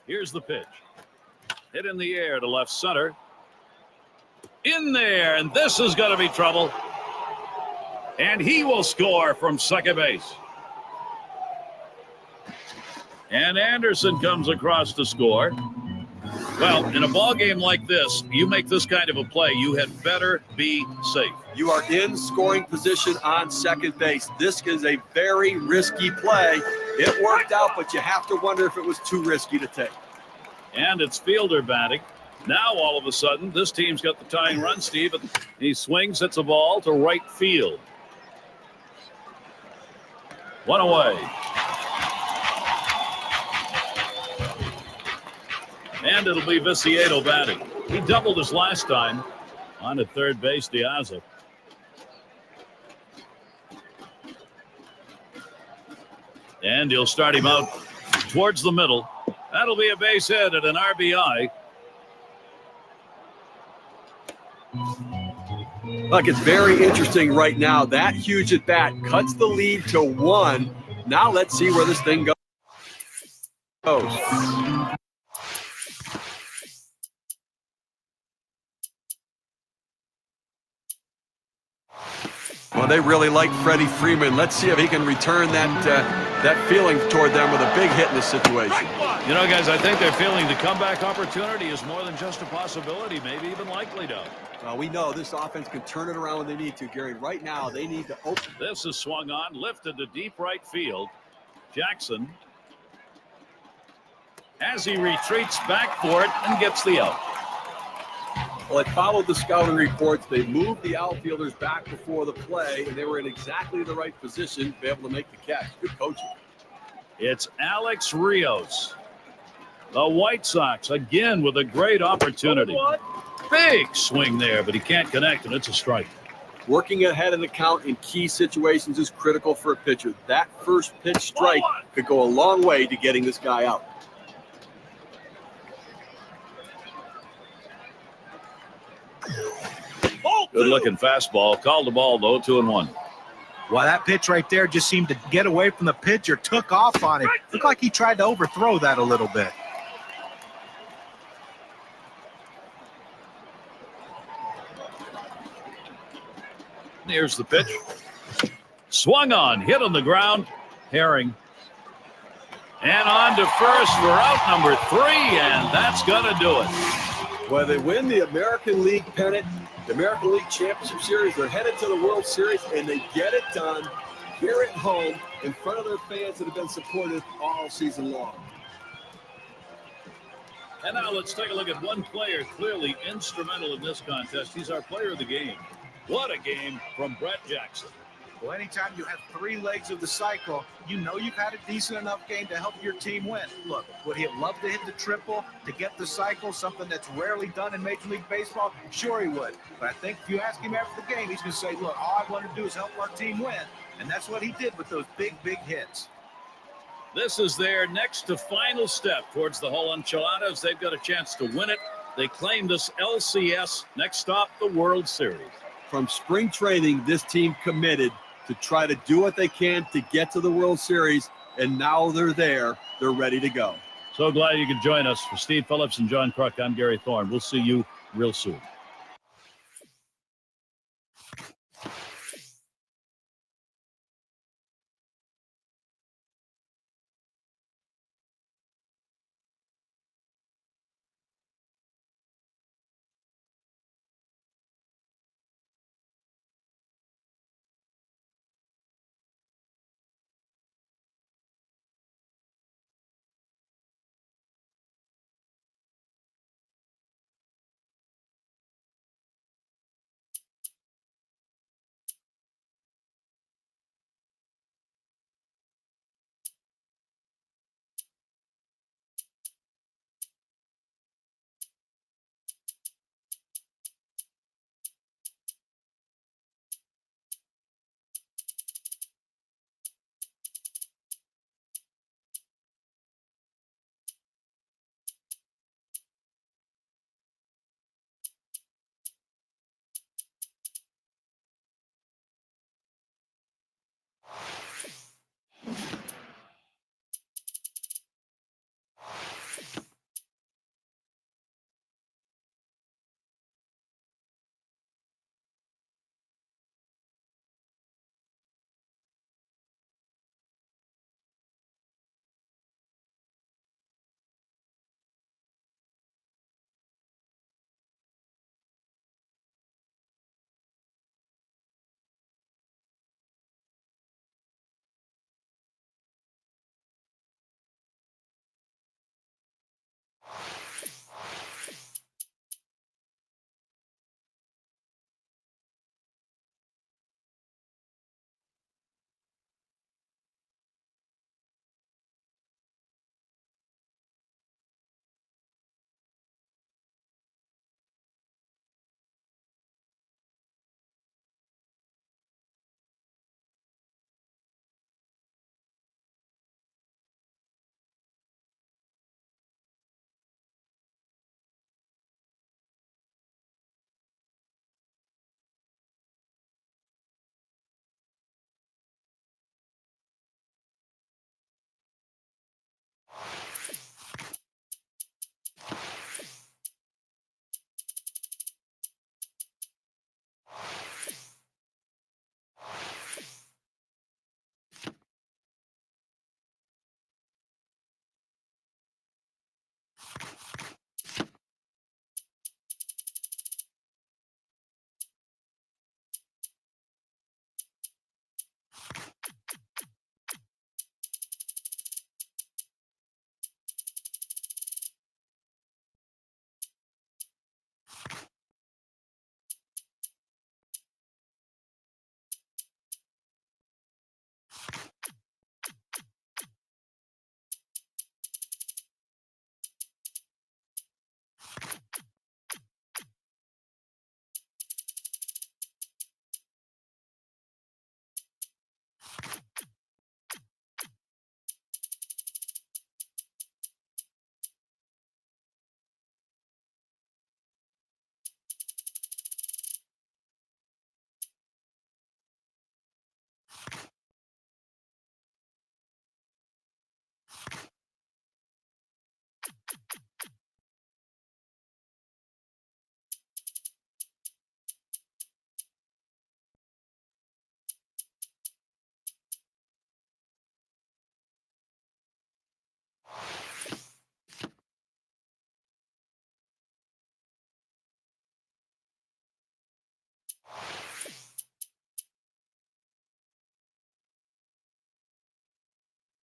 Here's the pitch. Hit in the air to left center. In there, and this is going to be trouble. And he will score from second base. And Anderson comes across to score. Well, in a ball game like this, you make this kind of a play, you had better be safe. You are in scoring position on second base. This is a very risky play. It worked out, but you have to wonder if it was too risky to take. And it's fielder batting. Now, all of a sudden, this team's got the tying run, Steve. And he swings, hits a ball to right field. One away. And it'll be Viciedo batting. He doubled his last time on at third base, De Aza. And he'll start him out towards the middle. That'll be a base hit and an RBI. Look, it's very interesting right now. That huge at bat cuts the lead to 1. Now let's see where this thing goes. Well, they really like Freddie Freeman. Let's see if he can return that feeling toward them with a big hit in this situation. You know, guys, I think they're feeling the comeback opportunity is more than just a possibility, maybe even likely to. Well, we know this offense can turn it around when they need to, Gary. Right now, they need to open. This is swung on, lifted to deep right field. Jackson, as he retreats back for it and gets the out. Well, it followed the scouting reports. They moved the outfielders back before the play, and they were in exactly the right position to be able to make the catch. Good coaching. It's Alex Rios. The White Sox, again, with a great opportunity. Big swing there, but he can't connect, and it's a strike. Working ahead in the count in key situations is critical for a pitcher. That first pitch strike could go a long way to getting this guy out. Good-looking fastball. Called the ball, though, 2-1. Well, that pitch right there just seemed to get away from the pitcher, took off on him. Looked like he tried to overthrow that a little bit. Here's the pitch. Swung on, hit on the ground. Herring. And on to first for out number 3, and that's going to do it. Well, they win the American League pennant, the American League Championship Series. They're headed to the World Series, and they get it done here at home in front of their fans that have been supportive all season long. And now let's take a look at one player clearly instrumental in this contest. He's our player of the game. What a game from Brett Jackson. Well, anytime you have 3 legs of the cycle, you know you've had a decent enough game to help your team win. Look, would he have loved to hit the triple to get the cycle, something that's rarely done in Major League Baseball? Sure he would. But I think if you ask him after the game, he's going to say, look, all I want to do is help our team win. And that's what he did with those big, big hits. This is their next to final step towards the whole enchiladas. They've got a chance to win it. They claim this LCS. Next stop, the World Series. From spring training, this team committed to try to do what they can to get to the World Series, and now they're there. They're ready to go. So glad you could join us. For Steve Phillips and John Kruk, I'm Gary Thorne. We'll see you real soon.